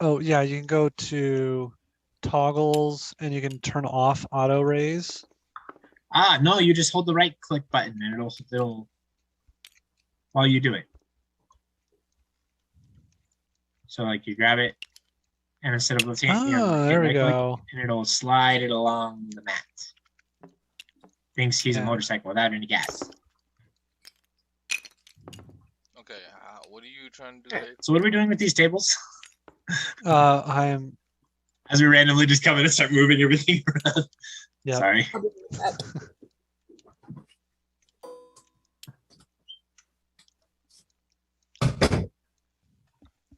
Oh yeah, you can go to toggles and you can turn off auto raise. Ah, no, you just hold the right click button and it'll while you do it. So like you grab it, and instead of There we go. and it'll slide it along the mat. Thinks he's a motorcycle without any gas. Okay, what are you trying to do? So what are we doing with these tables? I am. As we randomly just come in and start moving everything around. Yeah. Sorry.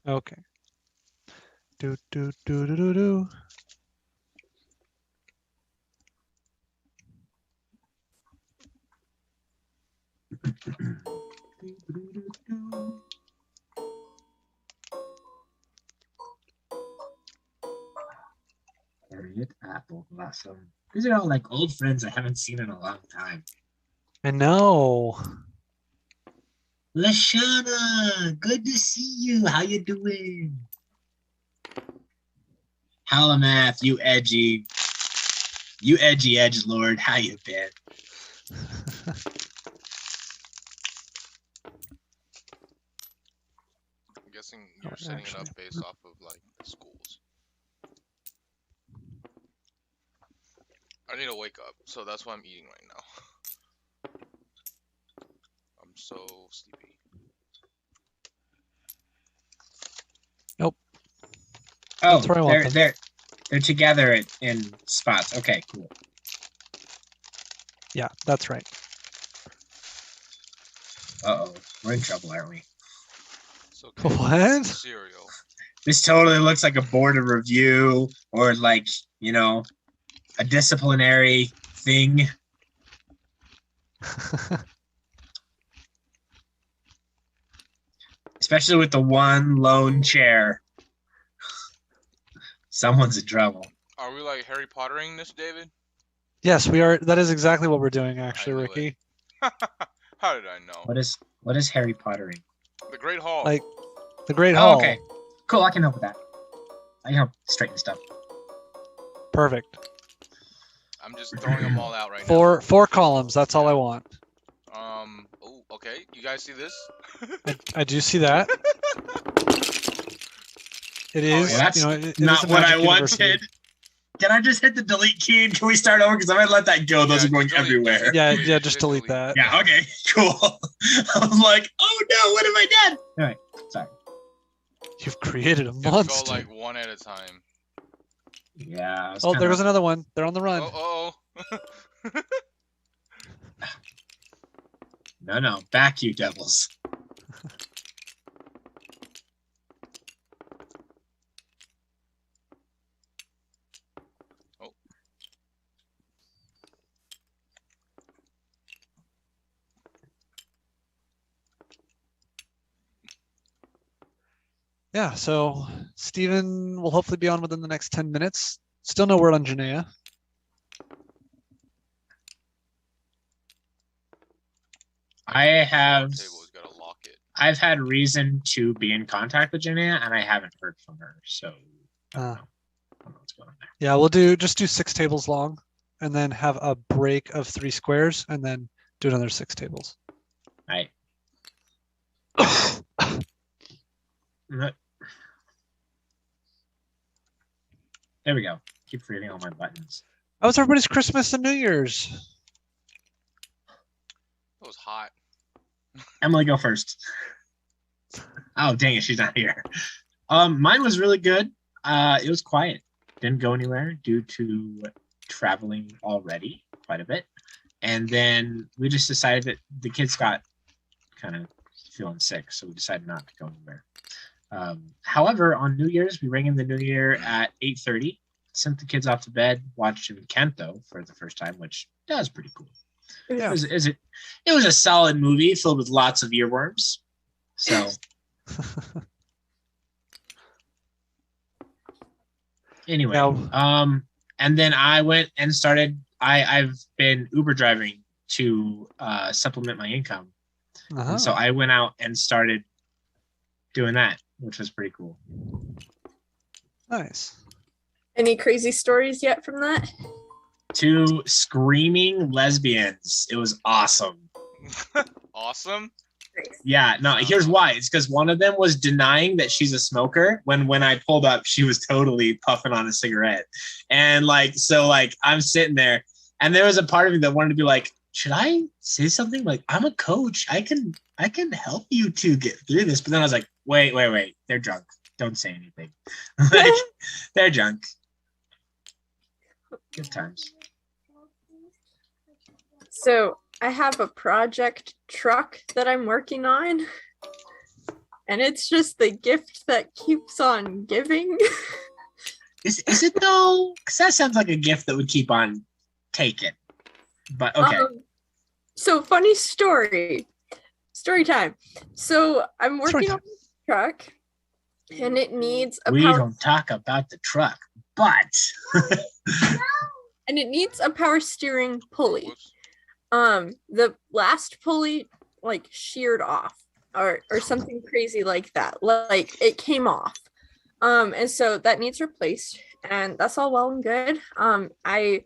Okay. Do do do do do do. Harriet Apple Blossom. These are all like old friends I haven't seen in a long time. I know. Lashana, good to see you. How you doing? Halamath, you edgy edge lord. How you been? I'm guessing you're setting it up based off of like the schools. I need to wake up, so that's why I'm eating right now. I'm so sleepy. Nope. Oh, they're together in spots. Okay, cool. Yeah, that's right. Uh-oh, we're in trouble, aren't we? It's okay. What? Cereal. This totally looks like a board of review or like, you know, a disciplinary thing. Especially with the one lone chair. Someone's in trouble. Are we like Harry Pottering this, David? Yes, we are. That is exactly what we're doing, actually, Ricky. How did I know? What is Harry Pottering? The Great Hall. Like the Great Hall. Okay, cool. I can help with that. I can help straighten stuff. Perfect. I'm just throwing them all out right now. Four columns. That's all I want. Oh, okay. You guys see this? I do see that. It is. Oh, that's it not is a what I Magic University. wanted. Can I just hit the delete key and can we start over? Because I might let that go. Those are going everywhere. Yeah, just delete that. Yeah, okay, cool. I was like, oh no, what have I done? All right, sorry. You've created a Just monster. go like one at a time. Yeah. Oh, there goes another one. They're on the run. Oh. No, back you devils. Yeah, so Steven will hopefully be on within the next 10 minutes. Still no word on Janaea. I've had reason to be in contact with Janaea, and I haven't heard from her. So I don't know what's going on there. Yeah, we'll just do 6 tables long, and then have a break of 3 squares, and then do another 6 tables. All right. There we go. Keep forgetting all my buttons. How was everybody's Christmas and New Year's? It was hot. Emily, go first. Oh, dang it, she's not here. Mine was really good. It was quiet. Didn't go anywhere due to traveling already quite a bit. And then we just decided that the kids got kind of feeling sick, so we decided not to go anywhere. However, on New Year's, we rang in the New Year at 8:30, sent the kids off to bed, watched Encanto for the first time, which was pretty cool. Yeah. It was a solid movie filled with lots of earworms. So anyway, and then I went and started. I've been Uber driving to supplement my income, and so I went out and started doing that, which was pretty cool. Nice. Any crazy stories yet from that? 2 screaming lesbians. It was awesome. Awesome. Yeah, no, here's why. It's because one of them was denying that she's a smoker when I pulled up, she was totally puffing on a cigarette. And I'm sitting there, and there was a part of me that wanted to be like, should I say something? Like, I'm a coach. I can help you to get through this. But then I was like, wait. They're drunk. Don't say anything. Like, they're drunk. Good times. So I have a project truck that I'm working on, and it's just the gift that keeps on giving. Is it though? Because that sounds like a gift that would keep on taking. But okay. So funny story time. So I'm working on the truck, and it needs a we power. don't talk about the truck, but And it needs a power steering pulley. The last pulley like sheared off or something crazy like that. Like it came off. And so that needs replaced, and that's all well and good. I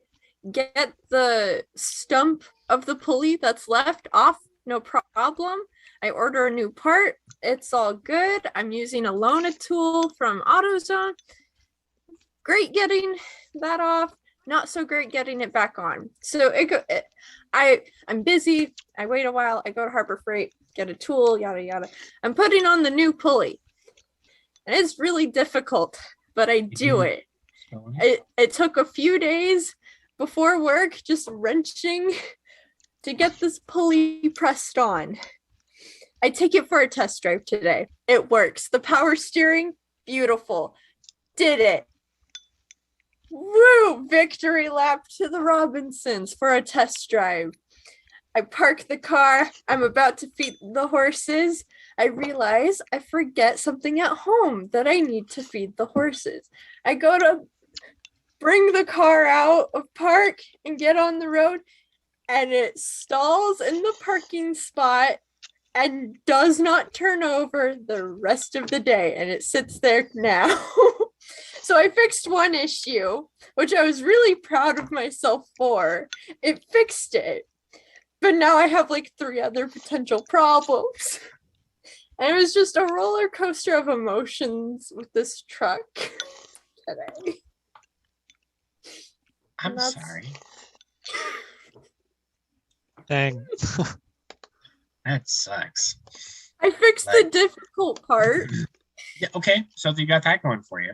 get the stump of the pulley that's left off, no problem. I order a new part. It's all good. I'm using a Lona tool from AutoZone. Great getting that off. Not so great getting it back on. So I'm busy. I wait a while. I go to Harbor Freight, get a tool, yada yada. I'm putting on the new pulley, and it's really difficult, but I do it. It took a few days before work, just wrenching to get this pulley pressed on. I take it for a test drive today. It works. The power steering, beautiful. Did it. Woo! Victory lap to the Robinsons for a test drive. I park the car. I'm about to feed the horses. I realize I forget something at home that I need to feed the horses. I go to bring the car out of park and get on the road, and it stalls in the parking spot and does not turn over the rest of the day, and it sits there now. So I fixed one issue, which I was really proud of myself for. It fixed it. But now I have like 3 other potential problems. And it was just a roller coaster of emotions with this truck today. I'm sorry. Dang. That sucks. I fixed the difficult part. Yeah, okay, so you got that going for you.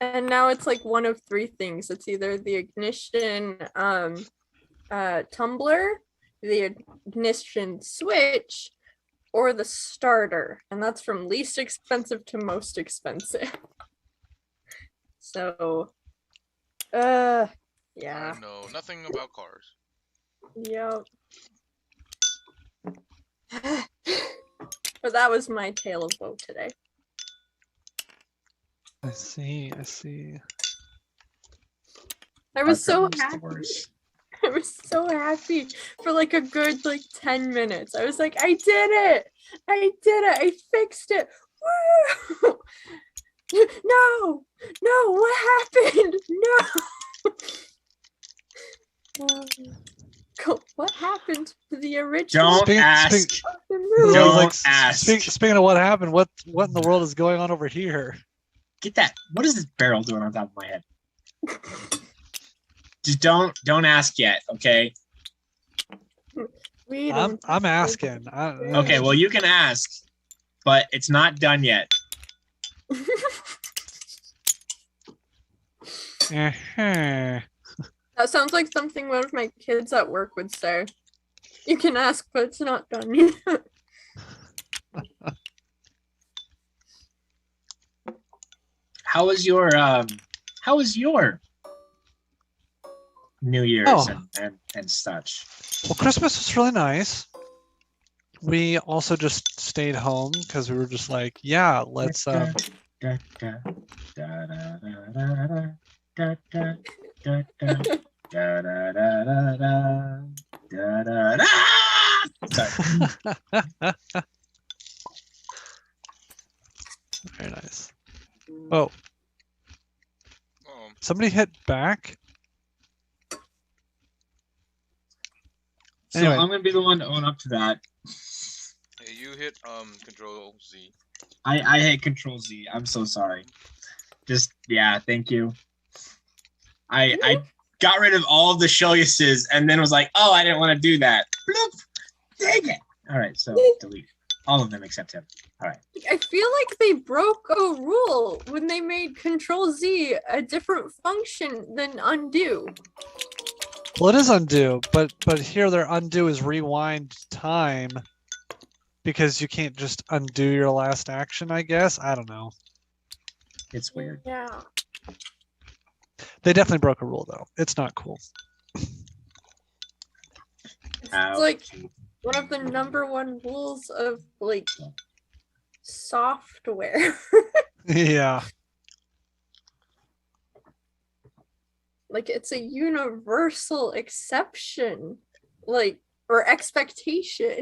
And now it's like one of 3 things. It's either the ignition tumbler, the ignition switch, or the starter. And that's from least expensive to most expensive. So, yeah. I know nothing about cars. Yep. But that was my tale of woe today. I see. I was so happy. I was so happy for like a good 10 minutes. I was like, I did it. I fixed it. Woo! No, what happened? No. What happened to the original? Don't ask. Don't ask. Speaking of what happened, what in the world is going on over here? Get that. What is this barrel doing on top of my head? Just don't ask yet, okay? I'm asking. Okay, well you can ask, but it's not done yet. Uh-huh. That sounds like something one of my kids at work would say. You can ask, but it's not done yet. How was your New Year's and such? Well, Christmas was really nice. We also just stayed home because we were just like, yeah, let's Very nice. Oh, Somebody hit back. So Anyway. I'm gonna be the one to own up to that. Hey, you hit Control Z. I hit Control Z. I'm so sorry. Just yeah, thank you. I got rid of all of the Sheliuses and then was like, oh, I didn't want to do that. Bloop. Dang it. All right, so delete all of them except him. All right. I feel like they broke a rule when they made Control Z a different function than undo. Well, it is undo, but here their undo is rewind time because you can't just undo your last action, I guess. I don't know. It's weird. Yeah. They definitely broke a rule though. It's not cool. It's like one of the #1 rules of like software. Yeah. Like it's a universal exception, like, or expectation.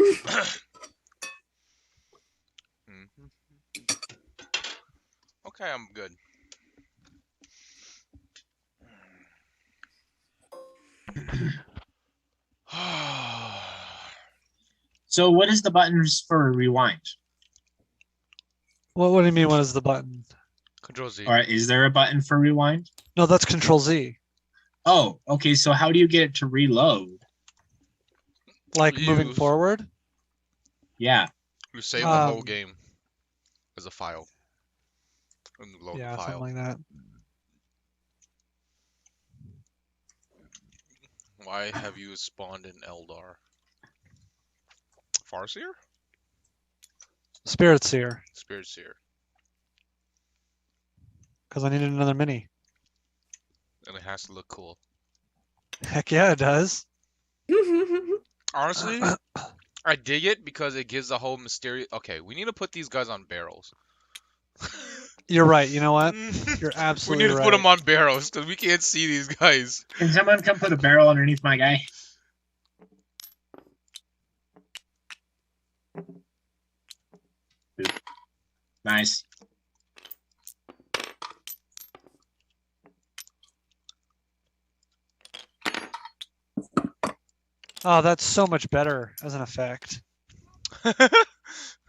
Okay, I'm good. So what is the buttons for rewind? What do you mean? What is the button? Control Z. Or is there a button for rewind? No, that's Control Z. Oh, okay. So how do you get it to reload? Like moving forward? Yeah. You save the whole game as a file. And load Yeah, the file. something like that. Why have you spawned in Eldar? Farseer? Spirit Seer. Spirit Seer. Because I needed another mini. And it has to look cool. Heck yeah, it does. Honestly, I dig it because it gives the whole mysterious... Okay, we need to put these guys on barrels. You're right. You know what? You're absolutely We need to put them on barrels because we can't see these guys. Can someone come put a barrel underneath my guy? Nice. Oh, that's so much better as an effect.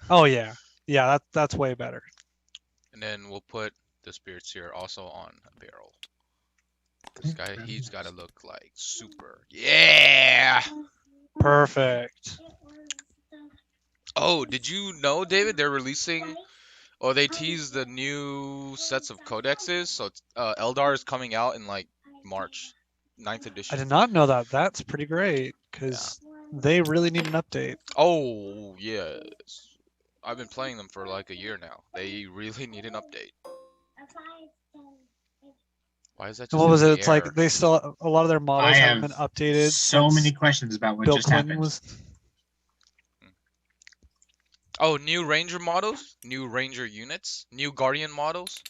Oh yeah, yeah, that's way better. And then we'll put the Spirit Seer also on a barrel. This guy, he's got to look like super. Yeah. Perfect. Oh, did you know, David? They're releasing, or they teased the new sets of codexes. So Eldar is coming out in like March, 9th edition. I did not know that. That's pretty great because they really need an update. Oh yes, I've been playing them for like a year now. They really need an update. Why is that just What was in it? the It's air? like they still a lot of their models I haven't have been updated. So since many questions about what Bill just Clinton happened. was. Oh, new Ranger models, new Ranger units, new Guardian models,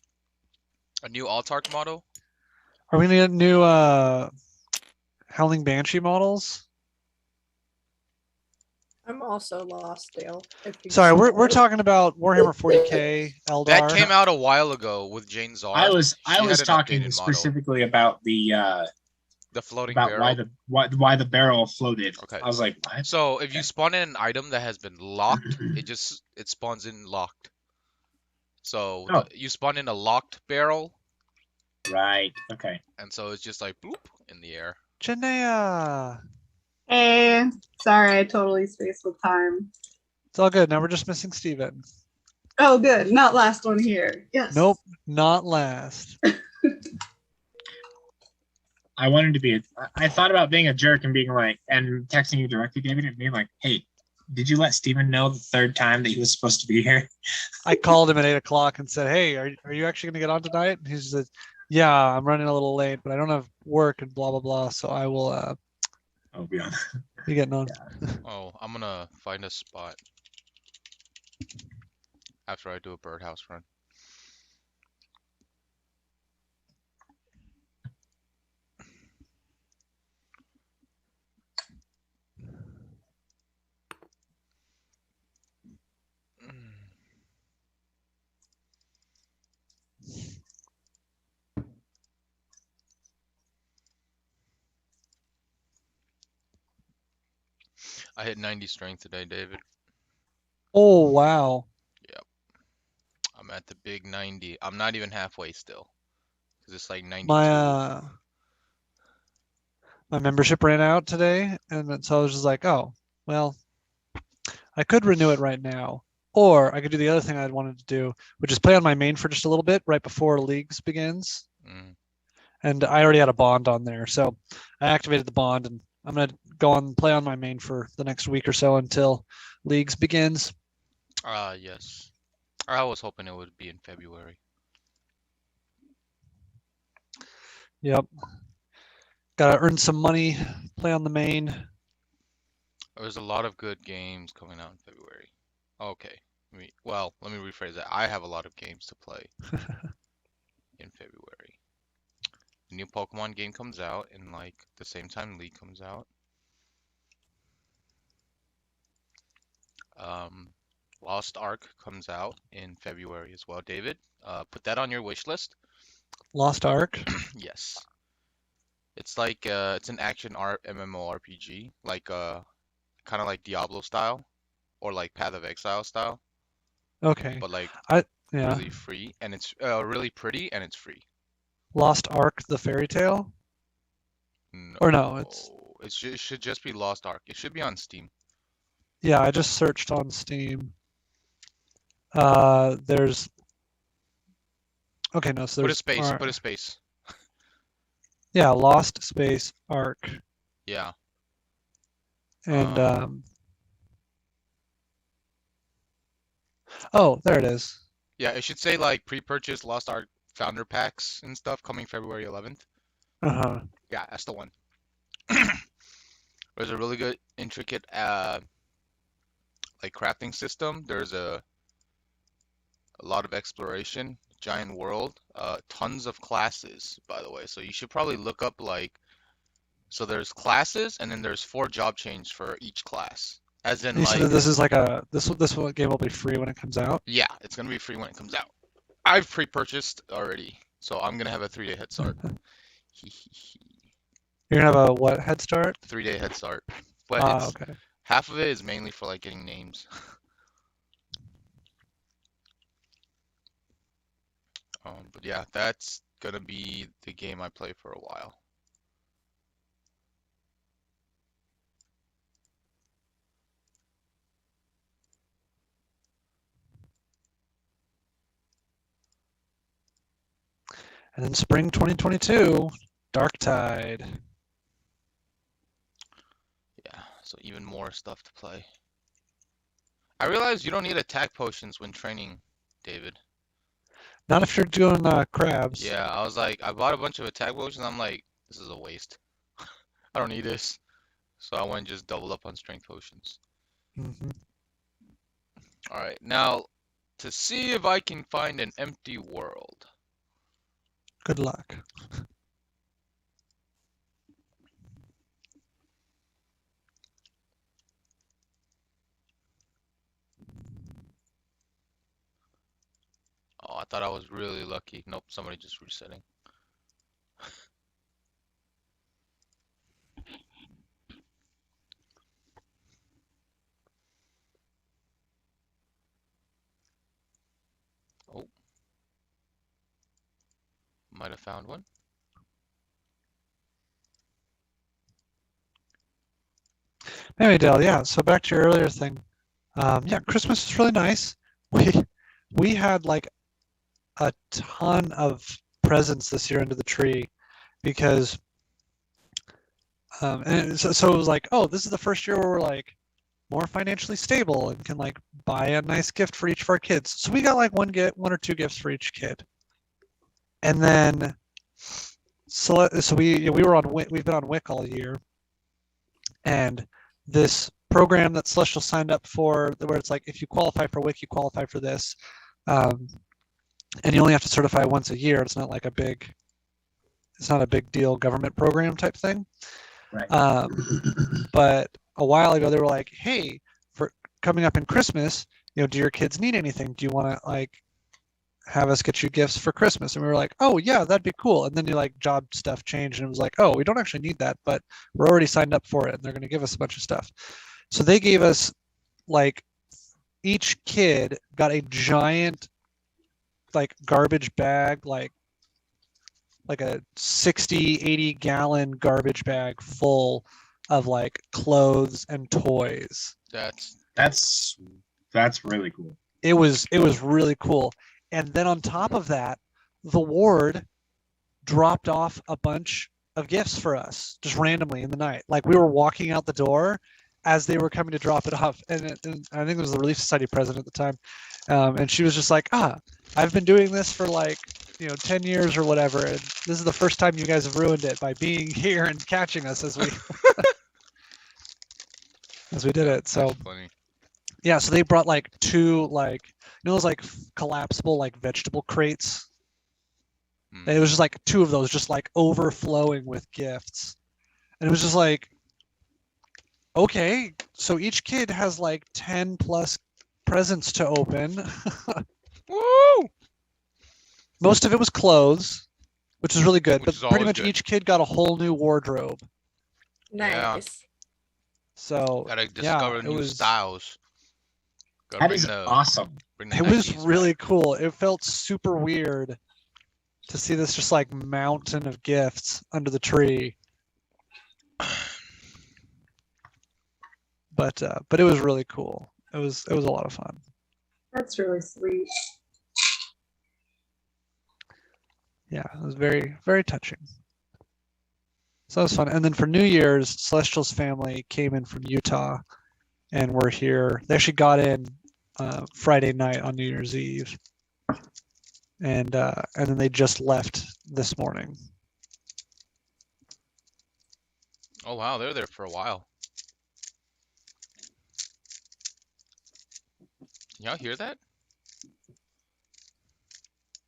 a new Altark model. Are we gonna get new Howling Banshee models? I'm also lost, Dale. Sorry, we're talking about Warhammer 40k Eldar. That came out a while ago with Jane Czar. I was She had an talking updated specifically about the floating about barrel. why the barrel floated. Okay. I was like, what? So if you spawn in an item that has been locked, it spawns in locked. So you spawn in a locked barrel. Right. Okay. And so it's just like bloop in the air. Janaea. Hey, sorry, I totally spaced with time. It's all good. Now we're just missing Steven. Oh, good. Not last one here. Yes. Nope, not last. I wanted to be. I thought about being a jerk and being like, and texting you directly, David, and being like, "Hey, did you let Steven know the third time that he was supposed to be here?" I called him at 8 o'clock and said, "Hey, are you actually gonna get on tonight?" And he said, "Yeah, I'm running a little late, but I don't have work and blah blah blah, so I will I'll be on. be getting on." Yeah. Oh, I'm gonna find a spot after I do a birdhouse run. I hit 90 strength today, David. Oh wow. I'm at the big 90. I'm not even halfway still. Cause it's like 92. My membership ran out today, and so I was just like, oh, well, I could renew it right now, or I could do the other thing I'd wanted to do, which is play on my main for just a little bit right before leagues begins. Mm. And I already had a bond on there, so I activated the bond, and I'm gonna go on and play on my main for the next week or so until leagues begins. Yes. I was hoping it would be in February. Yep. Gotta earn some money, play on the main. There's a lot of good games coming out in February. Okay. Let me rephrase that. I have a lot of games to play in February. The new Pokemon game comes out in like the same time League comes out. Lost Ark comes out in February as well, David. Put that on your wish list. Lost Ark. Yes. It's like it's an action MMORPG, like kind of like Diablo style or like Path of Exile style, Okay. but like Yeah. really free, and it's really pretty, and it's free. Lost Ark, the fairy tale? No, Or no, it should just be Lost Ark. It should be on Steam. yeah, I just searched on Steam. There's okay, no, so Put a there's space. Put a space. yeah, Lost Space Ark. Yeah. And oh, there it is. Yeah, it should say like pre-purchase Lost Ark founder packs and stuff coming February 11th. Uh-huh. Yeah, that's the one. There's a really good intricate like crafting system. There's a lot of exploration, giant world, tons of classes, by the way. So you should probably look up like, so there's classes and then there's 4 job chains for each class. As in You like, said this is like this game will be free when it comes out. yeah, it's gonna be free when it comes out. I've pre-purchased already, so I'm gonna have a 3-day head start. You're gonna have a what head start? 3-day head start. But Okay. half of it is mainly for like getting names. But yeah, that's gonna be the game I play for a while. And then spring 2022, Dark Tide. Yeah, so even more stuff to play. I realize you don't need attack potions when training, David. Not if you're doing crabs. Yeah, I was like, I bought a bunch of attack potions. I'm like, this is a waste. I don't need this. So I went and just doubled up on strength potions. Mm-hmm. All right, now to see if I can find an empty world. Good luck. Oh, I thought I was really lucky. Nope, somebody just resetting. Oh. Might have found one. Anyway, Dale, yeah, so back to your earlier thing. Yeah, Christmas is really nice. We had like a ton of presents this year under the tree because and so it was like, oh, this is the first year where we're like more financially stable and can like buy a nice gift for each of our kids. So we got like one or 2 gifts for each kid. And then so we were on we've been on WIC all year. And this program that Celestial signed up for, where it's like if you qualify for WIC, you qualify for this, and you only have to certify once a year. It's not like it's not a big deal government program type thing. Right. But a while ago they were like, hey, for coming up in Christmas, do your kids need anything? Do you want to like have us get you gifts for Christmas? And we were like, oh yeah, that'd be cool. And then like job stuff changed and it was like, oh, we don't actually need that, but we're already signed up for it and they're going to give us a bunch of stuff. So they gave us like each kid got a giant like garbage bag, like a 60, 80 gallon garbage bag full of like clothes and toys. That's really cool. It was really cool. And then on top of that, the ward dropped off a bunch of gifts for us just randomly in the night. Like we were walking out the door as they were coming to drop it off, and I think it was the Relief Society president at the time, and she was just like, I've been doing this for like 10 years or whatever, and this is the first time you guys have ruined it by being here and catching us as we as we did it. So That's funny. yeah, so they brought like two like those like collapsible like vegetable crates. And it was just like two of those just like overflowing with gifts. And it was just like, okay, so each kid has like 10 plus presents to open. Woo! Most of it was clothes, which is really good, Which but is pretty always much good. each kid got a whole new wardrobe. Nice. So Gotta discover it new was styles. Gotta That bring is the- awesome. bring the it was 90s really back. cool. It felt super weird to see this just like mountain of gifts under the tree. But it was really cool. It was a lot of fun. That's really sweet. Yeah, it was very, very touching. So that was fun. And then for New Year's, Celestial's family came in from Utah and were here. They actually got in Friday night on New Year's Eve. And then they just left this morning. Oh wow, they're there for a while. Can y'all hear that?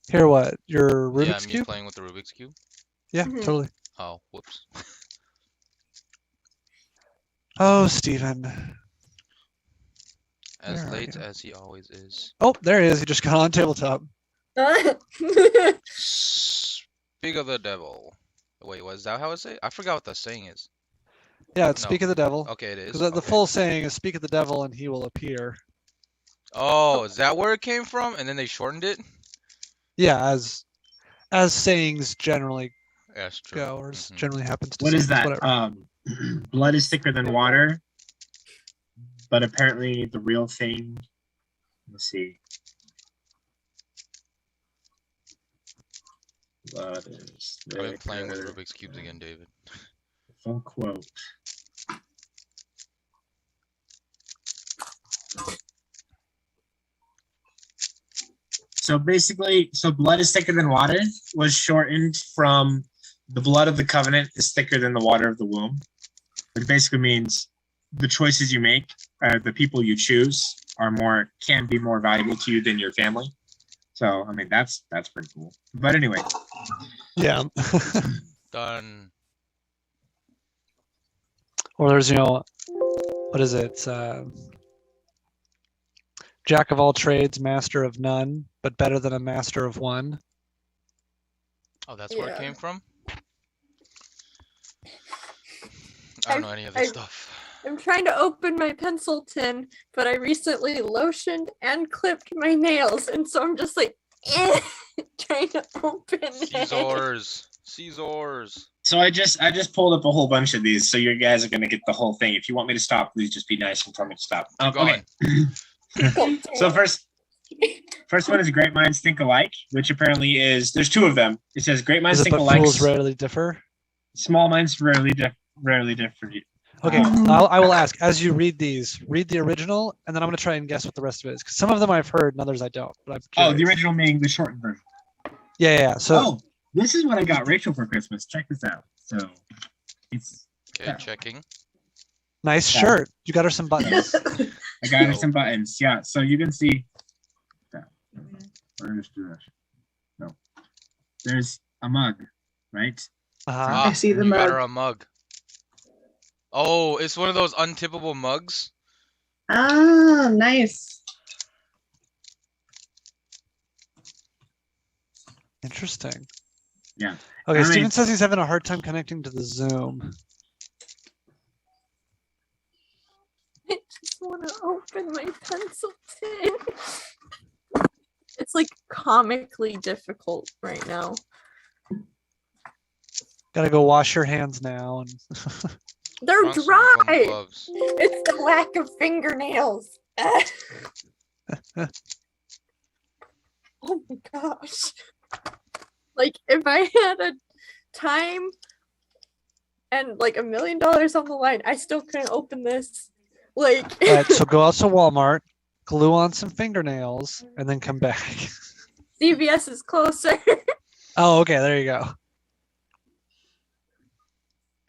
Hear what? Your Yeah, Rubik's me Cube? playing with the Rubik's Cube. Yeah, Mhm. totally. Oh, whoops. Oh, Steven. As Where are late you? as he always is. Oh, there he is. He just got on tabletop. Speak of the devil. Wait, was that how it say? I forgot what the saying is. Yeah, it's No. Speak of the Devil. Okay, it is. Because the Okay. full saying is Speak of the Devil and he will appear. Oh, is that where it came from? And then they shortened it? Yeah, as sayings generally Yeah, that's true. go, or Mhm. generally happens to What is sayings, that? whatever. Blood is thicker than water, but apparently the real thing. Let's see. Blood is I've been playing with thicker. Rubik's Cubes again, David. Full quote. So basically, blood is thicker than water was shortened from the blood of the covenant is thicker than the water of the womb. Which basically means the choices you make, the people you choose, can be more valuable to you than your family. So I mean that's pretty cool. But anyway, Yeah. Done. Or there's, what is it? Jack of all trades, master of none, but better than a master of one. Oh, that's where it Yeah. came from? I don't know any of this stuff. I'm trying to open my pencil tin, but I recently lotioned and clipped my nails, and so I'm just like trying to open it. Caesars. so I just pulled up a whole bunch of these, so you guys are gonna get the whole thing. If you want me to stop, please just be nice and tell me to stop. Okay. So first one is Great Minds Think Alike, which apparently there's two of them. It says Great Minds Is it Think but Alike. fools rarely differ? Small minds rarely differ. Okay, I will ask, as you read these, read the original, and then I'm going to try and guess what the rest of it is. Because some of them I've heard and others I don't. But I'm Oh, curious. the original being the shortened version. Yeah. So Oh, this is what I got Rachel for Christmas. Check this out. So it's Okay, checking. nice Yeah. shirt. You got her some buttons. I got her some buttons. Yeah, so you can see that. Or just do that. No. There's a mug, right? Uh-huh. I see the you got mug. her a mug. Oh, it's one of those untippable mugs? Ah, nice. Interesting. Yeah. Okay, I mean- Steven says he's having a hard time connecting to the Zoom. open my pencil tin. It's like comically difficult right now. Gotta go wash your hands now. And They're Put on some warm dry. gloves. It's the lack of fingernails. Oh my gosh. Like if I had a time and like $1 million on the line, I still couldn't open this. Like all right, so go out to Walmart, glue on some fingernails, and then come back. CVS is closer. Oh, okay, there you go.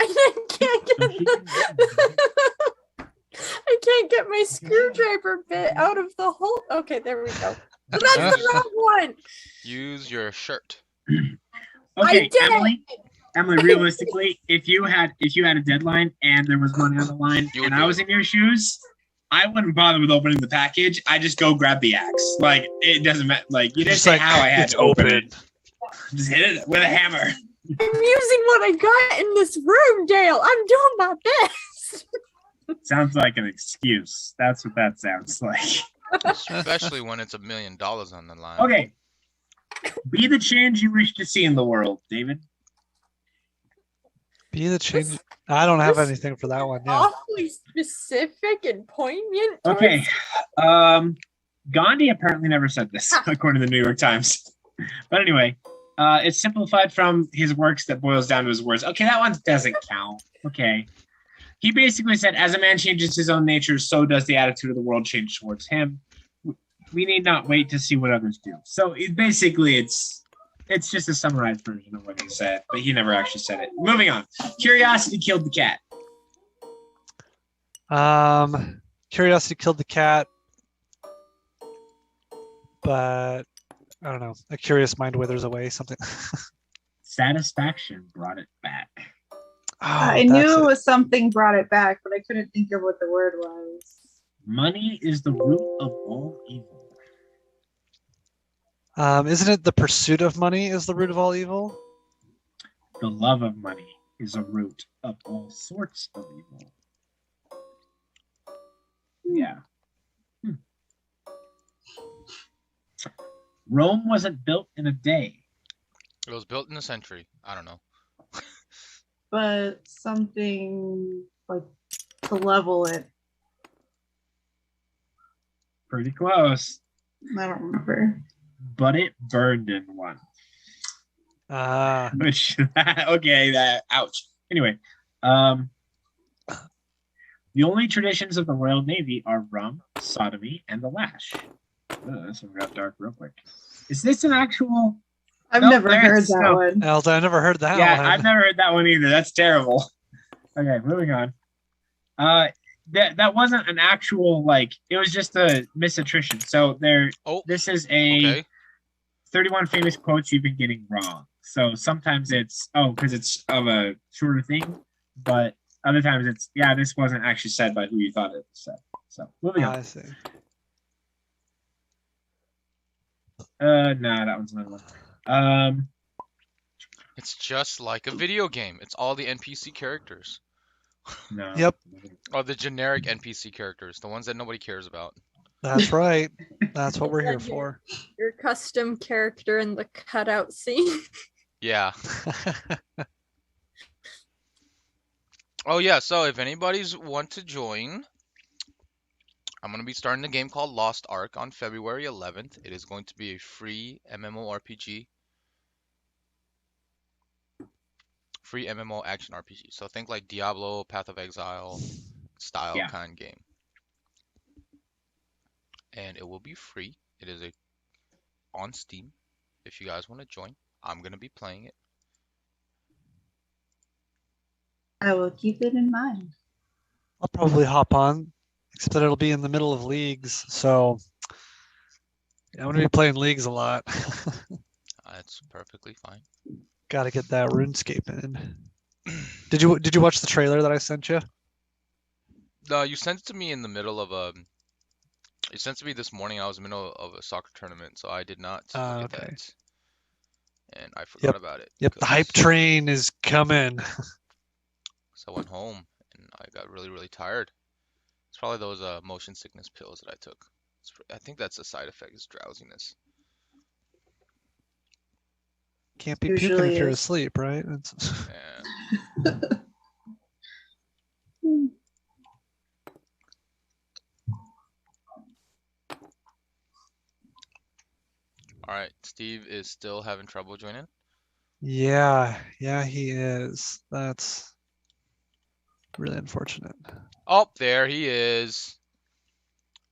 I can't get I can't get my screwdriver bit out of the hole. Okay, there we go. But that's the wrong one. Use your shirt. Okay, did Emily. Emily, realistically, if you had a deadline and there was money on the line You would and I do was it. in your shoes, I wouldn't bother with opening the package. I just go grab the axe. Like it doesn't matter. Like you didn't Just say like, how I had it's to open open. it. Just hit it with a hammer. I'm using what I got in this room, Dale. I'm doing my best. Sounds like an excuse. That's what that sounds like. Especially when it's $1 million on the line. Okay. Be the change you wish to see in the world, David. Be the change. I don't have this- anything for that one. Yeah. Awfully specific and poignant. towards- Okay. Gandhi apparently never said this, according to the New York Times. But anyway, it's simplified from his works that boils down to his words. Okay, that one doesn't count. Okay. He basically said, as a man changes his own nature, so does the attitude of the world change towards him. We need not wait to see what others do. So basically, it's just a summarized version of what he said, but he never actually said it. Moving on. Curiosity killed the cat. Curiosity killed the cat, but I don't know. A curious mind withers away. Something. Satisfaction brought it back. I that's knew it it. was something brought it back, but I couldn't think of what the word was. Money is the root of all evil. Isn't it the pursuit of money is the root of all evil? The love of money is a root of all sorts of evil. Yeah. Rome wasn't built in a day. It was built in a century. I don't know. But something like to level it. Pretty close. I don't remember. But it burned in one. Which okay, that ouch. Anyway, the only traditions of the Royal Navy are rum, sodomy, and the lash. Oh, this one got dark real quick. Is this an actual? I've Nope, never heard there's that no- one. Elsa, I never heard that Yeah, one. I've never heard that one either. That's terrible. Okay, moving on. That wasn't an actual like. It was just a misattrition. So there. Oh, This is a okay. 31 famous quotes you've been getting wrong. So sometimes it's because it's of a shorter thing, but other times it's this wasn't actually said by who you thought it was said. So moving on. I see. No, that one's another one. It's just like a video game. It's all the NPC characters. No. Yep. Or the generic NPC characters, the ones that nobody cares about. That's right. That's what we're here for. Your custom character in the cutout scene. Yeah. Oh yeah, so if anybody's want to join, I'm going to be starting a game called Lost Ark on February 11th. It is going to be a free MMORPG. Free MMO action RPG. So think like Diablo, Path of Exile style Yeah. kind game. And it will be free. It is on Steam. If you guys want to join, I'm going to be playing it. I will keep it in mind. I'll probably hop on, except that it'll be in the middle of leagues. So yeah, I'm gonna be playing leagues a lot. That's perfectly fine. Got to get that RuneScape in. Did you watch the trailer that I sent you? No, you sent it to me in the middle of a. You sent it to me this morning. I was in the middle of a soccer tournament, so I did not look at Okay. that, and I forgot about it. Yep, the hype 'cause- train is coming. So I went home and I got really, really tired. It's probably those motion sickness pills that I took. I think that's a side effect, is drowsiness. Can't be puking Usually if you're is. asleep, right? Yeah. All right, Steve is still having trouble joining. Yeah, he is. That's really unfortunate. Oh, there he is.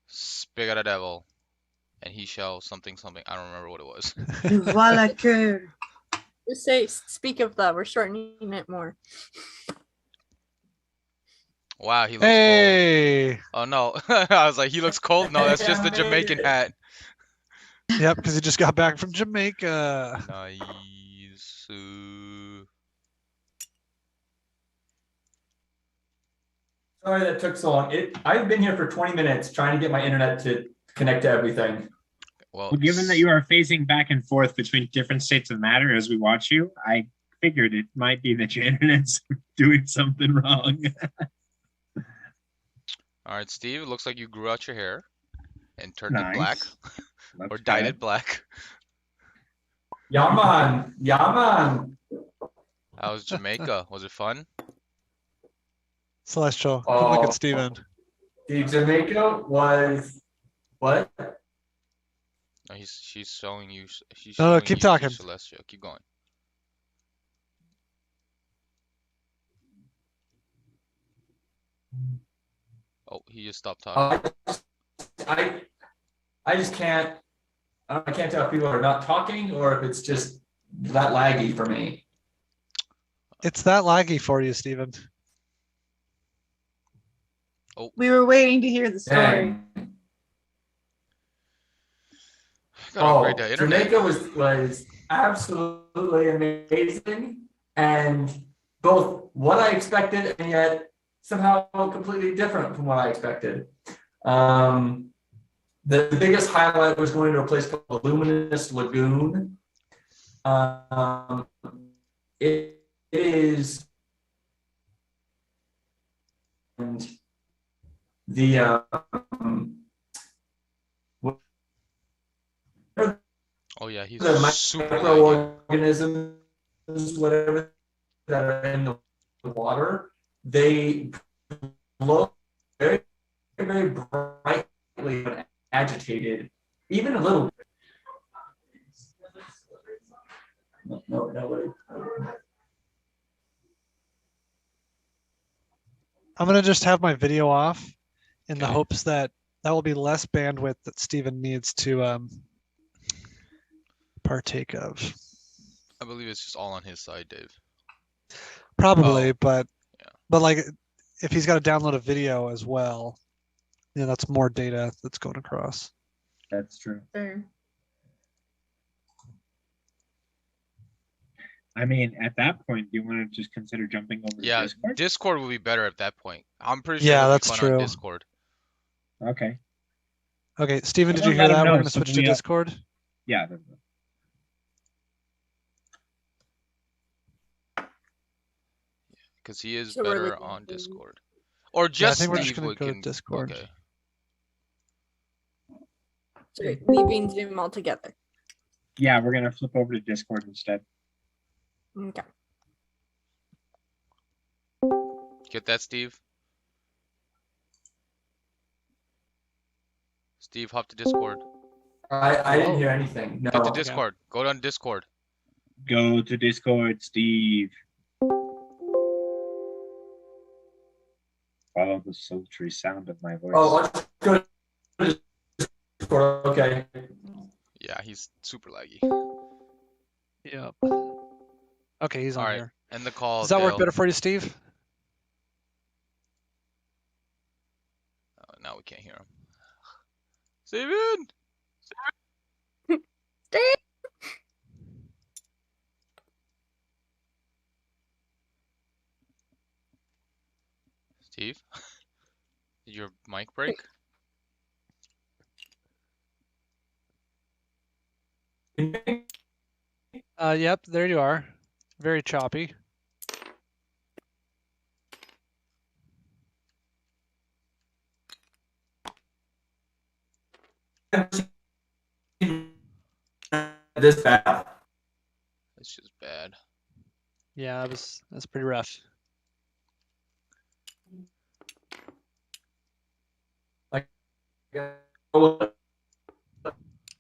Spigot of devil. And he shall something. I don't remember what it was. Voilà que. Just say, speak of that. We're shortening it more. Wow, he looks Hey! cold. Oh no. I was like, he looks cold? No, that's just the Jamaican hat. Yep, because he just got back from Jamaica. Nice. Sorry that took so long. I've been here for 20 minutes trying to get my internet to connect to everything. Well, Well, given that you are phasing back and forth between different states of matter as we watch you, I figured it might be that your internet's doing something wrong. all right, Steve, it looks like you grew out your hair and turned it Nice. black or dyed it black. Yaman, Yaman. How was Jamaica? Was it fun? Celestial, come look Oh. at Steven. The Jamaica was what? No, she's showing you. She's No, showing keep you talking. Celestial. Keep going. Oh, he just stopped talking. I just can't. I can't tell if people are not talking or if it's just that laggy for me. It's that laggy for you, Steven. We were waiting to hear the story. Dang. Gotta upgrade the internet. Jamaica was absolutely amazing, and both what I expected and yet somehow completely different from what I expected. The biggest highlight was going to a place called Luminous Lagoon. It is, and the Oh yeah, he's the super laggy. microorganisms, whatever that are in the water, they glow very, very brightly when agitated, even a little bit. No. I'm gonna just have my video off in the Okay. hopes that will be less bandwidth that Steven needs to partake of. I believe it's just all on his side, Dave. Probably, Oh, but yeah. but like if he's got to download a video as well, that's more data that's going across. That's true. Fair. I mean, at that point, do you want to just consider jumping over to Yeah, Discord? Discord would be better at that point. I'm pretty sure Yeah, it'll be that's fun true. on Discord. Okay. Okay, Steven, did I'll you let hear him that? know We're gonna so switch to we, Discord. Yeah. Because he is So we're better leaving on the- Discord. Or Yeah, I just think we're just Steve gonna would go to can. Discord. Okay. So leaving Zoom altogether. Yeah, we're going to flip over to Discord instead. Okay. Get that, Steve? Steve, hop to Discord. I didn't hear anything. No. Get to Discord. Go on Discord. Go to Discord, Steve. Follow the sultry sound of my voice. Oh, let's go to Discord. Okay. Yeah, he's super laggy. Yep. Okay, he's on All right, here. end the call. Does that work Dale. better for you, Steve? Now we can't hear him. Steven! Steve? Did your mic break? Yep, there you are. Very choppy. this bad. It's just bad. Yeah, that's pretty rough.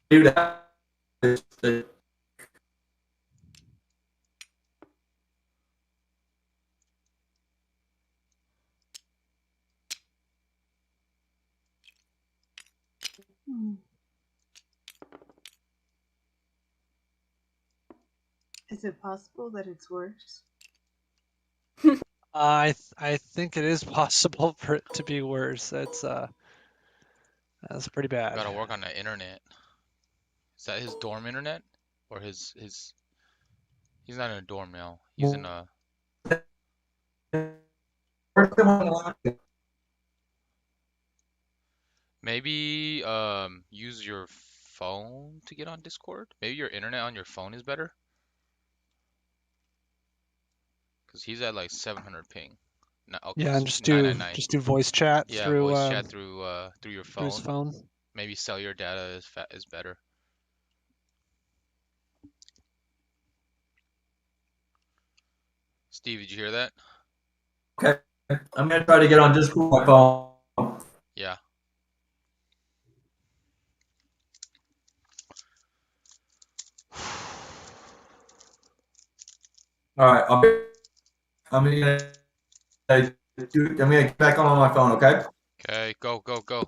Do that. Hmm. Is it possible that it's worse? I think it is possible for it to be worse. That's pretty bad. Gotta work on the internet. Is that his dorm internet? Or his he's not in a dorm now. He's in a maybe use your phone to get on Discord? Maybe your internet on your phone is better? Cause he's at like 700 ping. No, okay, Yeah, and it's just do 999. voice chat Yeah, through voice chat through your through his phone. phone. Maybe cellular data is better. Steve, did you hear that? Okay, I'm gonna try to get on Discord with my phone. Yeah. All right, I'm gonna get back on my phone. Okay. Okay, go, go, go.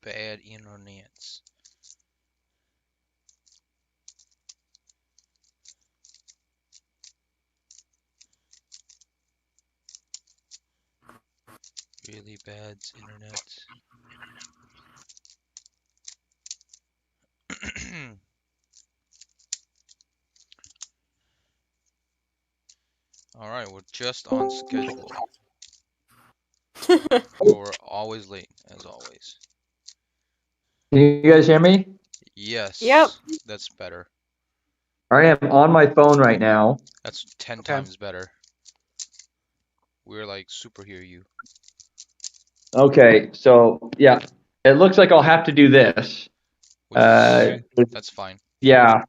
Bad internets. Really bad internet. Alright, we're just on schedule. We're always late, as always. Can you guys hear me? Yes. Yep. That's better. I am on my phone right now. That's 10 Okay. times better. We're like super hear you. Okay, so yeah, it looks like I'll have to do this. Which is, that's fine. Yeah,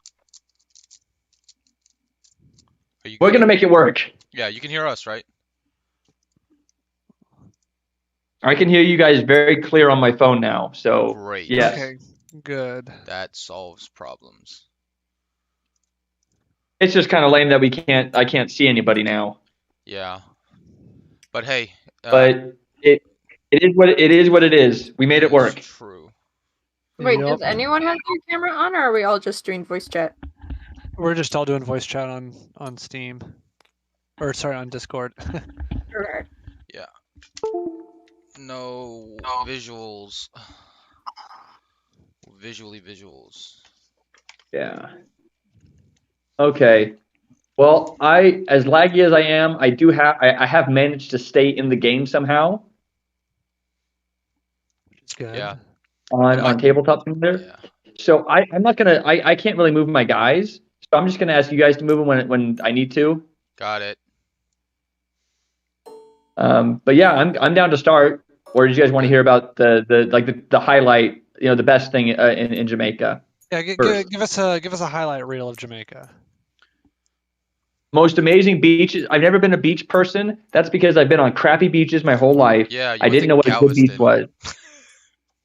Are you we're good? gonna make it work. Yeah, you can hear us, right? I can hear you guys very clear on my phone now. So Great. yes, Okay, good. That solves problems. it's just kind of lame that I can't see anybody now. Yeah. But hey, But it is what it is. What it is. We made it work. It's true. Wait, Yup. does anyone have their camera on, or are we all just doing voice chat? We're just all doing voice chat on Steam, or sorry, on Discord. Or- No visuals. Visuals. Yeah. Okay. Well, as laggy as I am, I have managed to stay in the game somehow It's good. Yeah. on tabletop simulator. Yeah. So I'm not gonna I can't really move my guys. So I'm just gonna ask you guys to move them when I need to. Got it. But yeah, I'm down to start. Or did you guys want to hear about the highlight, the best thing in Jamaica? Yeah, give us a highlight reel of Jamaica. Most amazing beaches. I've never been a beach person. That's because I've been on crappy beaches my whole life. Yeah, you I went didn't to know what a good beach was.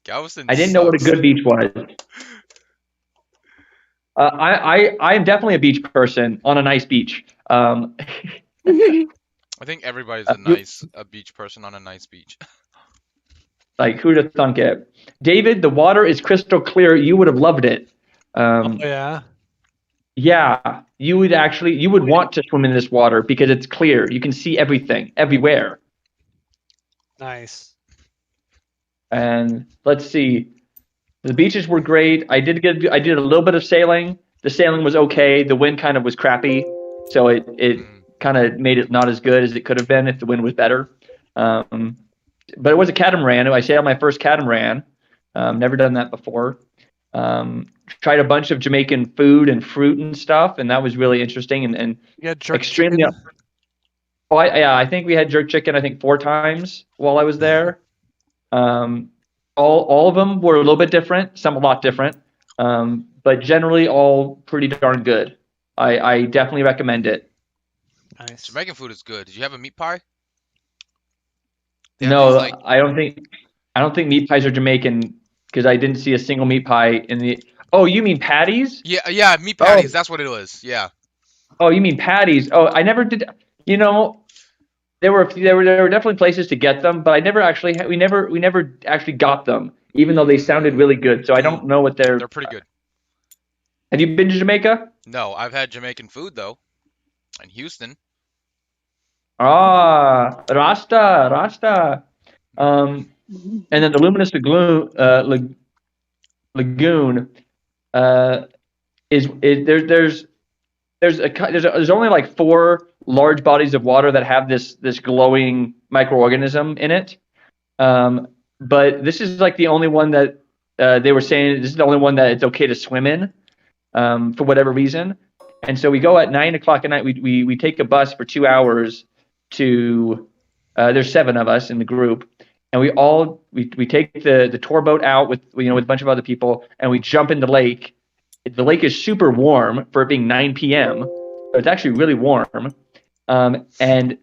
Galveston I didn't know what a sucks. good beach was. I am definitely a beach person on a nice beach. I think everybody's a beach person on a nice beach. Like, who'd have thunk it? David, the water is crystal clear. You would have loved it. Oh yeah. Yeah, you would want to swim in this water because it's clear. You can see everything, everywhere. Nice. And let's see. The beaches were great. I did a little bit of sailing. The sailing was okay. The wind kind of was crappy, so it kind of made it not as good as it could have been if the wind was better. But it was a catamaran. I sailed my first catamaran. Never done that before. Tried a bunch of Jamaican food and fruit and stuff, and that was really interesting and You had jerk extremely. chicken? Oh, I think we had jerk chicken. I think 4 times while I was there. All of them were a little bit different, some a lot different, but generally all pretty darn good. I definitely recommend it. Nice. Jamaican food is good. Did you have a meat pie? They have No, these, like, I don't think meat pies are Jamaican because I didn't see a single meat pie in the. Oh, you mean patties? yeah, meat patties. That's what it was. Yeah. Oh, you mean patties? Oh, I never did. You know, there were definitely places to get them, but I never actually we never actually got them, even though they sounded really good. So I don't know what they're. They're pretty good. Have you been to Jamaica? No, I've had Jamaican food though, in Houston. Ah, Rasta. And then the Luminous Lagoon is there's only like 4 large bodies of water that have this glowing microorganism in it. But this is like the only one that they were saying this is the only one that it's okay to swim in for whatever reason. And so we go at 9 o'clock at night. We take a bus for 2 hours to. There's 7 of us in the group, and we take the tour boat out with with a bunch of other people, and we jump in the lake. The lake is super warm for it being 9 p.m. So it's actually really warm, and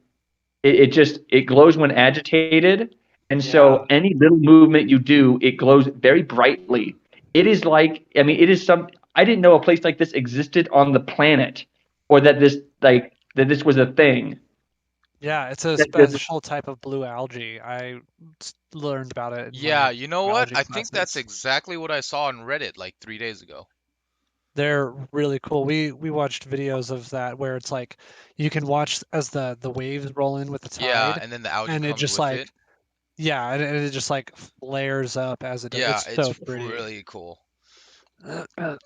it glows when agitated. And so any little movement you do, it glows very brightly. It is like, I mean, it is I didn't know a place like this existed on the planet, or that this was a thing. Yeah, it's a special type of blue algae. I learned about it. Yeah, you know what? biology I think that's classes. exactly what I saw on Reddit like 3 days ago. They're really cool. We watched videos of that where it's like you can watch as the waves roll in with the tide. Yeah, and then the algae and comes it just with like it. yeah, and it just like flares up as it does. Yeah, It's so pretty. really cool. But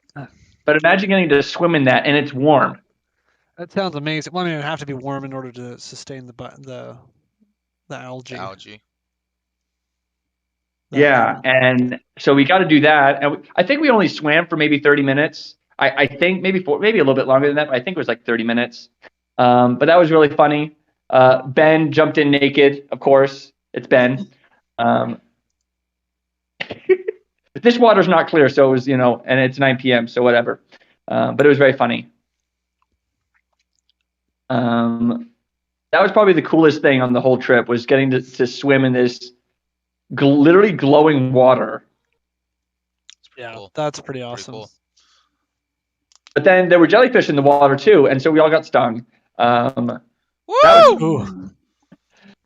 imagine getting to swim in that, and it's warm. That sounds amazing. Well, I mean, it'd have to be warm in order to sustain the algae. The algae. Yeah, and so we got to do that. And I think we only swam for maybe 30 minutes. I think maybe a little bit longer than that, but I think it was like 30 minutes. But that was really funny. Ben jumped in naked, of course. It's Ben. This water's not clear, so it was, and it's 9 p.m., so whatever. But it was very funny. That was probably the coolest thing on the whole trip, was getting to swim in this literally glowing water. Yeah, cool. that's pretty awesome. Cool. But then there were jellyfish in the water too, and so we all got stung. Woo!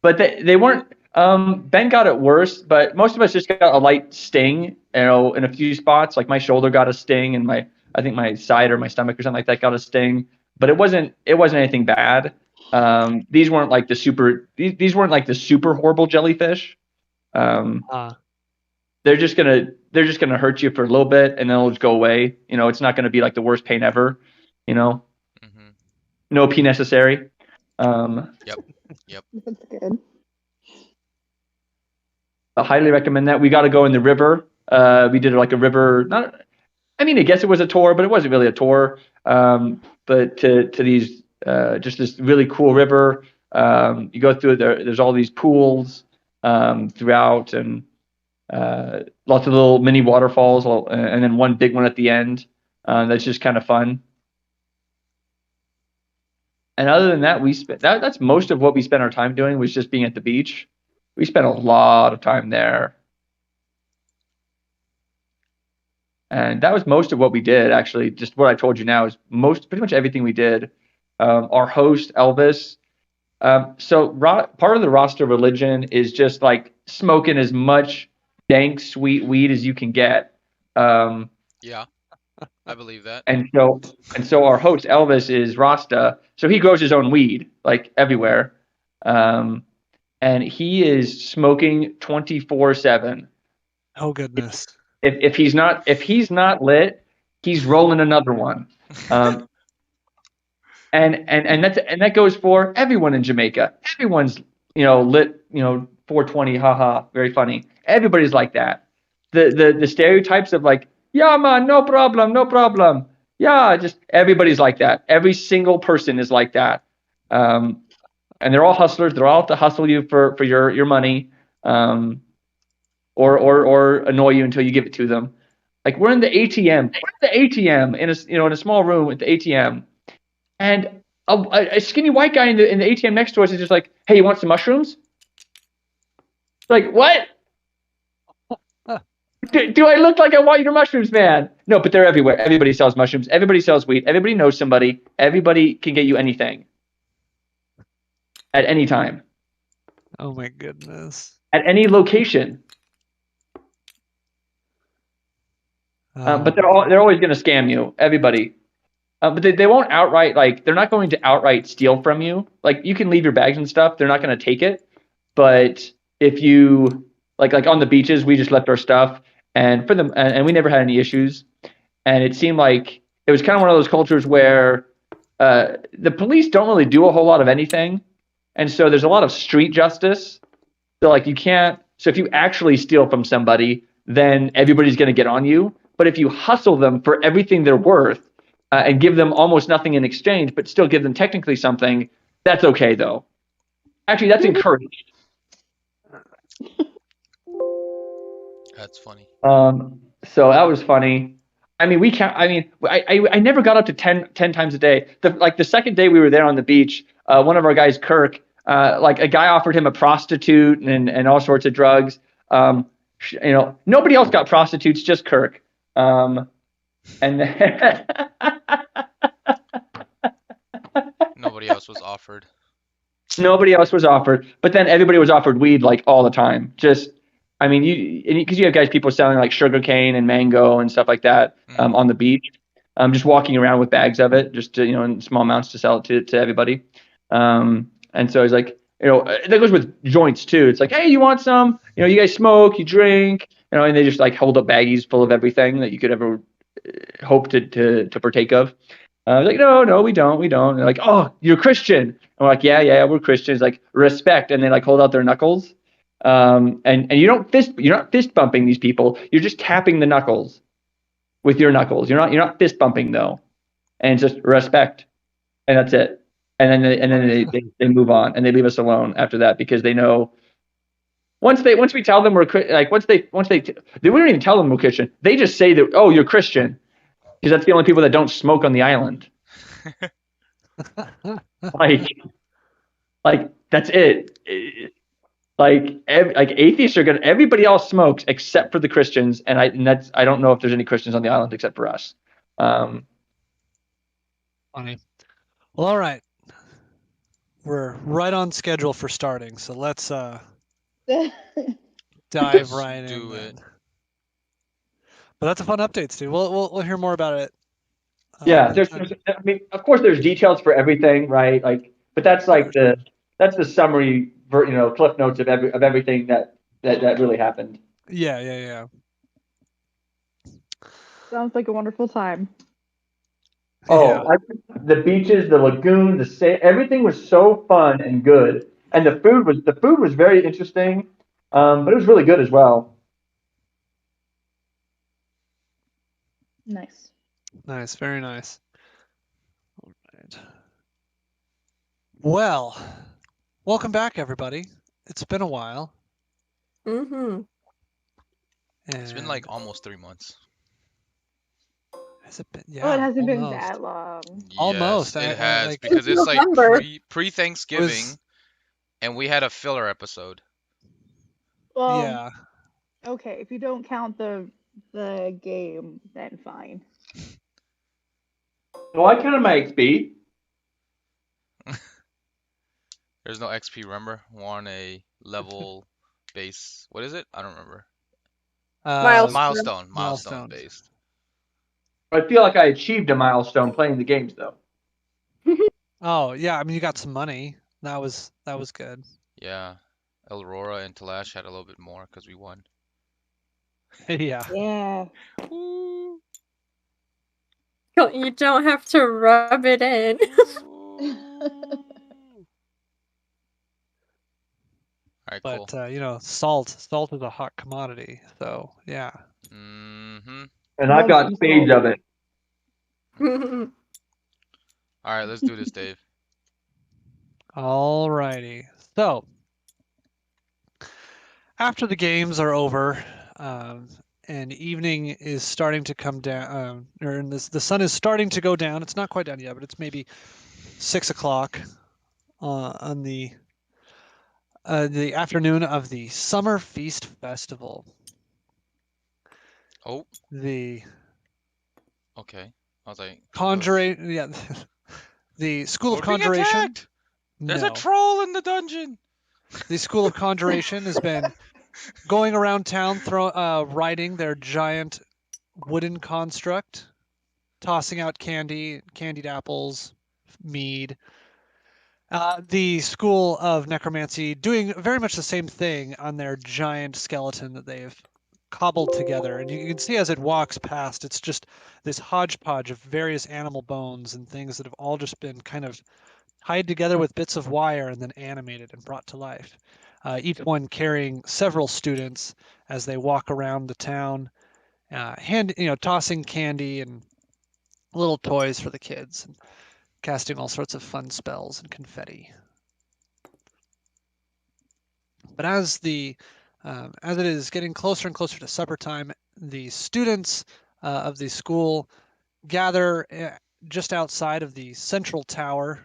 But they weren't. Ben got it worse, but most of us just got a light sting, in a few spots. Like my shoulder got a sting, and I think my side or my stomach or something like that got a sting. But it wasn't anything bad. These weren't like the super horrible jellyfish. They're just gonna hurt you for a little bit, and then it'll just go away. It's not gonna be like the worst pain ever. Mm-hmm. No pee necessary. Yep. That's good. I highly recommend that. We got to go in the river. We did like a river. I guess it was a tour, but it wasn't really a tour. But to these, just this really cool river. You go through there. There's all these pools throughout, and lots of little mini waterfalls, and then one big one at the end. That's just kind of fun. And other than that, that's most of what we spent our time doing, was just being at the beach. We spent a lot of time there. And that was most of what we did, actually. Just what I told you now is pretty much everything we did. Our host, Elvis. So part of the roster religion is just like smoking as much dank, sweet weed as you can get. Yeah, I believe that. And so our host, Elvis, is Rasta. So he grows his own weed, like everywhere. And he is smoking 24/7. Oh goodness. if he's not lit, he's rolling another one. And that goes for everyone in Jamaica. Everyone's lit 420, haha, very funny. Everybody's like that. The stereotypes of like, yeah man, no problem, no problem. Yeah, just everybody's like that. Every single person is like that. And they're all hustlers. They're all out to hustle you for your money, or annoy you until you give it to them. Like we're in the ATM. In a small room at the ATM, and a skinny white guy in the ATM next to us is just like, "Hey, you want some mushrooms?" Like, what? Do I look like I want your mushrooms, man? No, but they're everywhere. Everybody sells mushrooms. Everybody sells weed. Everybody knows somebody. Everybody can get you anything at any time, Oh my goodness. at any location. But they're always going to scam you. Everybody. But they won't outright, like, they're not going to outright steal from you. Like, you can leave your bags and stuff. They're not going to take it. But if you, like on the beaches, we just left our stuff. And for them, and we never had any issues. And it seemed like it was kind of one of those cultures where the police don't really do a whole lot of anything. And so there's a lot of street justice. So, like, you can't, so if you actually steal from somebody, then everybody's going to get on you. But if you hustle them for everything they're worth, and give them almost nothing in exchange, but still give them technically something, that's okay, though. Actually, that's encouraged. That's funny. So that was funny. I mean, I never got up to 10 times a day. The second day we were there on the beach, one of our guys, Kirk, like a guy offered him a prostitute and all sorts of drugs. Nobody else got prostitutes, just Kirk. And then Nobody else was offered. Nobody else was offered, but then everybody was offered weed like all the time. Just, I mean, because you have people selling like sugarcane and mango and stuff like that on the beach. Just walking around with bags of it, just to, in small amounts to sell it to everybody. And so it's like, that goes with joints too. It's like, hey, you want some? You guys smoke, you drink, and they just like hold up baggies full of everything that you could ever hope to partake of. I was like, no, we don't. And they're like, oh, you're Christian. And we're like, yeah, we're Christians. Like, respect. And they like hold out their knuckles. And you're not fist bumping these people. You're just tapping the knuckles with your knuckles. You're not fist bumping though. And it's just respect. And that's it. And then they move on and they leave us alone after that, because they know once we tell them we're like, they don't even tell them we're Christian. They just say that, oh, you're Christian. Because that's the only people that don't smoke on the island. like that's it. Atheists are everybody else smokes except for the Christians, and I don't know if there's any Christians on the island except for us. Funny. Well, all right. We're right on schedule for starting, so let's dive right in. Do it. But that's a fun update, Stu. We'll hear more about it. Yeah, I mean, of course, there's details for everything, right? Like, but that's like the summary, cliff notes of everything that really happened. Yeah. Sounds like a wonderful time. Oh, Yeah. the beaches, the lagoon, everything was so fun and good, and the food was very interesting, but it was really good as well. Nice. Nice, very nice. All right. Well, welcome back, everybody. It's been a while. Mm-hmm. It's been like almost 3 months. Has it been? Oh, Yeah, it hasn't been almost. that long. Almost. Yes, I it has, like- because it's like November. pre-Thanksgiving, and we had a filler episode. Well, Yeah. okay, if you don't count the game, then fine. Well, I counted my XP. There's no XP, remember? We're on a level base. What is it? I don't remember. Milestone. Milestone based. I feel like I achieved a milestone playing the games, though. Oh yeah, I mean you got some money. That was good. Yeah. Aurora and Talash had a little bit more because we won. Yeah. Yeah. Ooh, You don't have to rub it in. ooh. All right, cool. But salt is a hot commodity. So yeah. Mm-hmm. And I've Love got some spades salt. of it. All right, let's do this, Dave. Alrighty. So after the games are over, um, and evening is starting to come down, the sun is starting to go down. It's not quite down yet, but it's maybe 6 o'clock on the afternoon of the Summer Feast Festival. Oh, The okay. I was like, conjuration, yeah, the School of we're being Conjuration. attacked. There's a No, troll in the dungeon. the School of Conjuration has been going around town, riding their giant wooden construct, tossing out candied apples, mead. The School of Necromancy doing very much the same thing on their giant skeleton that they've cobbled together. And you can see as it walks past, it's just this hodgepodge of various animal bones and things that have all just been kind of tied together with bits of wire and then animated and brought to life. Each one carrying several students as they walk around the town, tossing candy and little toys for the kids, and casting all sorts of fun spells and confetti. But as it is getting closer and closer to supper time, the students of the school gather just outside of the central tower.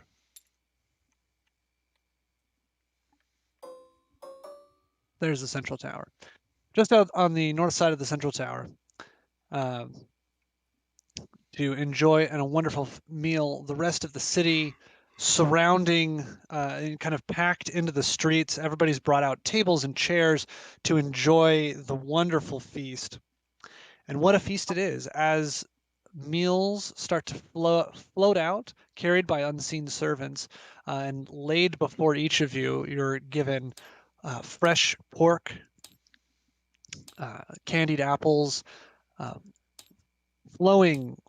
There's the central tower. Just out on the north side of the central tower, um, to enjoy a wonderful meal. The rest of the city surrounding, and kind of packed into the streets. Everybody's brought out tables and chairs to enjoy the wonderful feast. And what a feast it is as meals start to float out, carried by unseen servants, and laid before each of you. You're given fresh pork, candied apples, uh, flowing,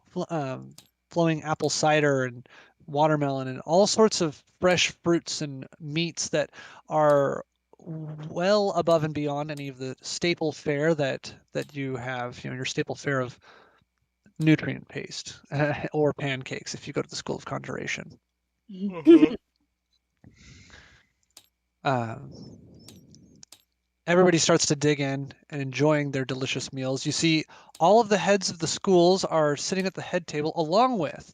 flowing apple cider and watermelon, and all sorts of fresh fruits and meats that are well above and beyond any of the staple fare that you have. Your staple fare of nutrient paste or pancakes if you go to the School of Conjuration. Um, Everybody starts to dig in and enjoying their delicious meals. You see, all of the heads of the schools are sitting at the head table, along with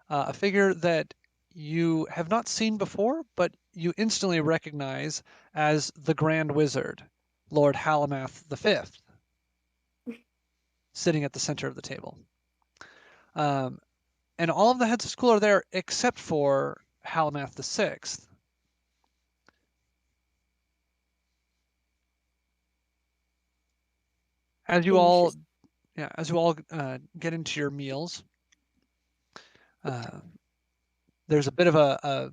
a figure that you have not seen before, but you instantly recognize as the Grand Wizard, Lord Halamath V, sitting at the center of the table. And all of the heads of school are there except for Halamath VI. As you all get into your meals, there's a bit of a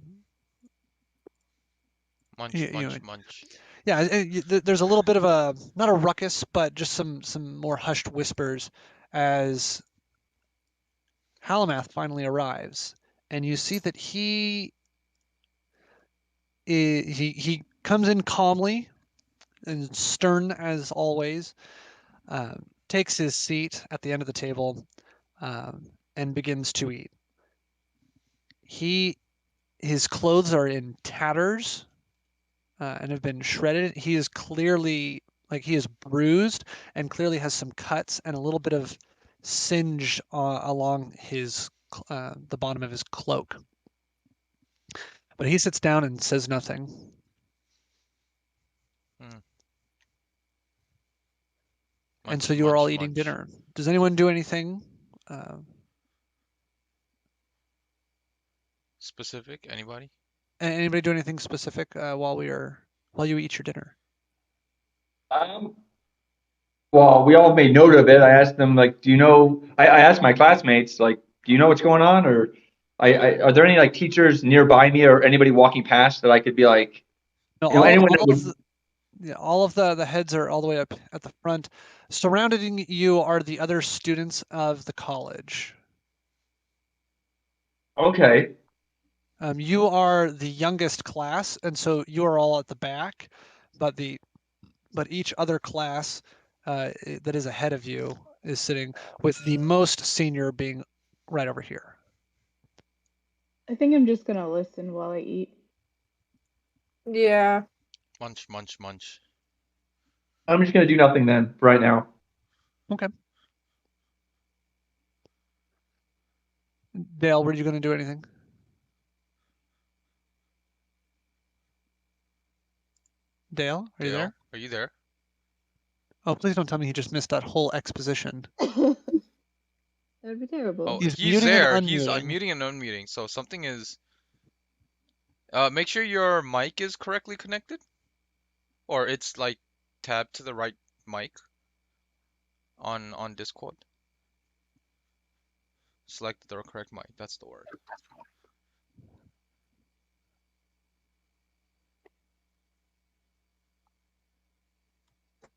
Munch, you know, munch, munch. yeah, there's a little bit of a, not a ruckus, but just some more hushed whispers as Halamath finally arrives, and you see that he comes in calmly and stern as always, takes his seat at the end of the table, and begins to eat. His clothes are in tatters, and have been shredded. He is clearly, he is bruised and clearly has some cuts and a little bit of singe along the bottom of his cloak. But he sits down and says nothing. And so you are all eating dinner. Does anyone do anything specific? Anybody? Anybody do anything specific while you eat your dinner? Well, we all made note of it. I asked them, like, do you know? I asked my classmates, like, do you know what's going on? Or are there any like teachers nearby me or anybody walking past that I could be like, No, anyone that would. all of the heads are all the way up at the front. Surrounding you are the other students of the college. Okay. You are the youngest class, and so you are all at the back, but each other class that is ahead of you is sitting with the most senior being right over here. I think I'm just gonna listen while I eat. Yeah. Munch, munch, munch. I'm just gonna do nothing then, right now. Okay. Dale, were you going to do anything? Dale, are you there? Are you there? Oh, please don't tell me he just missed that whole exposition. That would be terrible. Oh, He's he's muting and there. He's unmuting. muting and unmuting. So something is. Make sure your mic is correctly connected, or it's like tabbed to the right mic on Discord. Select the correct mic. That's the word.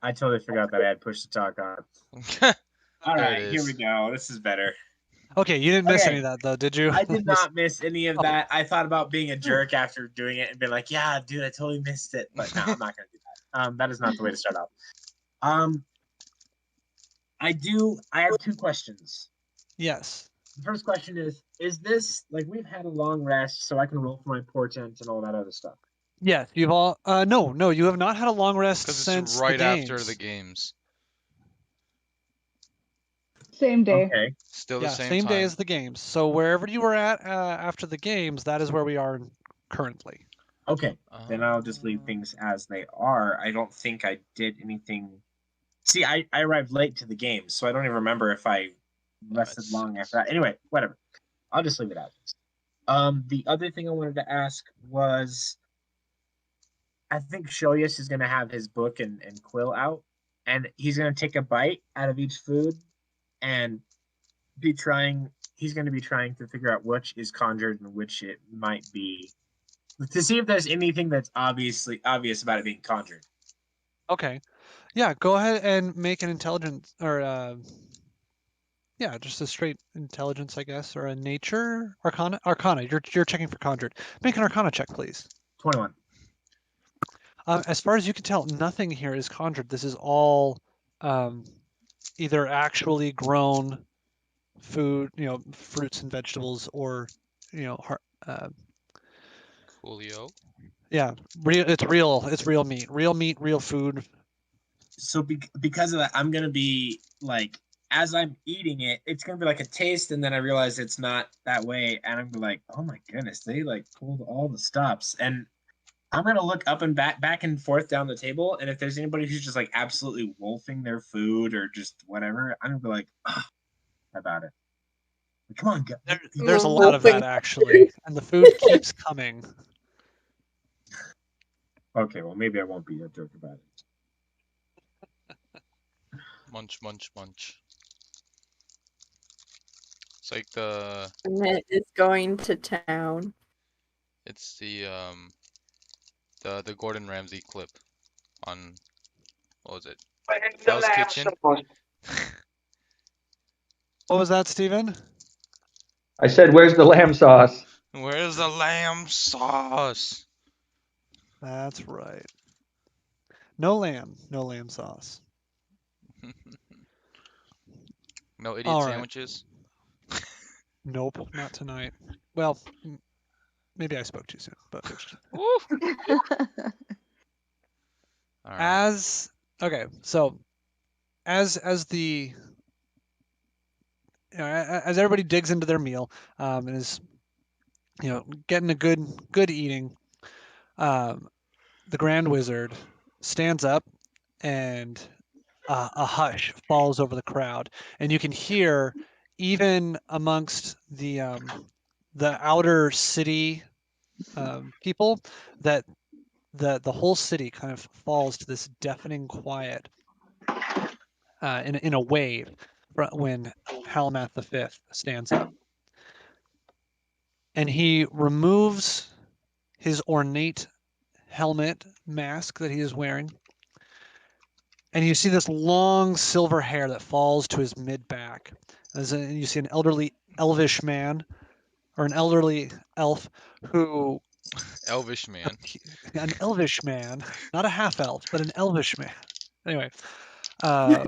I totally forgot that I had push to talk on. All There right, it here we is. go. This is better. Okay, you didn't miss Okay. any of that though, did you? I did not miss any of Oh. that. I thought about being a jerk after doing it and being like, "Yeah, dude, I totally missed it." But no, I'm not going to do that. That is not the way to start off. I have two questions. Yes. The first question is this like we've had a long rest, so I can roll for my portent and all that other stuff? Yes, you've all. No, you have not had a long rest Because since it's right the games. after the games. Same day. Okay. Still Yeah, the same time. day as the games. So wherever you were at after the games, that is where we are currently. Okay. Then I'll just leave things as they are. I don't think I did anything. See, I arrived late to the game, so I don't even remember if I rested long after that. Anyway, whatever. I'll just leave it as is. The other thing I wanted to ask was, I think Shoyas is going to have his book and quill out, and he's going to take a bite out of each food and he's going to be trying to figure out which is conjured and which it might be, to see if there's anything that's obvious about it being conjured. Okay. Yeah, go ahead and make an intelligence or yeah, just a straight intelligence, I guess, or a nature arcana. Arcana. You're checking for conjured. Make an arcana check, please. 21. As far as you can tell, nothing here is conjured. This is all either actually grown food, fruits and vegetables, or Coolio. yeah, it's real meat, real food. So because of that, I'm going to be like, as I'm eating it, it's going to be like a taste, and then I realize it's not that way, and I'm gonna be like, oh my goodness, they like pulled all the stops. And I'm gonna look up and back and forth down the table, and if there's anybody who's just like absolutely wolfing their food or just whatever, I'm gonna be like, about it. Like, come on, There's a lot of that actually, and the food keeps coming. Okay, well maybe I won't be a jerk about it. Munch, munch, munch. It's like the. Emmett is going to town. It's the Gordon Ramsay clip on, what was it? Hell's Kitchen. What was that, Steven? I said, "Where's the lamb sauce?" Where's the lamb sauce? That's right. No lamb sauce. No idiot All right. sandwiches. Nope, not tonight. Well, maybe I spoke too soon, but Woo! All right. so as the as everybody digs into their meal and is getting a good eating, the Grand Wizard stands up and a hush falls over the crowd, and you can hear even amongst the outer city people that the whole city kind of falls to this deafening quiet in a wave when Halmath V stands up, and he removes his ornate helmet mask that he is wearing, And you see this long silver hair that falls to his mid-back. And you see an elderly elvish man, or an elderly elf, who Elvish man. an elvish man, not a half elf, but an elvish man. Anyway, uh,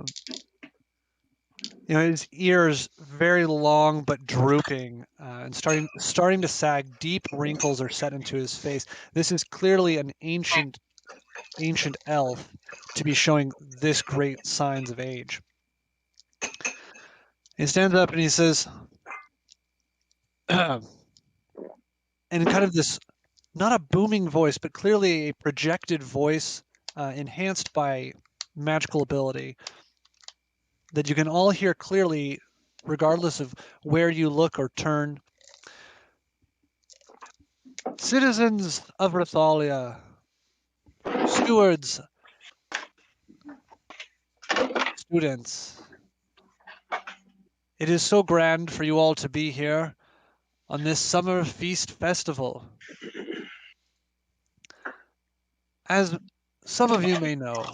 his ears very long but drooping, and starting to sag. Deep wrinkles are set into his face. This is clearly an ancient elf to be showing this great signs of age. He stands up and he says, and kind of this, not a booming voice, but clearly a projected voice, enhanced by magical ability, that you can all hear clearly, regardless of where you look or turn. Citizens of Rathalia, stewards, students, it is so grand for you all to be here on this summer feast festival. As some of you may know,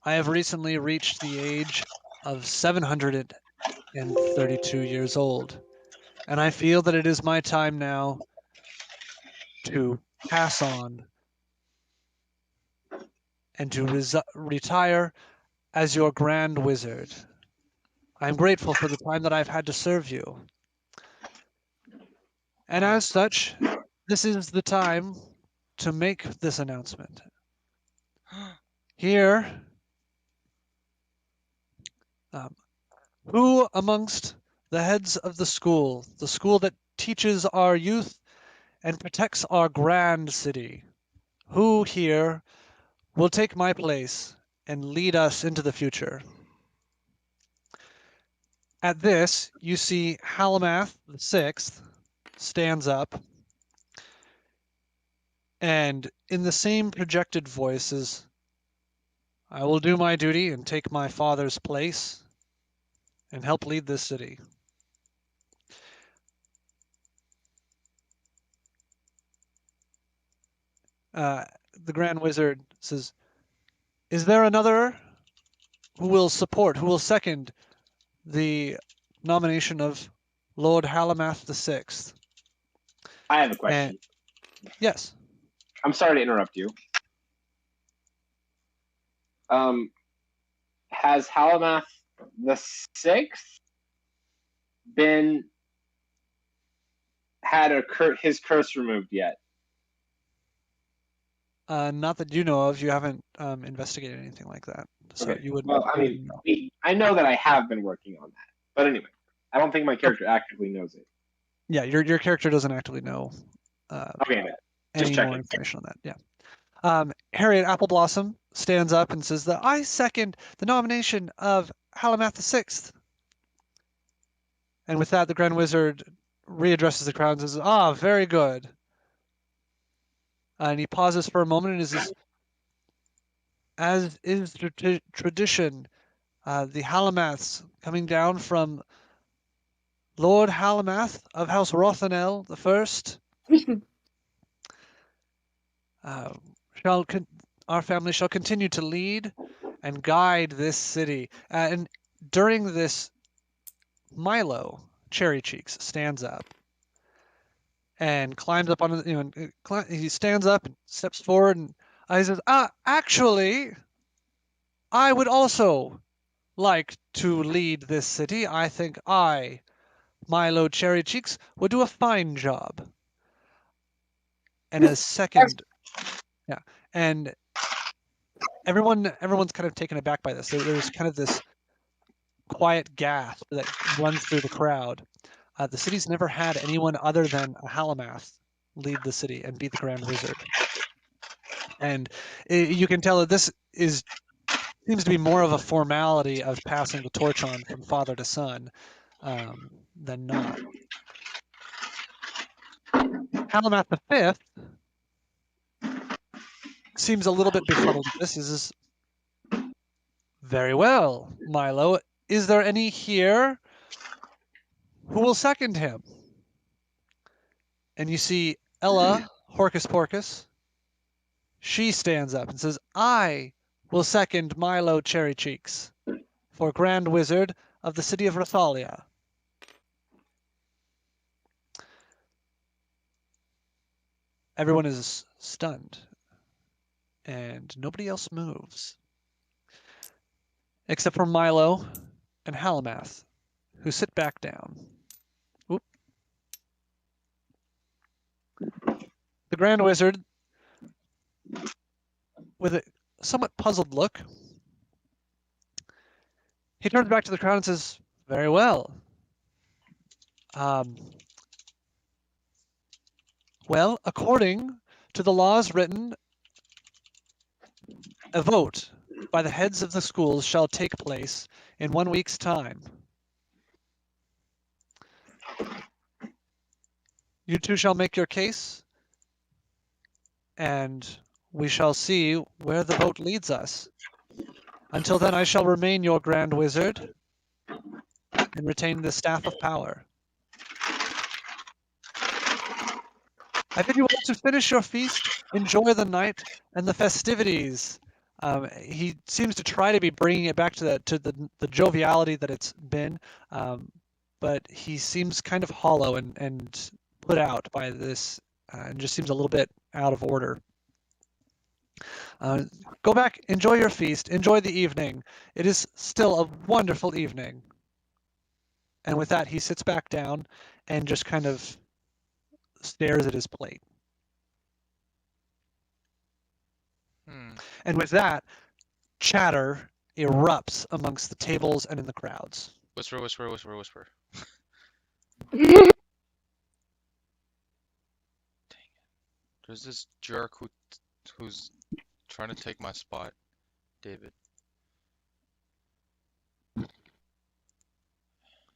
I have recently reached the age of 732 years old, and I feel that it is my time now to pass on and to retire as your Grand Wizard. I am grateful for the time that I've had to serve you. And as such, this is the time to make this announcement. Here, who amongst the heads of the school that teaches our youth and protects our grand city, who here will take my place and lead us into the future? At this, you see Halamath the Sixth stands up, and in the same projected voices, I will do my duty and take my father's place and help lead this city. The Grand Wizard says, is there another who will second the nomination of Lord Halamath the Sixth? I have a question. Yes. I'm sorry to interrupt you. Has Halamath the Sixth had his curse removed yet? Not that you know of. You haven't investigated anything like that, so Okay. you wouldn't. Well, I mean, I know that I have been working on that, but anyway, I don't think my character actively knows it. Yeah, your character doesn't actively know. Okay, any checking. more information on that? Yeah. Harriet Appleblossom stands up and says that I second the nomination of Halamath the Sixth. And with that, the Grand Wizard readdresses the crowd and says, "Ah, very good." And he pauses for a moment and says, as is tradition, the Halamaths coming down from Lord Halamath of House Rothanel the First, our family shall continue to lead and guide this city. And during this, Milo, Cherry Cheeks, stands up and climbs up on, he stands up and steps forward and he says, actually, I would also like to lead this city. I think Milo Cherry Cheeks, would do a fine job. And as second, yeah, and everyone's kind of taken aback by this. There's kind of this quiet gasp that runs through the crowd. The city's never had anyone other than a Halamath lead the city and be the Grand Wizard. And you can tell that this seems to be more of a formality of passing the torch on from father to son than not. Halamath the Fifth seems a little bit befuddled at this. He says, very well, Milo. Is there any here who will second him? And you see Ella Horcus Porcus. She stands up and says, I will second Milo Cherry Cheeks for Grand Wizard of the city of Rathalia. Everyone is stunned, and nobody else moves. Except for Milo and Halamath, who sit back down. Oop. The Grand Wizard, with a somewhat puzzled look, he turns back to the crowd and says, "Very well. Well, according to the laws written, a vote by the heads of the schools shall take place in 1 week's time. You two shall make your case, and we shall see where the vote leads us. Until then, I shall remain your Grand Wizard and retain the Staff of Power. I bid you all to finish your feast, enjoy the night and the festivities." He seems to try to be bringing it back to the joviality that it's been, but he seems kind of hollow and put out by this, and just seems a little bit out of order. Go back, enjoy your feast, enjoy the evening. It is still a wonderful evening. And with that, he sits back down and just kind of stares at his plate. And with that, chatter erupts amongst the tables and in the crowds. Whisper, whisper, whisper, whisper. Dang it. There's this jerk who's trying to take my spot, David.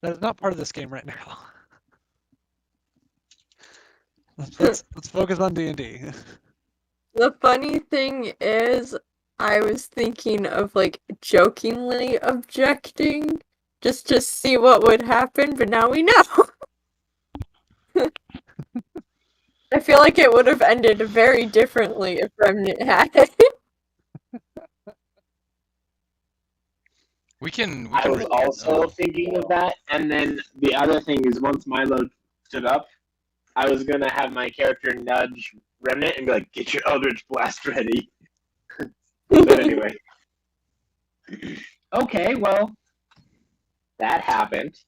That is not part of this game right now. Let's focus on D&D. The funny thing is, I was thinking of like jokingly objecting just to see what would happen, but now we know. I feel like it would have ended very differently if Remnant had it. I was also thinking of that, and then the other thing is once Milo stood up, I was gonna have my character nudge Remnant and be like, "Get your Eldritch Blast ready." But anyway. Okay, well, that happened.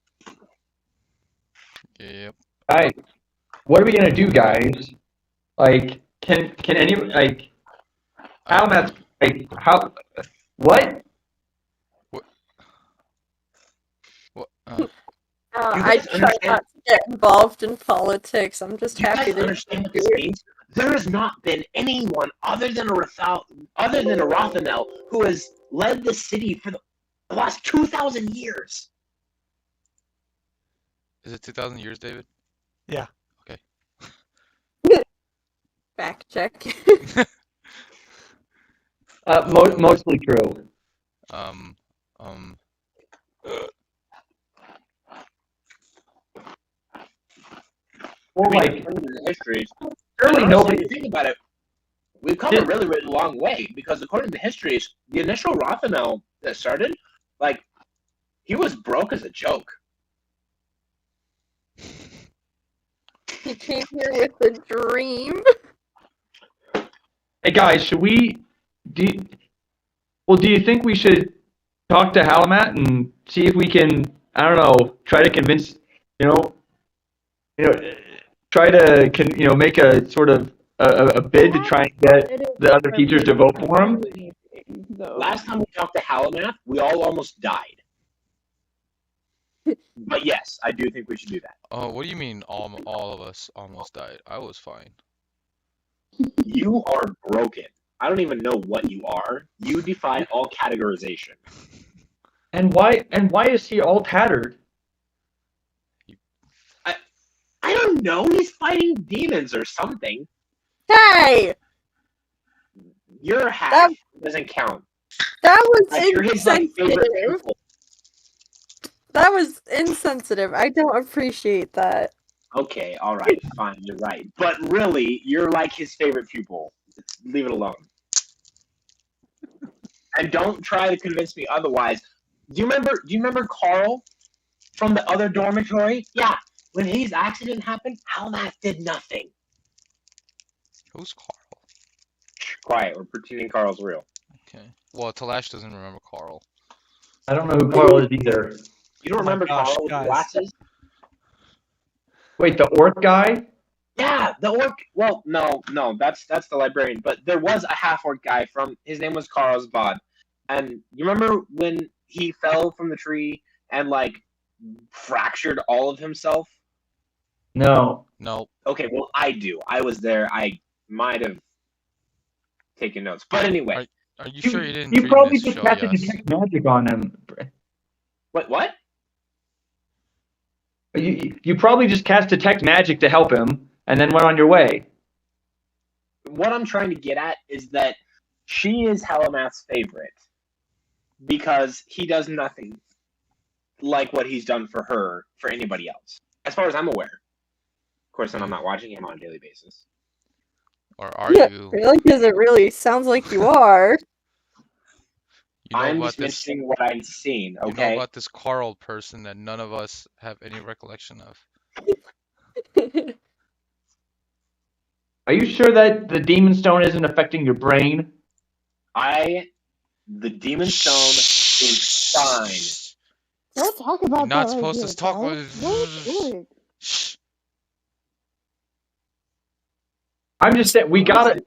Yep. Alright. What are we gonna do, guys? Like, can any how much how what? I try not to get involved in politics. I'm just happy to understand what this means. There has not been anyone other than a Rothanel who has led the city for the last 2,000 years. Is it 2,000 years, David? Yeah. Okay. Fact check. Mostly true. Well, like, the histories, surely nobody. If you think about it, we've come a really, really long way because according to histories, the initial Rothanel that started, like, he was broke as a joke. He came here with a dream. Hey guys, should we? Do you think we should talk to Halamat and see if we can? I don't know. Try to convince. Try to make a sort of a bid to try and get the other teachers to vote for him. Last time we talked to Halamat, we all almost died. But yes, I do think we should do that. Oh, what do you mean all of us almost died? I was fine. You are broken. I don't even know what you are. You defy all categorization. And why is he all tattered? I don't know. He's fighting demons or something. Hey! Your half doesn't count. That was You're his favorite insensitive. pupil. That was insensitive. I don't appreciate that. Okay, all right, fine, you're right. But really, you're like his favorite pupil. Leave it alone. And don't try to convince me otherwise. Do you remember Carl from the other dormitory? Yeah. When his accident happened, Almath did nothing. Who's Carl? Quiet, we're pretending Carl's real. Okay. Well, Talash doesn't remember Carl. I don't know who Carl is either. You don't Oh my remember gosh, Carl with the guys. glasses? Wait, the orc guy? Yeah, the orc. Well, no, that's the librarian. But there was a half orc guy from. His name was Carlsbad, and you remember when he fell from the tree and like fractured all of himself? No. No. Okay, well I do. I was there. I might have taken notes, but anyway. Are you sure you didn't You dream probably this just show? had to Yes. detect magic on him. What? You probably just cast detect magic to help him, and then went on your way. What I'm trying to get at is that she is Halamath's favorite because he does nothing like what he's done for her for anybody else, as far as I'm aware. Of course, I'm not watching him on a daily basis. Or are Yeah, you? really? Because it really sounds like you are. You know I'm about just this. mentioning what I've seen. You know Okay. about this Carl person that none of us have any recollection of. Are you sure that the demon stone isn't affecting your brain? The demon stone is fine. Don't talk about You're not that supposed right to here, talk Carl. with- Don't do it. Shh. I'm just saying we gotta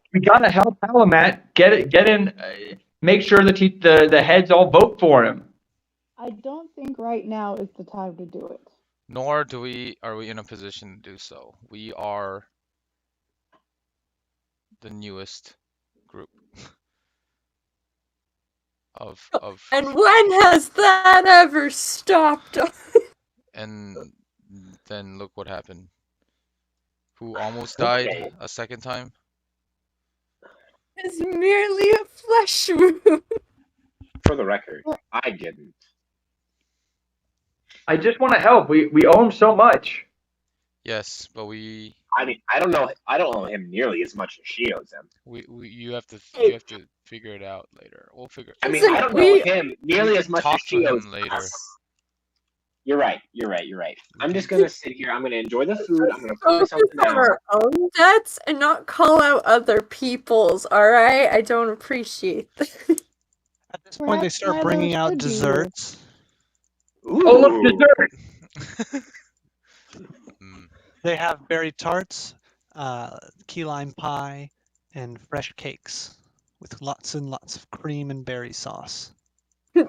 help Halamat get in, make sure that the heads all vote for him. I don't think right now is the time to do it. Nor are we in a position to do so. We are the newest group of And when has that ever stopped us? and then look what happened. Who almost died Okay. a second time? It's merely a flesh wound. For the record, I didn't. I just want to help. We owe him so much. Yes, but we I mean, I don't know him nearly as much as she owes him. you have to figure it out later. We'll figure. I mean, Listen, I don't know we- him nearly we as can much talk as she to him owes later. us. You're right. I'm just gonna sit here. I'm gonna enjoy the food. I'm gonna cook Focus something on out. our own debts and not call out other people's, alright? I don't appreciate that. At this point, they Perhaps start Milo bringing out should be here. desserts. Ooh. Oh, look, dessert! Mm, They have berry tarts, key lime pie, and fresh cakes with lots and lots of cream and berry sauce.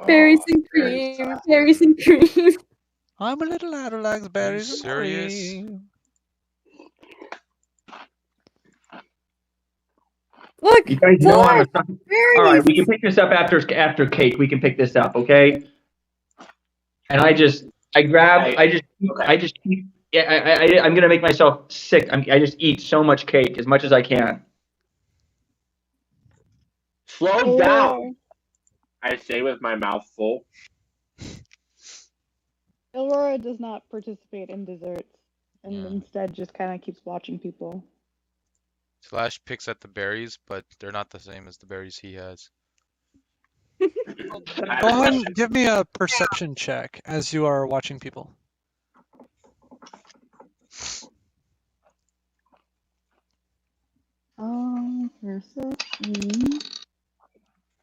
Berries and berry cream, sauce. berries and cream. I'm a little lad who likes berries and serious? cream. Look, You guys know I'm a Delight, son. berries. All right, we can pick this up after cake. We can pick this up, okay? And I just keep. Yeah, I'm gonna make myself sick. I just eat so much cake as much as I can. Slow down. I say with my mouth full. Aurora does not participate in desserts and Yeah. instead just kind of keeps watching people. Slash picks at the berries, but they're not the same as the berries he has. I Go have a ahead question. and give me a perception check as you are watching people. Perception.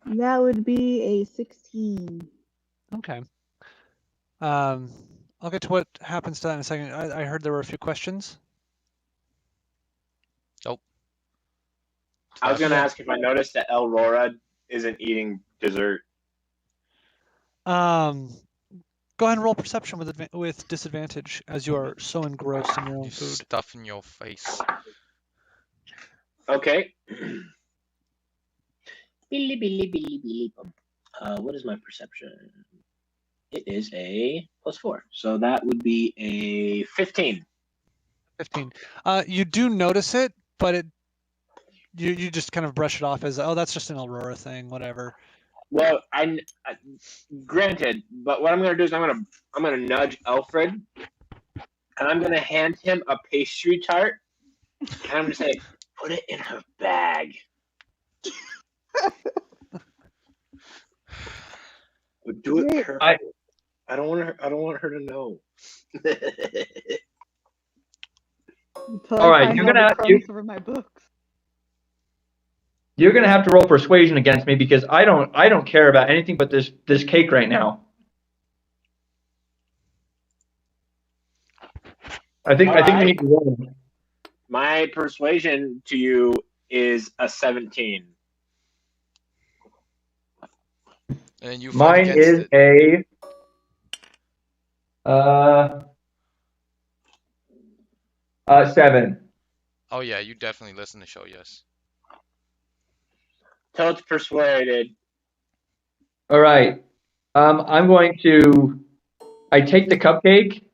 That would be a 16. Okay. I'll get to what happens to that in a second. I heard there were a few questions. I was gonna ask if I noticed that Elrora isn't eating dessert. Go ahead and roll perception with disadvantage as you are so engrossed in your own You food. stuff in your face. Okay. Billy. What is my perception? It is a +4, so that would be a 15. 15. You do notice it, but you just kind of brush it off as, oh, that's just an Aurora thing, whatever. Well, I granted, but what I'm gonna do is I'm gonna nudge Alfred, and I'm gonna hand him a pastry tart, and I'm gonna say, "Put it in her bag." Do it Great. her. I- I don't want her. I don't want her to know. Until All I right, find you're all gonna the have crumbs over my books. you're gonna have to roll persuasion against me because I don't care about anything but this cake right now. I think we Alright. need to roll. My persuasion to you is a 17. And you fight Mine against is it. a 7. Oh yeah, you definitely listen to show. Yes. Till it's persuaded. All right. I'm going to. I take the cupcake.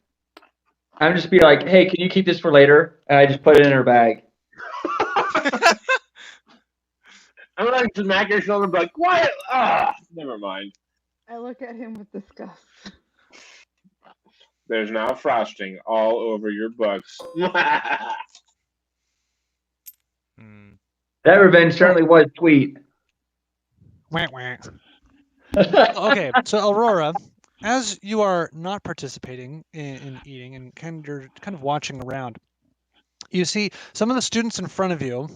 I'm just be like, hey, can you keep this for later? And I just put it in her bag. I'm gonna smack your shoulder and be like, "Quiet!" Never mind. I look at him with disgust. There's now frosting all over your books. Hmm. That revenge certainly was sweet. Wah, wah. Okay, so Aurora, as you are not participating in eating and you're kind of watching around, you see some of the students in front of you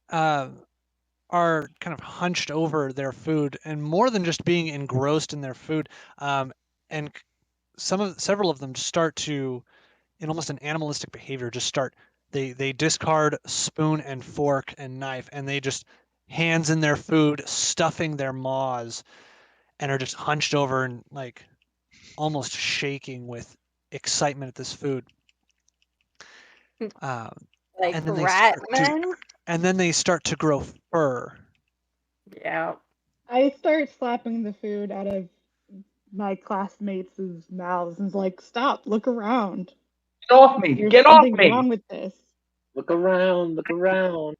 are kind of hunched over their food, and more than just being engrossed in their food, and several of them start to, in almost an animalistic behavior, just start. They discard spoon and fork and knife, and they just hands in their food, stuffing their maws, and are just hunched over and like almost shaking with excitement at this food. Um, Like and then they rat start to, men. and then they start to grow fur. Yeah. I start slapping the food out of my classmates' mouths and is like, stop, look around. Get off me! There's Get off something me! wrong with this. Look around. Look around.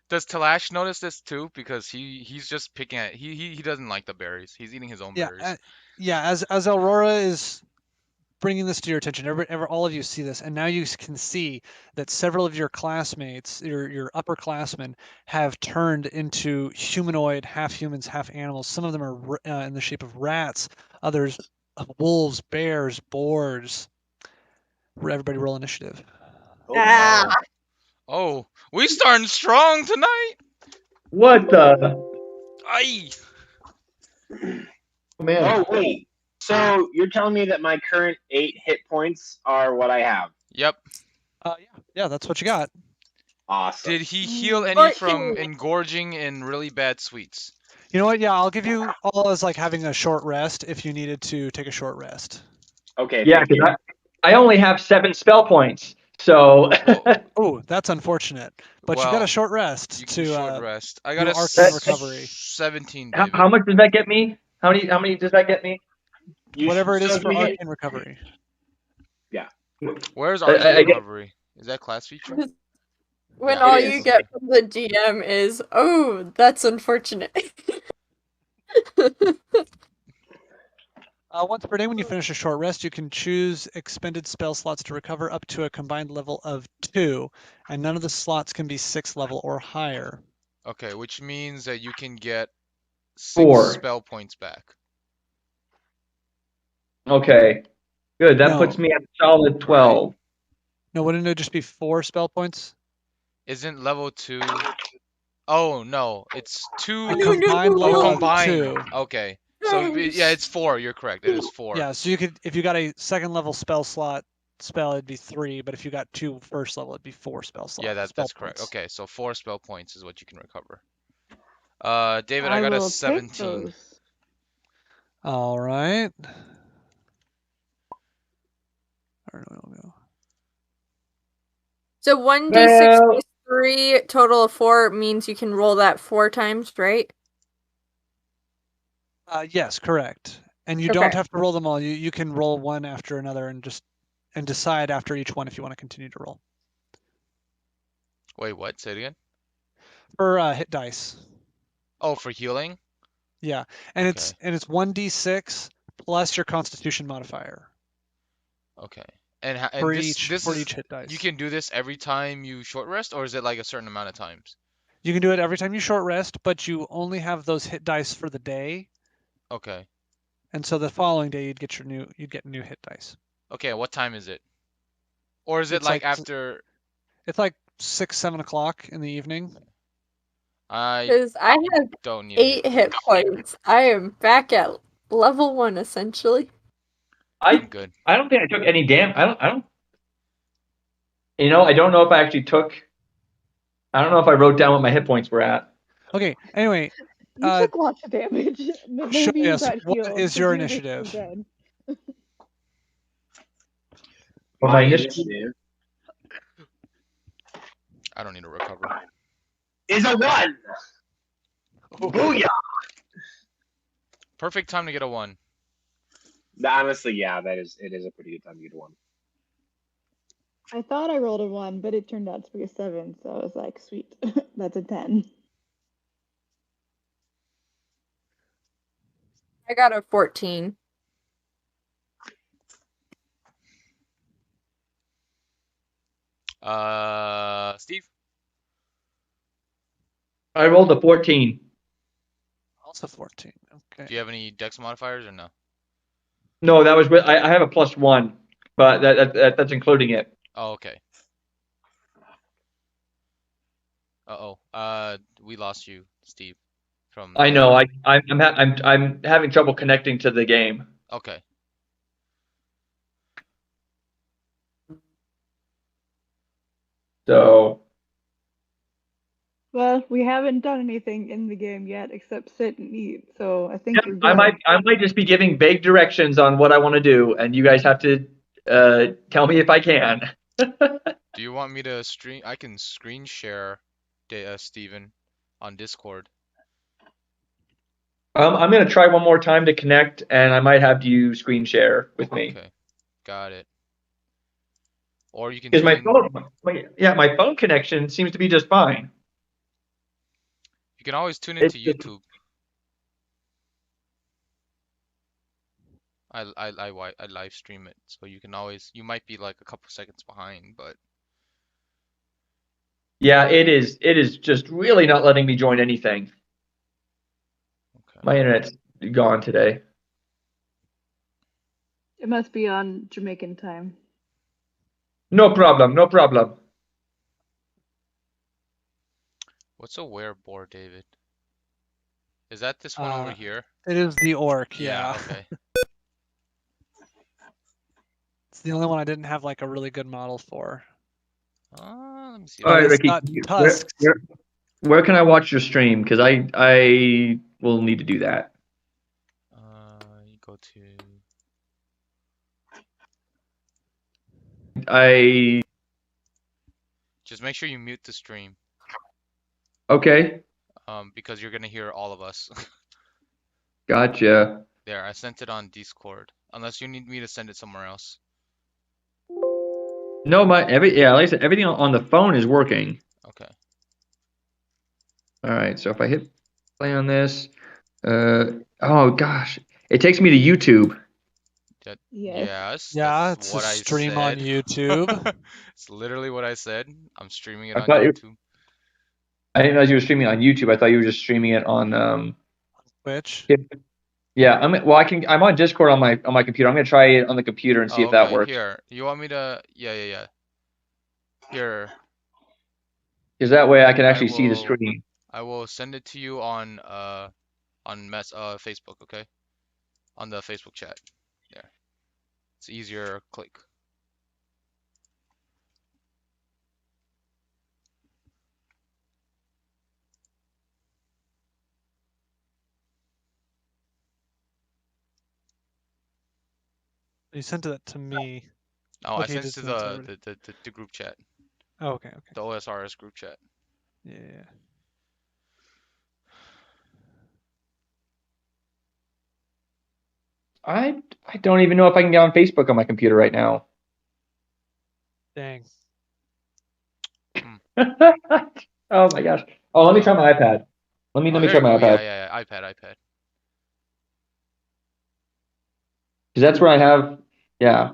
Does Talash notice this too? Because he's just picking at he doesn't like the berries. He's eating his own Yeah, berries. as Aurora is bringing this to your attention, all of you see this, and now you can see that several of your classmates, your upperclassmen, have turned into humanoid, half humans, half animals. Some of them are in the shape of rats, others of wolves, bears, boars. Everybody roll initiative. Oh, Ah. no. Oh, we starting strong tonight. What the? Aye. Man. Oh, wait. So you're telling me that my current 8 hit points are what I have? Yep. Yeah, that's what you got. Awesome. Did he heal any What from can- engorging in really bad sweets? You know what? Yeah, I'll give you all as like having a short rest if you needed to take a short rest. Okay, Yeah, thank you. because I only have 7 spell points. So Oh, that's unfortunate. But you got Well, a short rest You can short to rest. I do got a arcane recovery. 17, how, David. how much does that get me? How many does that get me? Whatever it is so for you hit- arcane recovery. Where's I arcane get- recovery? Is that class feature? When Yeah. all It you is. get from the DM is, oh, that's unfortunate. Once per day, when you finish a short rest, you can choose expended spell slots to recover up to a combined level of 2, and none of the slots can be 6 level or higher. Okay, which means that you can get 6 4. spell points back. Okay. Good. That No. puts me at a solid 12. No, wouldn't it just be 4 spell points? Isn't level 2? Oh no, it's 2. A combined level Oh, of combined. 2. Okay. So yeah, it's 4. You're correct. It is 4. Yeah, so you could, if you got a second level spell, it'd be 3, but if you got 2 first level, it'd be 4 spell slots. Yeah, spell that's correct. points. Okay, so 4 spell points is what you can recover. David, I I got a will take 17. those. All right. Where do we go? So 1d6 Well- plus 3, total of 4 means you can roll that 4 times, right? Yes, correct. And you Okay. don't have to roll them all. You can roll one after another and decide after each one if you want to continue to roll. Wait, what? Say it again. For hit dice. Oh, for healing? Yeah, and Okay. it's 1d6 plus your Constitution modifier Okay. And for this each is hit dice. you can do this every time you short rest, or is it like a certain amount of times? You can do it every time you short rest, but you only have those hit dice for the day, Okay. and so the following day you'd get new hit dice. Okay. What time is it? Or is it It's like like after? It's like 6-7 o'clock in the evening. I Because I have don't need a 8 hit points. I am back at level 1 essentially. I'm good. I don't think I took any damn. I don't. You know, I don't know if I actually took. I don't know if I wrote down what my hit points were at. Okay. Anyway, You took lots of damage. Maybe you yes, got what healed. is 'cause your you were just initiative? so dead. Well, My my initiative. initiative I don't need to recover. is a 1. Booyah! Perfect time to get a 1. Honestly, yeah, it is a pretty good time to get a 1. I thought I rolled a 1, but it turned out to be a 7, so I was like, sweet, that's a 10. I got a 14. Steve. I rolled a 14. Also 14. Okay. Do you have any dex modifiers or no? No, that was with. I have a +1, but that's including it. Oh, okay. We lost you, Steve. From I know. I'm having trouble connecting to the game. Okay. So Well, we haven't done anything in the game yet except sit and eat, so I think we're good. I might just be giving vague directions on what I want to do, and you guys have to tell me if I can. Do you want me to stream? I can screen share, Steven, on Discord. I'm gonna try one more time to connect, and I might have you screen share with me. Okay, got it. Or you can Because my join. my phone connection seems to be just fine. You can always tune into YouTube. I live stream it, so you can always. You might be like a couple seconds behind, but Yeah, it is. It is just really not letting me join anything. okay. My internet's gone today. It must be on Jamaican time. No problem. No problem. What's a where board, David? Is that this one over here? It is the orc. Yeah. Okay. It's the only one I didn't have like a really good model for. Let me see. All right, it's Ricky. got tusks. Where can I watch your stream? Because I will need to do that. You go to. Just make sure you mute the stream. Okay. Because you're gonna hear all of us. Gotcha. There, I sent it on Discord. Unless you need me to send it somewhere else. No, like I said, everything on the phone is working. Okay. All right, so if I hit play on this, oh gosh, it takes me to YouTube. Yes. Yeah, That's it's what a I stream on said. YouTube. It's literally what I said. I'm streaming it I on thought YouTube. I didn't realize you were streaming on YouTube. I thought you were just streaming it on Twitch. Yeah, I'm on Discord on my computer. I'm gonna try it on the computer and see if that works. Here, you want me to? Yeah. Here. Because that way I can actually see the screen. I will send it to you on Facebook, okay? On the Facebook chat. There. It's easier click. You sent it to me. Oh, Okay, I sent it to the group chat. Oh, okay. The OSRS group chat. Yeah. I don't even know if I can get on Facebook on my computer right now. Dang. Oh my gosh. Oh, let me try my iPad. Let me try my iPad. Yeah, iPad. Because that's where I have, yeah.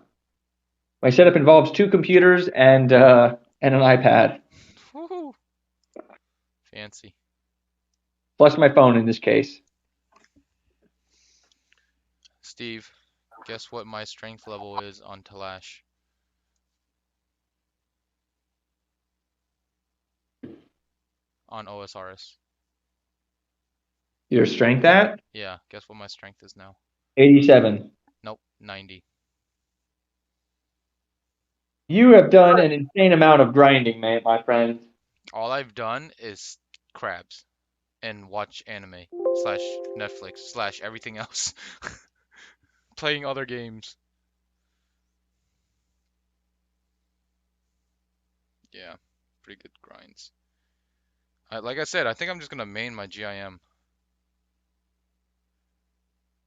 My setup involves 2 computers and an iPad. Woohoo. Fancy. Plus my phone in this case. Steve, guess what my strength level is on Talash? On OSRS. Your strength at? Yeah, guess what my strength is now? 87. Nope, 90. You have done an insane amount of grinding, man, my friend. All I've done is crabs and watch anime slash Netflix slash everything else. Playing other games. Yeah, pretty good grinds. Like I said, I think I'm just gonna main my GIM.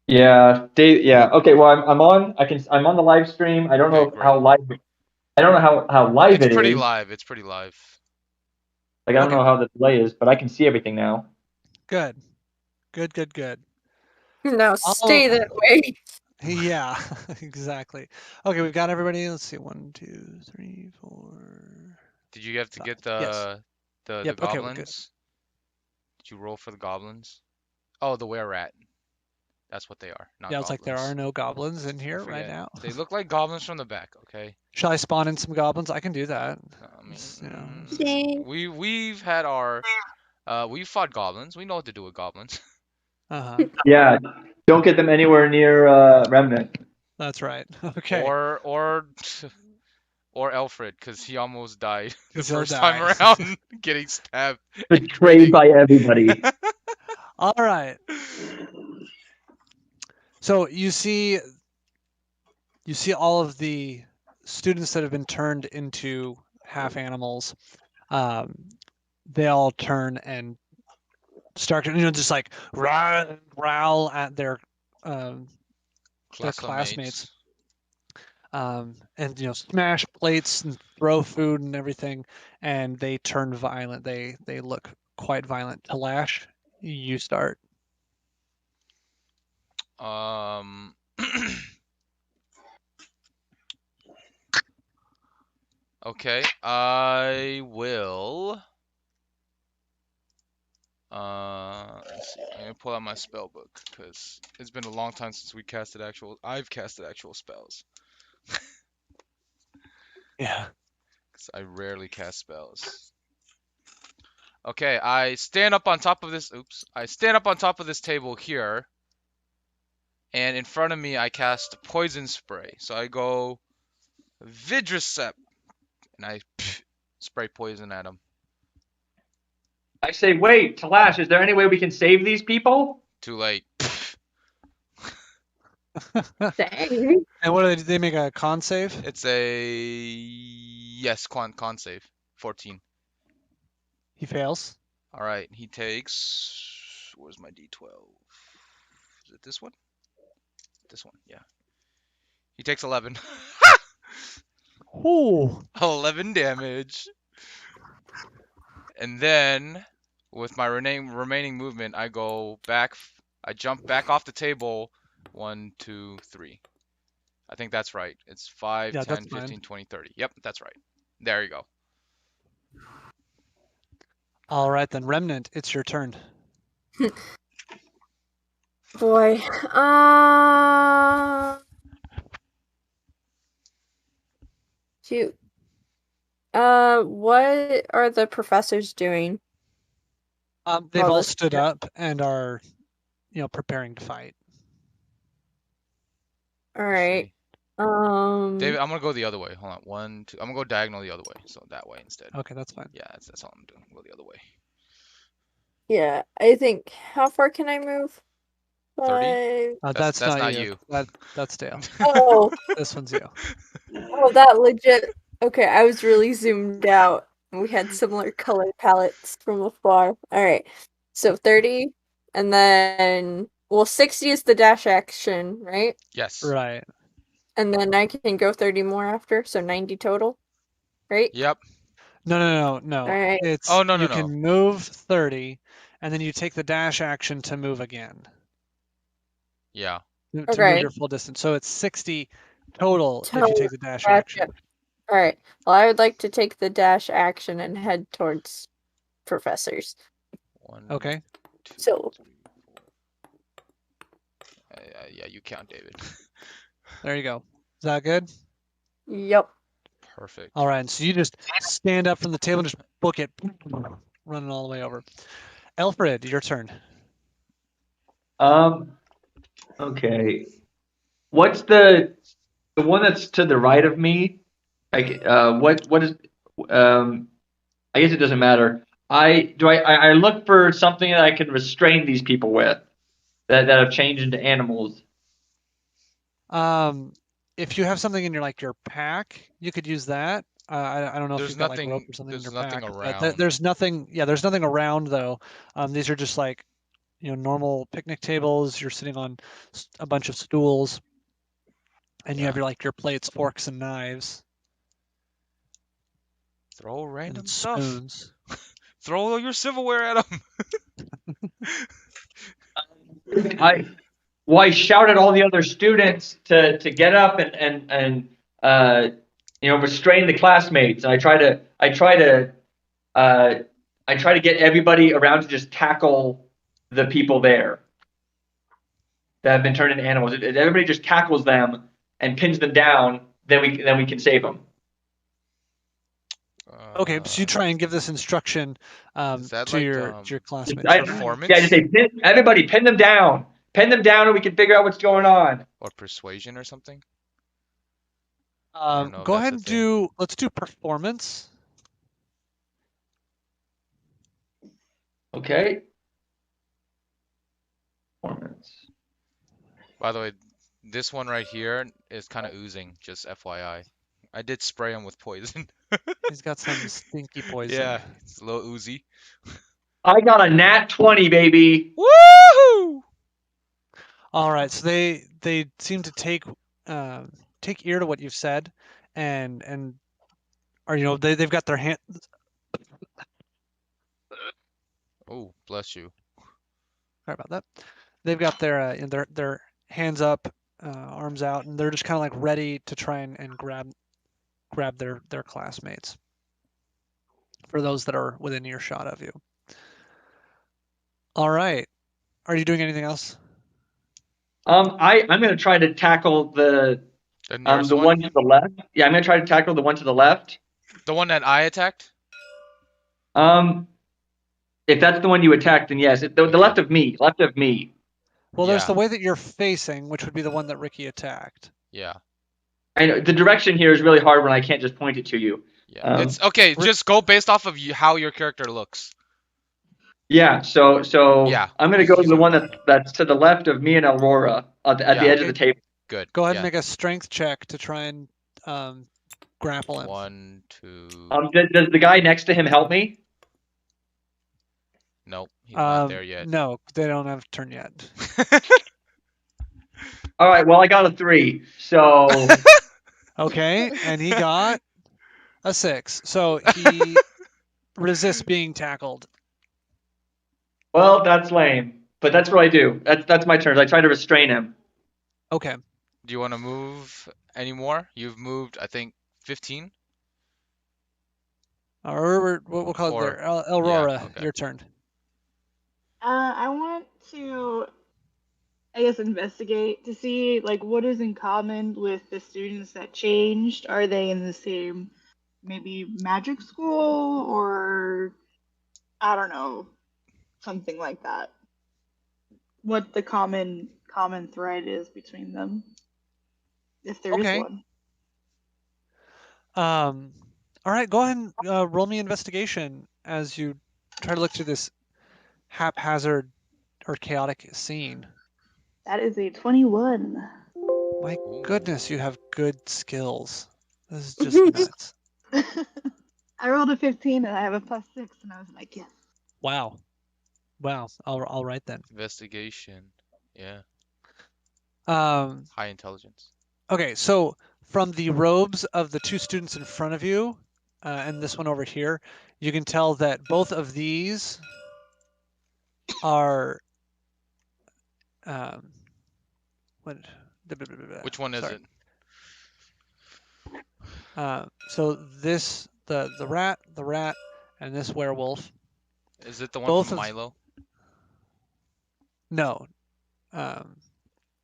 Yeah, yeah. Okay, well, I'm on. I'm on the live stream. I don't know Okay, how great. live. I don't know how live It's it pretty is. live. It's pretty live. Like I don't Okay. know how the delay is, but I can see everything now. Good. Good. No, stay that way. Yeah, exactly. Okay, we've got everybody. Let's see. 1, 2, 3, 4. Did you have to get Yes. the Yep, okay, we're good. goblins? Did you roll for the goblins? Oh, the were-rat. That's what they are, not Yeah, it's like there are goblins. no goblins in I here right forget. now. They look like goblins from the back, okay? Shall I spawn in some goblins? I can do that. I mean, It's, you know, Dang. we've had our we've fought goblins. We know what to do with goblins. uh-huh. Yeah, don't get them anywhere near Remnant. That's right. Okay. Or Alfred, because he almost died the 'Cause he'll first time die. around, getting stabbed. and Betrayed critting. by everybody. All right. So you see all of the students that have been turned into half animals. They all turn and start to, just like growl at their classmates. And smash plates and throw food and everything, and they turn violent. They look quite violent. Talash, you start. Okay, I will. Let's see. I'm gonna pull out my spell book because it's been a long time since I've casted actual spells. Yeah. Because I rarely cast spells. Okay, I stand up on top of this. Oops. I stand up on top of this table here, and in front of me I cast poison spray. So I go Vidracept, and I spray poison at him. I say, wait, Talash, is there any way we can save these people? Too late. Dang. And what did they make a con save? It's a yes, con save. 14. He fails. All right, he takes. Where's my D12? Is it this one? This one, yeah. He takes 11. Ooh. 11 damage. And then, with my remaining movement, I go back. I jump back off the table. 1, 2, 3. I think that's right. It's 5, Yeah, 10, that's 15, fine. 20, 30. Yep, that's right. There you go. All right, then, Remnant, it's your turn. Boy. Shoot. What are the professors doing? They've Oh, all this- stood up and are, preparing to fight. All right. David, I'm gonna go the other way. Hold on. 1, 2. I'm gonna go diagonal the other way. So that way instead. Okay, that's fine. Yeah, that's all I'm doing. Go the other way. Yeah, I think. How far can I move? 30? 5. That's that's not you. That's Dale. Oh, This one's you. that legit. Okay, I was really zoomed out. We had similar color palettes from afar. All right, so 30, and then 60 is the dash action, right? Yes. Right. And then I can go 30 more after, so 90 total, right? Yep. No. All right. It's Oh, no. you can move 30, and then you take the dash action to move again. Yeah. To move Okay. your full distance. So it's 60 total if you take the dash action. All right. Well, I would like to take the dash action and head towards professors. 1, Okay. 2, So- 3, 4. Yeah, you count, David. There you go. Is that good? Yep. Perfect. All right. So you just stand up from the table and just book it, running all the way over. Alfred, your turn. Okay. What's the one that's to the right of me? Like, what is? I guess it doesn't matter. I look for something that I can restrain these people with that have changed into animals. If you have something in your pack, you could use that. I don't know if There's you've got like rope nothing. or something in There's your nothing pack. around. There's nothing. Yeah, there's nothing around though. These are just like normal picnic tables. You're sitting on a bunch of stools, and you have Yeah. your plates, forks, and knives, Throw random and stuff. spoons. Throw all your silverware at them. I shout at all the other students to get up and restrain the classmates. And I try to get everybody around to just tackle the people there that have been turned into animals. If everybody just tackles them and pins them down, then we can save them. Okay, so you try and give this instruction Is that to like, your classmates. performance? Yeah, just say everybody pin them down, and we can figure out what's going on. Or persuasion or something? I don't know if Go that's ahead a and thing. let's do performance. Okay. Performance. By the way, this one right here is kind of oozing, just FYI. I did spray him with poison. He's got some stinky poison. Yeah, it's a little oozy. I got a nat 20, baby. Woohoo! All right, so they seem to take ear to what you've said, and or they've got their hand. Oh, bless you. Sorry about that. They've got their hands up, arms out, and they're just kind of like ready to try and grab their classmates. For those that are within earshot of you. All right. Are you doing anything else? I'm gonna try to tackle The nearest the one to the left. Yeah, I'm gonna try to tackle the one to the left. The one that I attacked? If that's the one you attacked, then yes. The left of me. Well, there's Yeah. the way that you're facing, which would be the one that Ricky attacked. Yeah. I know the direction here is really hard when I can't just point it to you. Yeah. It's okay. Just go based off of how your character looks. Yeah. So Yeah. I'm gonna go to the one that's to the left of me and Aurora at the edge of the table. Good. Go ahead and make a strength check to try and grapple him. 1, 2. Does the guy next to him help me? Nope, he's not there yet. No, they don't have a turn yet. All right. Well, I got a 3. So. Okay, and he got a 6. So he resists being tackled. Well, that's lame, but that's what I do. That's my turn. I try to restrain him. Okay. Do you want to move any more? You've moved, I think, 15. Or we'll call it there. Aurora, yeah, okay. Your turn. I want to, I guess, investigate to see what is in common with the students that changed. Are they in the same, maybe magic school, or I don't know, something like that. What the common thread is between them, if there is one. All right, go ahead and roll me investigation as you try to look through this haphazard or chaotic scene. That is a 21. My goodness, you have good skills. This is just nuts. I rolled a 15 and I have a +6, and I was like, yes. Wow. All right then. Investigation. Yeah. High intelligence. Okay, so from the robes of the two students in front of you, and this one over here, you can tell that both of these are Which one is it? So this the rat, and this werewolf. Is it the one both from of, Milo? No.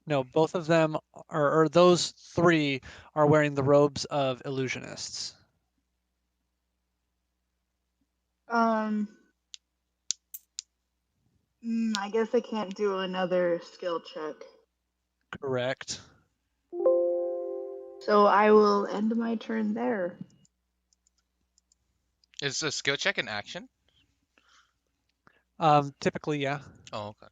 No, both of them or those three are wearing the robes of illusionists. I guess I can't do another skill check. Correct. So I will end my turn there. Is a skill check an action? Typically, yeah. Oh, okay.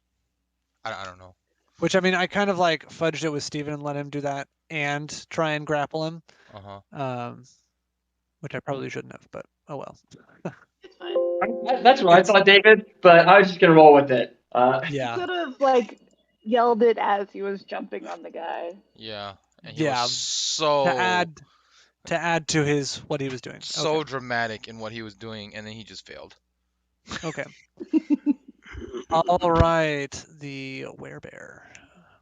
I don't know. Which I mean, I kind of like fudged it with Steven and let him do that and try and grapple him. Uh-huh. Which I probably shouldn't have, but oh well. It's fine. That's what I thought, David, but I was just gonna roll with it. You Yeah. could have like yelled it as he was jumping on the guy. Yeah. And he Yeah. was so To add to his what he was doing. so Okay. dramatic in what he was doing, and then he just failed. Okay. All right. The werebear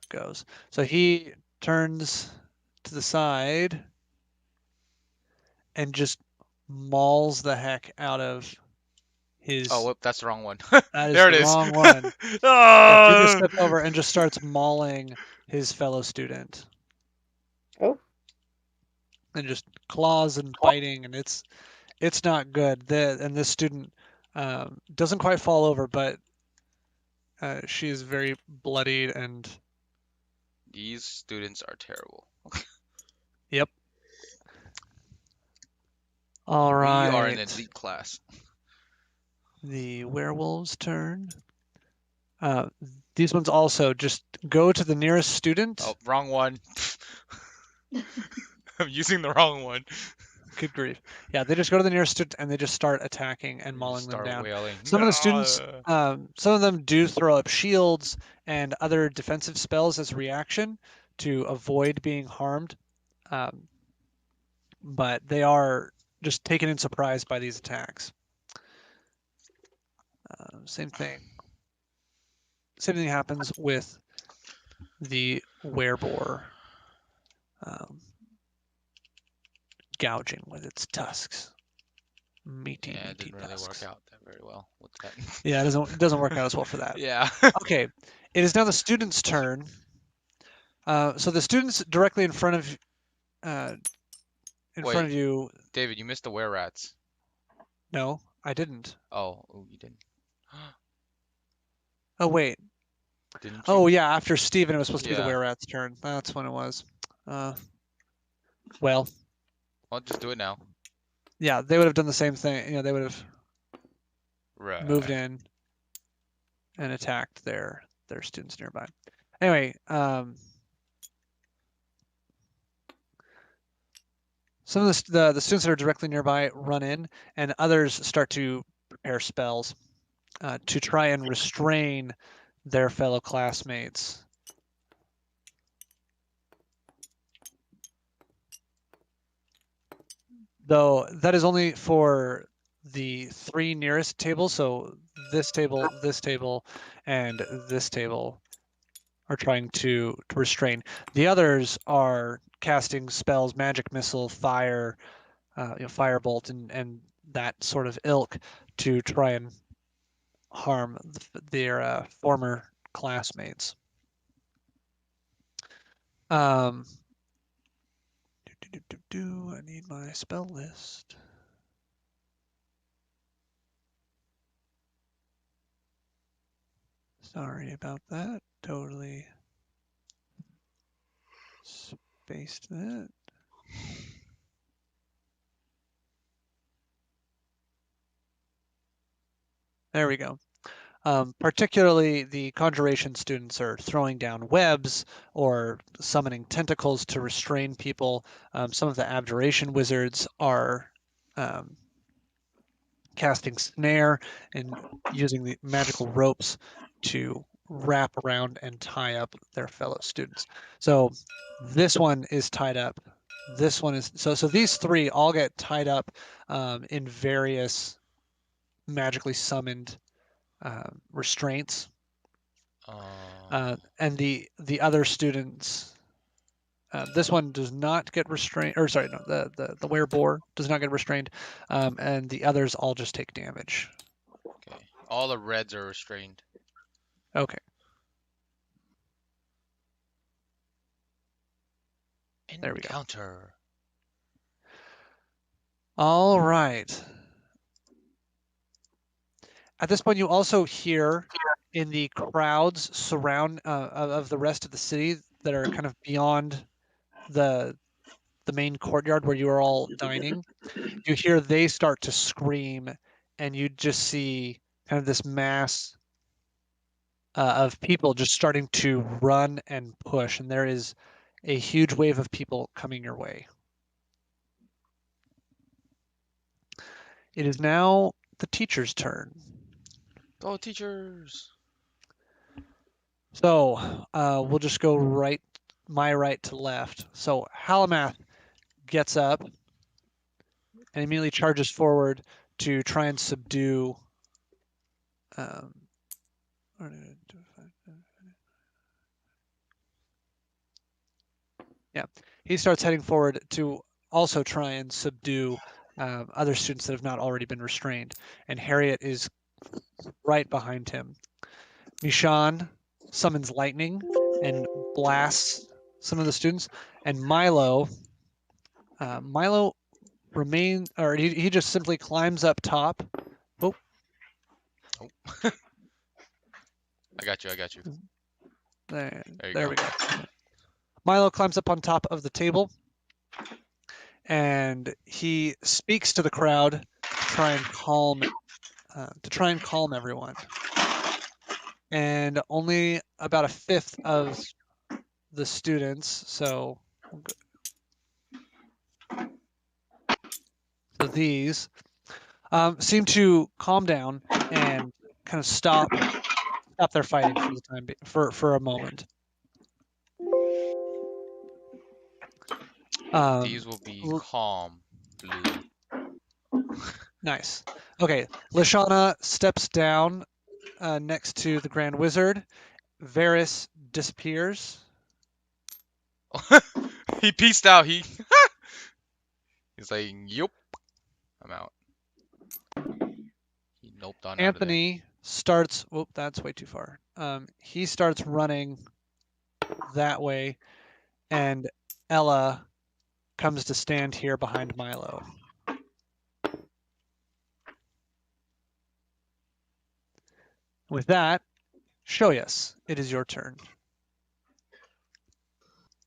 goes. So he turns to the side and just mauls the heck out of his. Oh, whoop, that's the wrong one. That is there the it is. wrong one. Yeah, he just steps over and just starts mauling his fellow student. Oh. And just claws and biting, and it's not good. And this student doesn't quite fall over, but she is very bloodied and. These students are terrible. Yep. All right. We are an elite class. The werewolves' turn. These ones also just go to the nearest student. Oh, wrong one. I'm using the wrong one. Good grief. Yeah, they just go to the nearest student and they just start attacking and mauling them Start down. wailing. Some of the students, some of them do throw up shields and other defensive spells as reaction to avoid being harmed. But they are just taken in surprise by these attacks. Same thing. Same thing happens with the wereboar. Gouging with its tusks. Meaty, Yeah, it meaty didn't really tusks. work out that very well with that. Yeah, it doesn't work out as well for that. Yeah. Okay, it is now the student's turn. So the student's directly in front of Wait. front of you. David, you missed the were-rats. No, I didn't. Oh, you didn't. Oh wait. Didn't you? Oh yeah, after Steven, it was supposed to be the Yeah. were-rat's turn. That's when it was. Well, Well, just do it now. yeah, they would have done the same thing. You know, they would have Right. moved in and attacked their students nearby. Anyway, some of the students that are directly nearby run in, and others start to prepare spells to try and restrain their fellow classmates. Though that is only for the three nearest tables, so this table, and this table are trying to restrain. The others are casting spells, magic missile, fire, firebolt, and that sort of ilk to try and harm their former classmates. I need my spell list. Sorry about that. Totally spaced that. There we go. Particularly the conjuration students are throwing down webs or summoning tentacles to restrain people. Some of the abjuration wizards are casting snare and using the magical ropes to wrap around and tie up their fellow students. So this one is tied up. This one is so these three all get tied up in various magically summoned restraints. And the other students, this one does not get restrained, or sorry, no, the wereboar does not get restrained, and the others all just take damage. Okay. All the reds are restrained. Okay. There we go. Encounter. All right. At this point, you also hear in the crowds surround of the rest of the city that are kind of beyond the main courtyard where you are all dining. You hear they start to scream, and you just see kind of this mass of people just starting to run and push, and there is a huge wave of people coming your way. It is now the teacher's turn. Go teachers. So we'll just go my right to left. So Halamath gets up and immediately charges forward to try and subdue. Yeah, he starts heading forward to also try and subdue other students that have not already been restrained. And Harriet is right behind him. Mishan summons lightning and blasts some of the students. And Milo remains, or he just simply climbs up top. Oh. I got you. There you we go. Milo climbs up on top of the table, and he speaks to the crowd to try and calm everyone. And only about a fifth of the students, so these seem to calm down and kind of stop their fighting for the time for a moment. These will be calm blue. Nice. Okay, Lashana steps down next to the Grand Wizard. Varys disappears. He peaced out. He's like, yup, I'm out. He noped on Anthony starts. Whoop, that's way too far. He starts running that way, and Ella comes to stand here behind Milo. With that, Shoyas, it is your turn.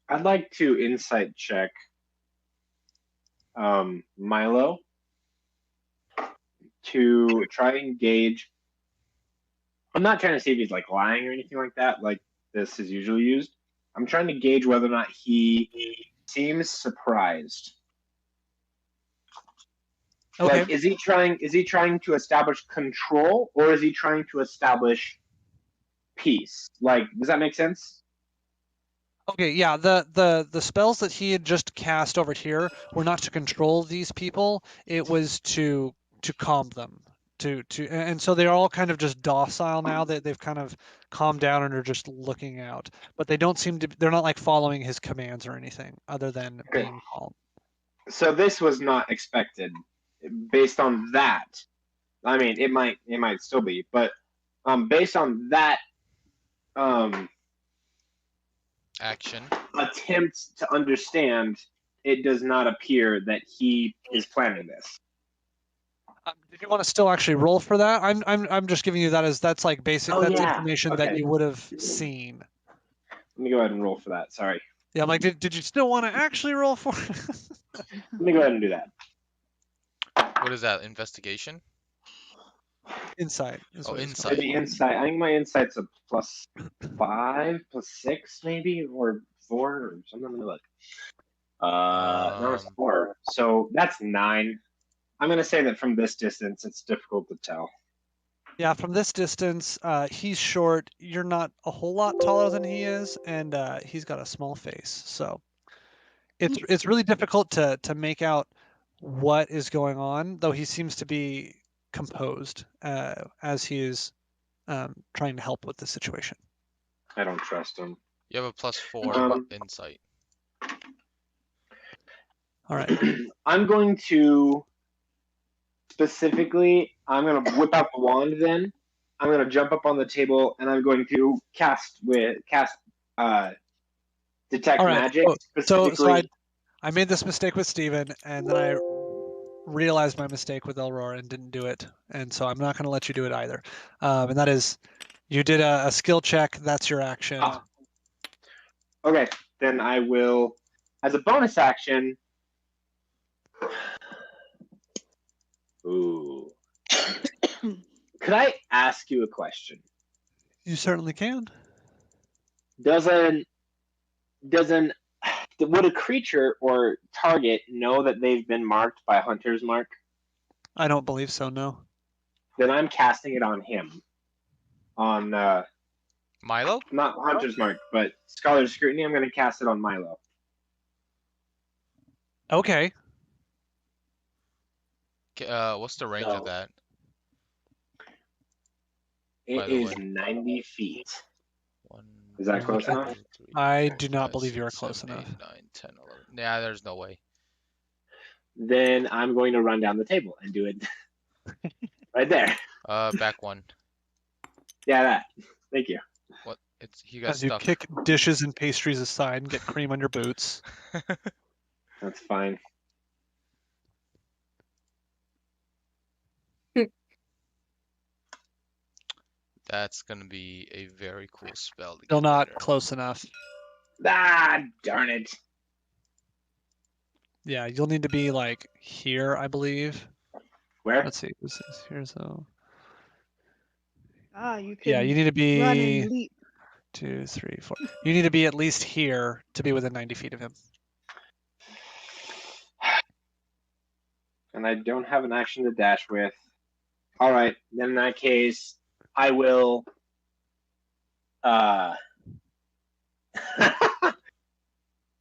I'd like to insight check Milo to try and gauge. I'm not trying to see if he's like lying or anything like that, like this is usually used. I'm trying to gauge whether or not he seems surprised. Okay. Like, is he trying to establish control, or is he trying to establish peace? Like, does that make sense? Okay, yeah, the spells that he had just cast over here were not to control these people. It was to calm them. And so they're all kind of just docile now. They've kind of calmed down and are just looking out. But they don't seem to. They're not like following his commands or anything, other than being calm. So this was not expected, based on that. I mean, it might still be, but based on that action attempt to understand, it does not appear that he is planning this. Did you want to still actually roll for that? I'm just giving you that as that's like basic. That's information that you would have seen. Let me go ahead and roll for that. Sorry. Yeah, I'm like, did you still want to actually roll for it? Let me go ahead and do that. What is that? Investigation? Insight. Oh, insight. Maybe insight. I think my insight's a +5, +6, maybe, or 4, or something. Let me look. No, it's 4. So that's 9. I'm gonna say that from this distance, it's difficult to tell. Yeah, from this distance, he's short. You're not a whole lot taller than he is, and he's got a small face. So it's really difficult to make out what is going on, though he seems to be composed as he is trying to help with the situation. I don't trust him. You have a +4 insight. All right. I'm going to specifically, I'm going to whip out the wand then. I'm going to jump up on the table and I'm going to cast detect magic. So I made this mistake with Steven, and then I realized my mistake with Elror and didn't do it. And so I'm not going to let you do it either. And that is, you did a skill check. That's your action. Oh. Okay, then I will, as a bonus action. Ooh. Could I ask you a question? You certainly can. Would a creature or target know that they've been marked by Hunter's Mark? I don't believe so, no. Then I'm casting it on him. On Milo? not Hunter's Mark, but Scholar's Scrutiny. I'm going to cast it on Milo. Okay. What's the range of that? It By the is way. 90 feet. One, Is that close two, enough? three, I four, do not five, believe you are six, close 7, enough. 8, 9, 10, 11. Yeah, there's no way. Then I'm going to run down the table and do it right there. Back one. Yeah, that. Thank you. What? He got As you stuck. kick dishes and pastries aside and get cream on your boots. That's fine. That's gonna be a very cool spell. To Still get not later. close enough. Ah, darn it. Yeah, you'll need to be like here, I believe. Where? Let's see. This is here's a. You can Yeah, you need to run be and leap. 2, 3, 4. You need to be at least here to be within 90 feet of him. And I don't have an action to dash with. All right, then in that case, I will. I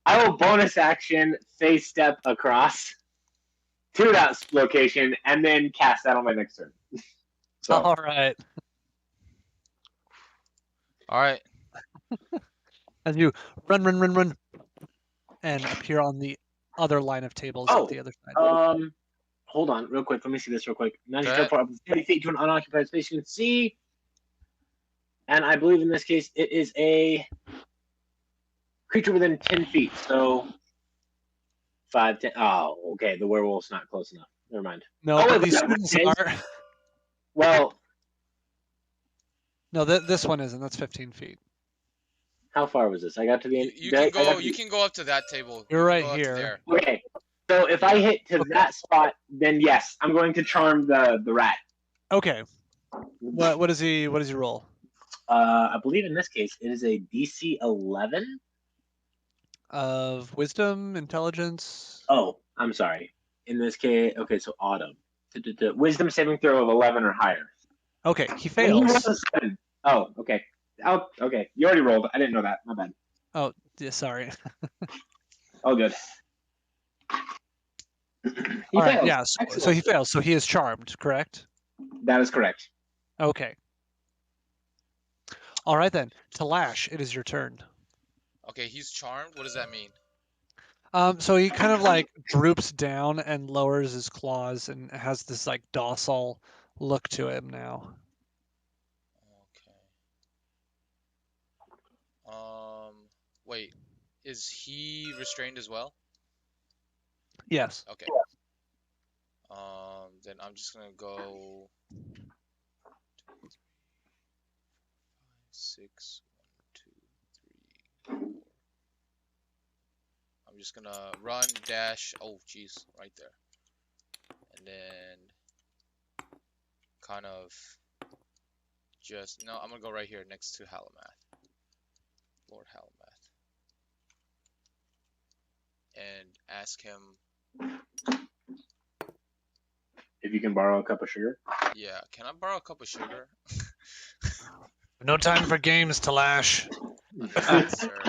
will bonus action face step across to that location and then cast that on my next turn. So All right. All right. As you run, and appear on the other line of tables Oh, at the other side. hold on, real quick. Let me see this real quick. Magic Go ahead. teleport up to 30 feet to an unoccupied space you can see. And I believe in this case it is a creature within 10 feet. So 5, 10. Oh, okay. The werewolf's not close enough. Never mind. No, Oh, but wait, these was that students what are. Well, No, this one isn't. That's 15 feet. how far was this? I got to the end. You can go. You can go up to that table. You're You can right go up to here. there. Okay. So if I hit to Okay. that spot, then yes, I'm going to charm the rat. Okay. What does he roll? I believe in this case it is a DC 11. Of wisdom, intelligence. Oh, I'm sorry. In this case, okay, so autumn. Wisdom saving throw of 11 or higher. Okay, he And he rolled fails. a 7. Oh, okay. Oh, okay. You already rolled. I didn't know that. My bad. Oh, yeah, sorry. Oh, good. He All right, fails. yeah. So he Excellent. fails. So he is charmed, correct? That is correct. Okay. All right then. Talash, it is your turn. Okay, he's charmed. What does that mean? So he kind of like droops down and lowers his claws and has this like docile look to him now. Okay. Wait. Is he restrained as well? Yes. Okay. Then I'm just gonna go 6, 1, 2, 3, 4. I'm just gonna run, dash. Oh, jeez, right there. And then kind of just no. I'm gonna go right here next to Halamath, Lord Halamath, and ask him. If you can borrow a cup of sugar. Yeah, can I borrow a cup of sugar? No time for games, Talash. Understood, sir.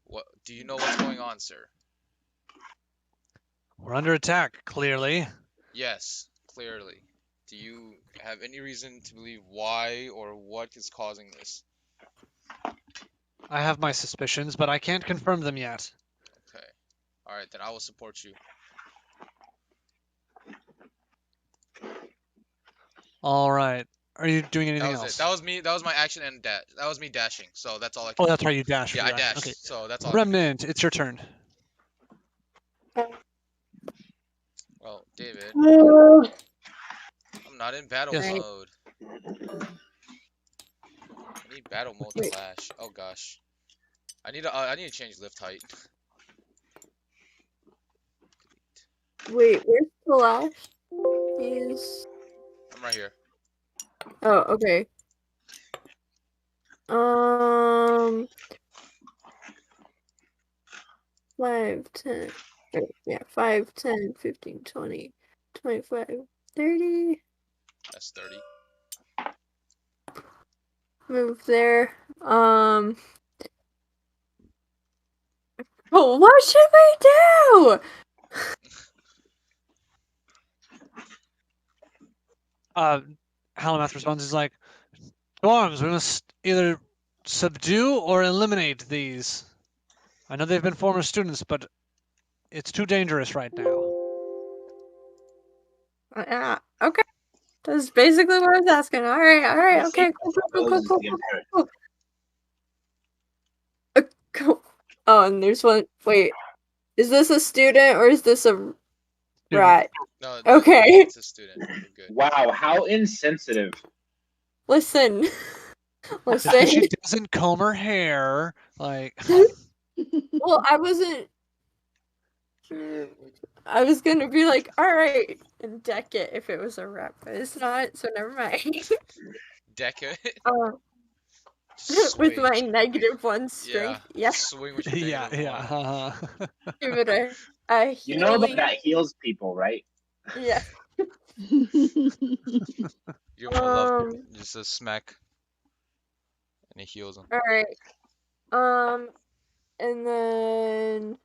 What do you know what's going on, sir? We're under attack, clearly. Yes, clearly. Do you have any reason to believe why or what is causing this? I have my suspicions, but I can't confirm them yet. Okay. All right, then I will support you. All right. Are you doing anything That was else? it. That was me. That was my action and that was me dashing. So that's all I Oh, can that's do. right. You dash. Yeah, I dashed. Okay. So that's all I can do. Remnant, it's your turn. David, Oh, I'm not in battle Yes. mode. I need battle mode to Wait. flash. Oh gosh. I need to change lift height. wait, where's the last? Is I'm right here. oh, okay. 5, 10. Yeah, 5, 10, 15, 20, 25, 30. That's 30. Move there. Oh, what should we do? Halamath responds is like, Dwarves, we must either subdue or eliminate these. I know they've been former students, but it's too dangerous right now. Yeah, okay. That's basically what I was asking. All right, okay, cool. Cool. Oh, and there's one. Wait, is this a student or is this a rat? No, Okay. it's a student. We're good. Wow, how insensitive. Listen. Because Listen. she doesn't comb her hair. Like, Well, I wasn't sure. I was gonna be like, all right, and deck it if it was a rat, but it's not, so never mind. Deck it. With my Swing. -1 strength, yeah. Swing with your yeah, -1. yeah. Give it a You know healing. that heals people, right? Yeah. You're gonna love just a smack, and it heals him. All right. And then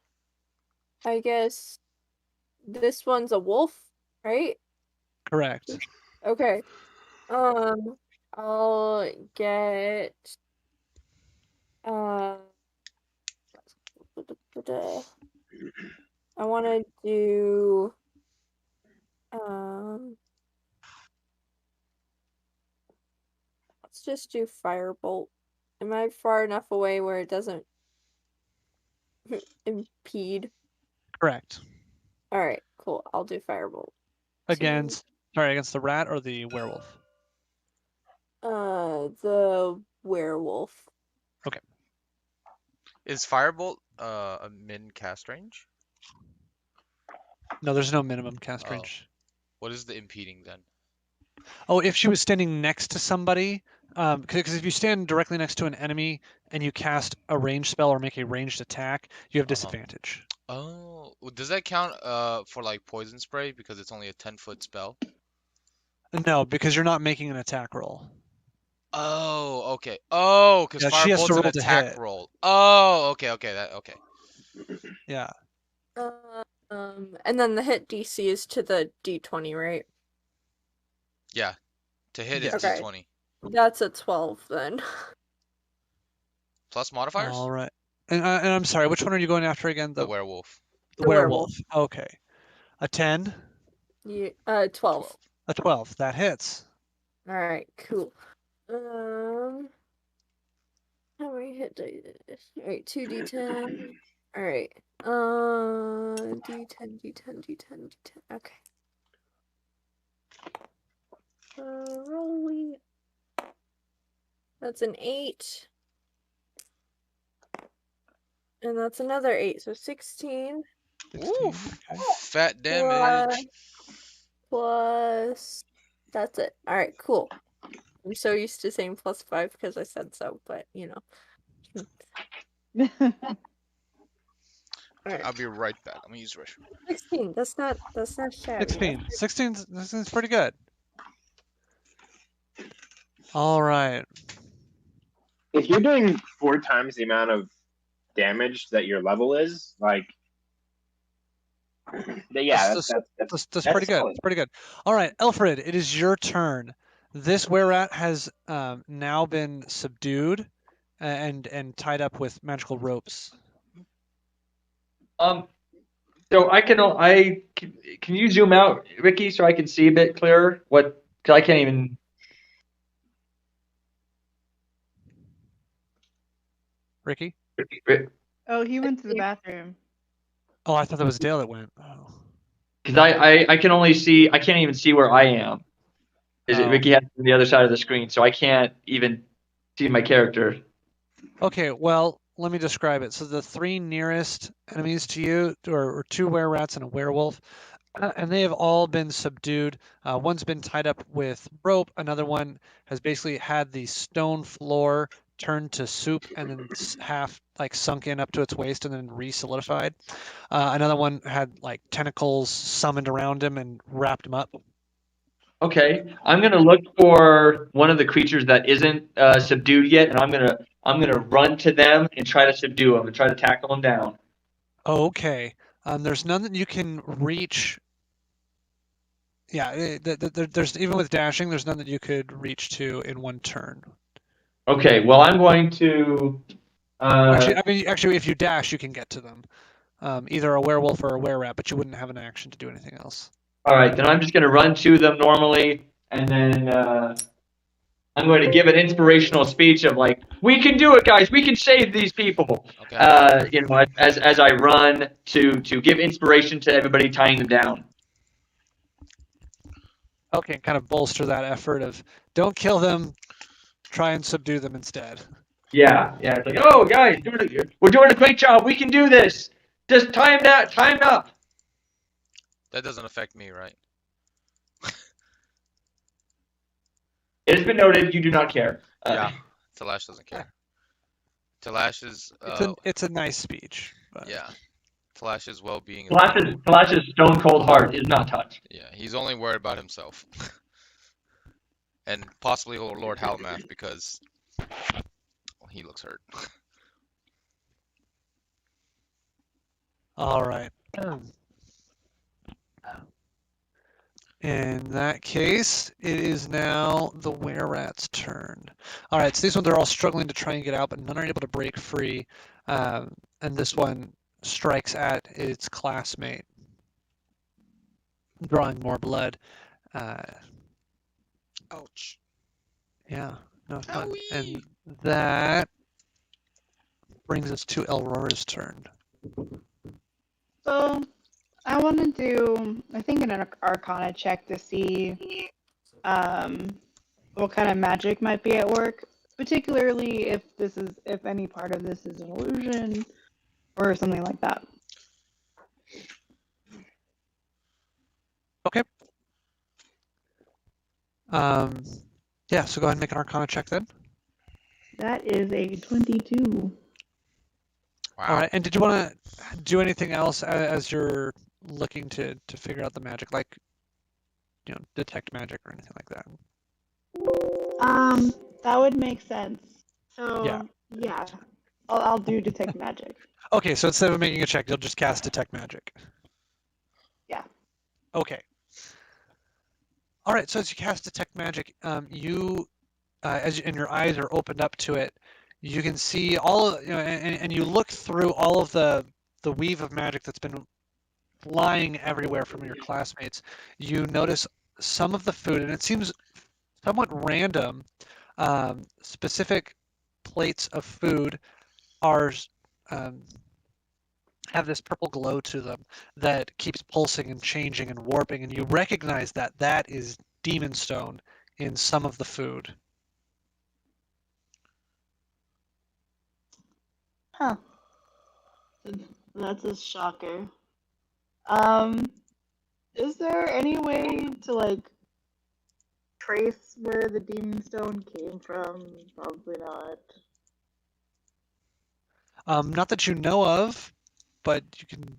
I guess this one's a wolf, right? Correct. Okay. I'll get I want to do let's just do firebolt. Am I far enough away where it doesn't impede? Correct. All right, cool. I'll do firebolt. Against the rat or the werewolf? The werewolf. Okay. Is Firebolt a min cast range? No, there's no minimum cast Oh. range. What is the impeding then? Oh, if she was standing next to somebody, because if you stand directly next to an enemy and you cast a ranged spell or make a ranged attack, you have disadvantage. Oh, well, does that count for like poison spray because it's only a 10-foot spell? No, because you're not making an attack roll. Oh, okay. Oh, because Yeah, she has to Firebolt's an roll to attack hit. roll. Oh, okay, okay. Yeah. And then the hit DC is to the D20, right? Yeah. To hit Yes. is Okay. D20. That's a 12 then. Plus modifiers? All right. And I'm sorry, which one are you going after again? The werewolf. The The werewolf. Okay. A 10? Yeah, 12. A 12. That hits. All right, cool. How many hit dice? All right, 2d10. All right. D10. Okay. Roll. That's an 8. And that's another 8, so 16. 16. Oof. Okay. Fat damage. Plus. That's it. All right, cool. I'm so used to saying +5 because I said so, but you know. All right. I'll be right back. I'm gonna use the restroom. 16. That's not shabby. 16. 16's pretty good. All right. If you're doing 4 times the amount of damage that your level is, like, yeah, that's pretty good. solid. It's pretty good. All right, Elfred, it is your turn. This were-rat has now been subdued and tied up with magical ropes. So can you zoom out, Ricky, so I can see a bit clearer? Because I can't even. Ricky? Oh, he went to the bathroom. Oh, I thought that was Dale that went. Oh. Because I can only see, I can't even see where I am. Is it Oh. Ricky has on the other side of the screen, so I can't even see my character. Okay, well, let me describe it. So the three nearest enemies to you are two were-rats and a werewolf, and they have all been subdued. One's been tied up with rope. Another one has basically had the stone floor turned to soup and then half like sunk in up to its waist and then re-solidified. Another one had like tentacles summoned around him and wrapped him up. Okay, I'm gonna look for one of the creatures that isn't subdued yet, and I'm gonna run to them and try to subdue them and try to tackle them down. Okay. There's none that you can reach. Yeah, there's even with dashing, there's none that you could reach to in one turn. Okay, well I'm going to. Actually, if you dash, you can get to them. Either a werewolf or a were-rat, but you wouldn't have an action to do anything else. All right, then I'm just gonna run to them normally, and then I'm going to give an inspirational speech of like, "We can do it, guys! We can save these people!" Okay. You know, as I run to give inspiration to everybody tying them down. Okay, kind of bolster that effort of don't kill them, try and subdue them instead. Yeah. It's like, oh, guys, we're doing a great job. We can do this. Just time up. That doesn't affect me, right? It has been noted you do not care. Yeah. Talash doesn't care. Talash is. It's a nice speech. But... Yeah. Talash's well-being. Talash's stone cold heart is not touched. Yeah, he's only worried about himself. And possibly Lord Halmath because he looks hurt. All right. In that case, it is now the were-rat's turn. All right, so these ones are all struggling to try and get out, but none are able to break free. And this one strikes at its classmate, drawing more blood. Ouch. Yeah, no fun. And that brings us to Elrora's turn. So I want to do, I think, an Arcana check to see what kind of magic might be at work, particularly if any part of this is an illusion or something like that. Okay. Yeah, so go ahead and make an Arcana check then. That is a 22. Wow. All right, and did you want to do anything else as you're looking to figure out the magic, like, you know, detect magic or anything like that? That would make sense. So Yeah. I'll do detect magic. Okay, so instead of making a check, you'll just cast detect magic. Yeah. Okay. All right, so as you cast detect magic, and your eyes are opened up to it, you can see all, and you look through all of the weave of magic that's been flying everywhere from your classmates. You notice some of the food, and it seems somewhat random. Specific plates of food are have this purple glow to them that keeps pulsing and changing and warping, and you recognize that is demon stone in some of the food. Huh. That's a shocker. Is there any way to like trace where the demon stone came from? Probably not. Not that you know of, but you can.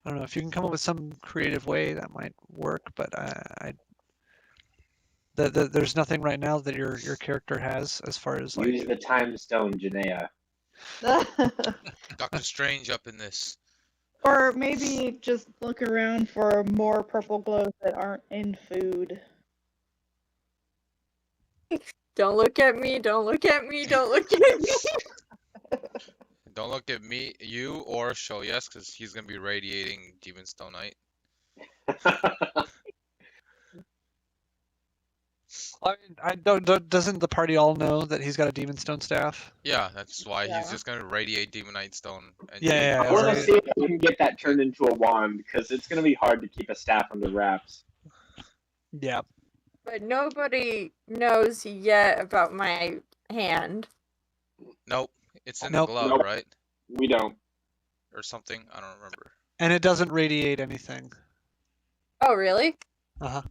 I don't know if you can come up with some creative way that might work, but there's nothing right now that your character has as far as like. Use the time stone, Janaea. Doctor Strange up in this. Or maybe just look around for more purple glows that aren't in food. Don't look at me, don't look at me, don't look at me. Don't look at me, you, or Shoyes, because he's going to be radiating Demon Stone Knight. I mean, doesn't the party all know that he's got a demon stone staff? Yeah, that's why he's Yeah. just gonna radiate Demonite Stone. And Yeah, I yeah, want so to see if we can get that turned into a wand because it's gonna be hard to keep a staff under wraps. yeah. But nobody knows yet about my hand. Nope, it's in Nope. the glove, Nope. right? We don't. Or something. I don't remember. And it doesn't radiate anything. Oh, really? Uh-huh.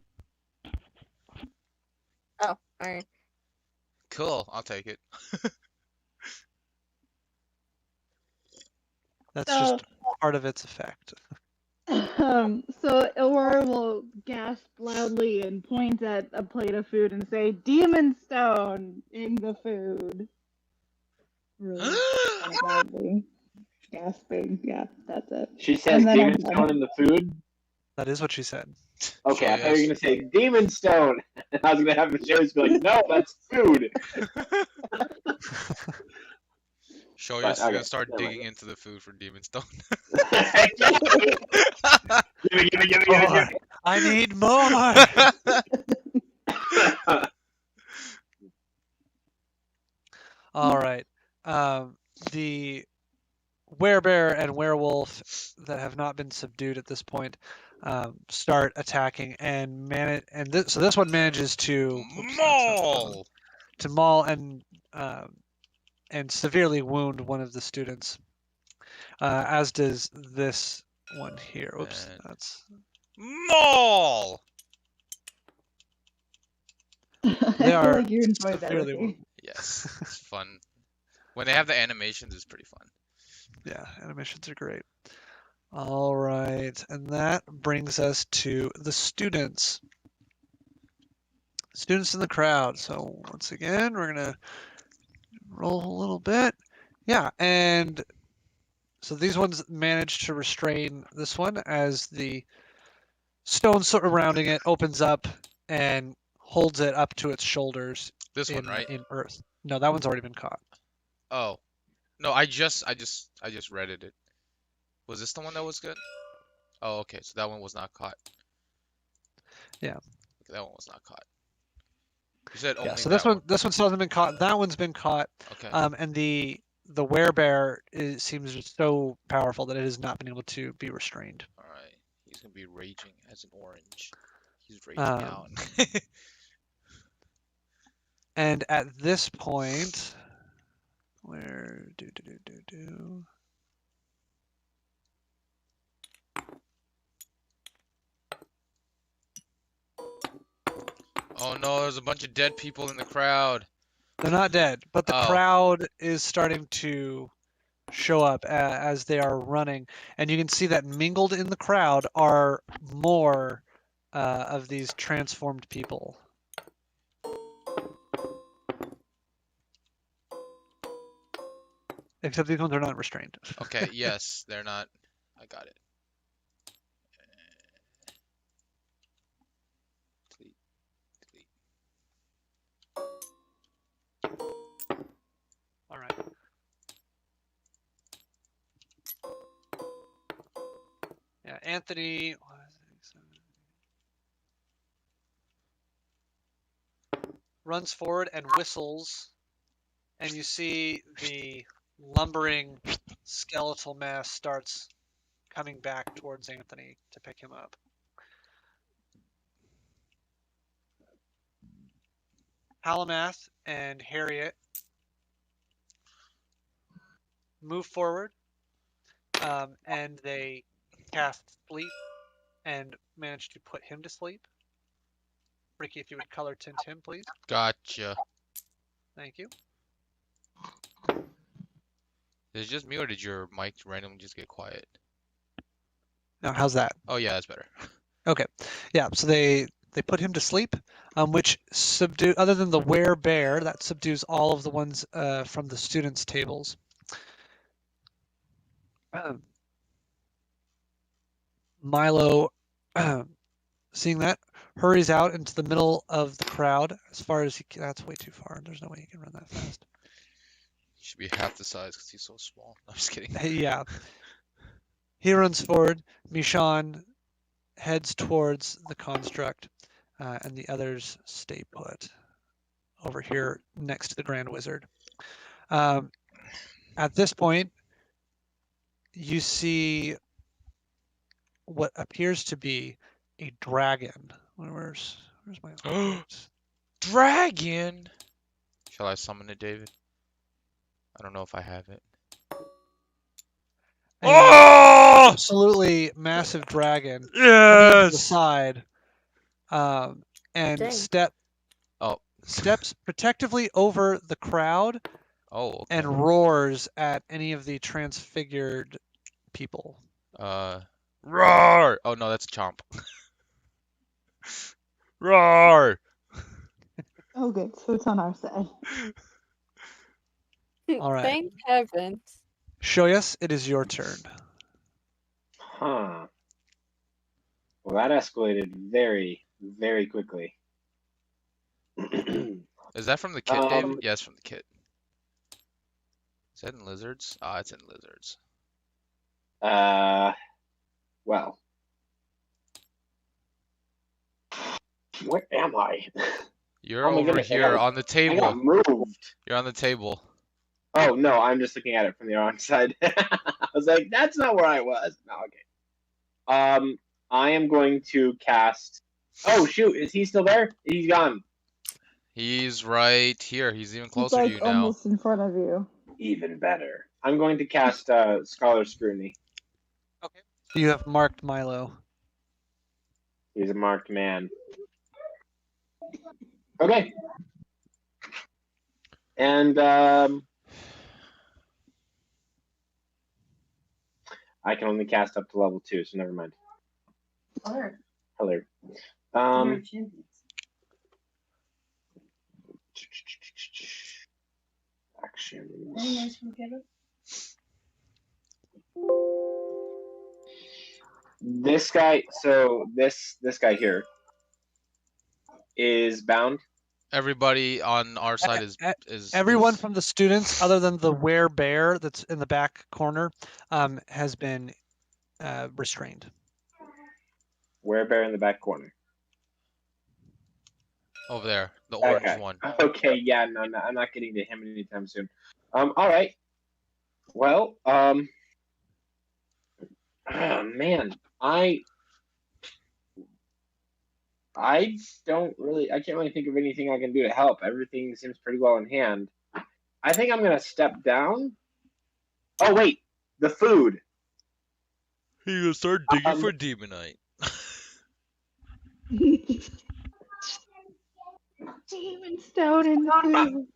Oh, alright. Cool, I'll take it. That's So, just part of its effect. so Aurora will gasp loudly and point at a plate of food and say, "Demon stone in the food." Really kind of loudly. Gasping. Yeah, that's it. She says And then demon I'm done. stone in the food. That is what she said. Okay, So, I thought you were yes. gonna say demon stone. And I was gonna have Sherry's be like, no, that's food. Show But, you're okay, gonna start never mind. digging into the food for Demon Stone. Give me. More. I need more. All right. The werebear and werewolf that have not been subdued at this point start attacking and so this one manages to Maul! to maul and severely wound one of the students, as does this one here. Oops, And- that's Maul! I They feel are like you enjoy that. severely okay? wounded. Yes, it's fun. When they have the animations, it's pretty fun. Yeah, animations are great. All right, and that brings us to the students. Students in the crowd. So once again, we're gonna roll a little bit. Yeah, and so these ones managed to restrain this one as the stone surrounding it opens up and holds it up to its shoulders This one, right? in earth. No, that one's already been caught. Oh. No, I just redded it. Was this the one that was good? Oh, okay, so that one was not caught. Yeah. Okay, that one was not caught. You said only Yeah, so that this one still hasn't been caught. That one's been caught. Okay. And the werebear seems just so powerful that it has not been able to be restrained. Alright. He's gonna be raging as an orange. He's raging out. And at this point, where do. Oh no, there's a bunch of dead people in the crowd. They're not dead, but the Oh. crowd is starting to show up as they are running, and you can see that mingled in the crowd are more of these transformed people. Except these ones are not restrained. Okay, yes, they're not. I got it. Delete. All right. Yeah, Anthony runs forward and whistles, and you see the lumbering skeletal mass starts coming back towards Anthony to pick him up. Halamath and Harriet move forward, and they cast sleep and manage to put him to sleep. Ricky, if you would color tint him, please. Gotcha. Thank you. Is it just me or did your mic randomly just get quiet? Now, how's that? Oh yeah, that's better. Okay. Yeah, so they put him to sleep, which other than the werebear, that subdues all of the ones from the students' tables. Milo, seeing that, hurries out into the middle of the crowd as far as he can. That's way too far. There's no way he can run that fast. He should be half the size because he's so small. I'm just kidding. Yeah. He runs forward. Michonne heads towards the construct. and the others stay put over here next to the Grand Wizard. At this point, you see what appears to be a dragon. Where's my notes? Dragon. Shall I summon it, David? I don't know if I have it. A Oh! absolutely massive dragon coming to the Yes. side, and Dang. steps protectively over the crowd Oh, okay. and roars at any of the transfigured people. Roar! Oh no, that's Chomp. Roar! Oh, good. So it's on our side. All right. Thank heavens. Shoyas, it is your turn. Huh. Well, that escalated very, very quickly. Is that from the kit, David? Um, Yeah, it's from the kit. Is that in lizards? Ah, it's in lizards. Well. Where am I? You're Oh my over goodness, I here got- on the I table. got moved. You're on the table. Oh, no, I'm just looking at it from the wrong side. I was like, that's not where I was. No, okay. I am going to cast... Oh, shoot, is he still there? He's gone. He's right here. He's even He's closer to like you now. almost in front of you. Even better. I'm going to cast Scholar Scrutiny. You have marked Milo. He's a marked man. Okay. And I can only cast up to level 2, so never mind. Hello. Actions. This guy, so this guy here is bound. Everybody on our side is Everyone is- from the students, other than the werebear that's in the back corner, has been restrained. Werebear in the back corner. over there, the orange Okay. one. Okay, yeah, no, I'm not getting to him anytime soon. All right. Well, oh, man, I can't really think of anything I can do to help. Everything seems pretty well in hand. I think I'm gonna step down. Oh wait, the food. You gonna start digging for demonite. Demon stone in the food.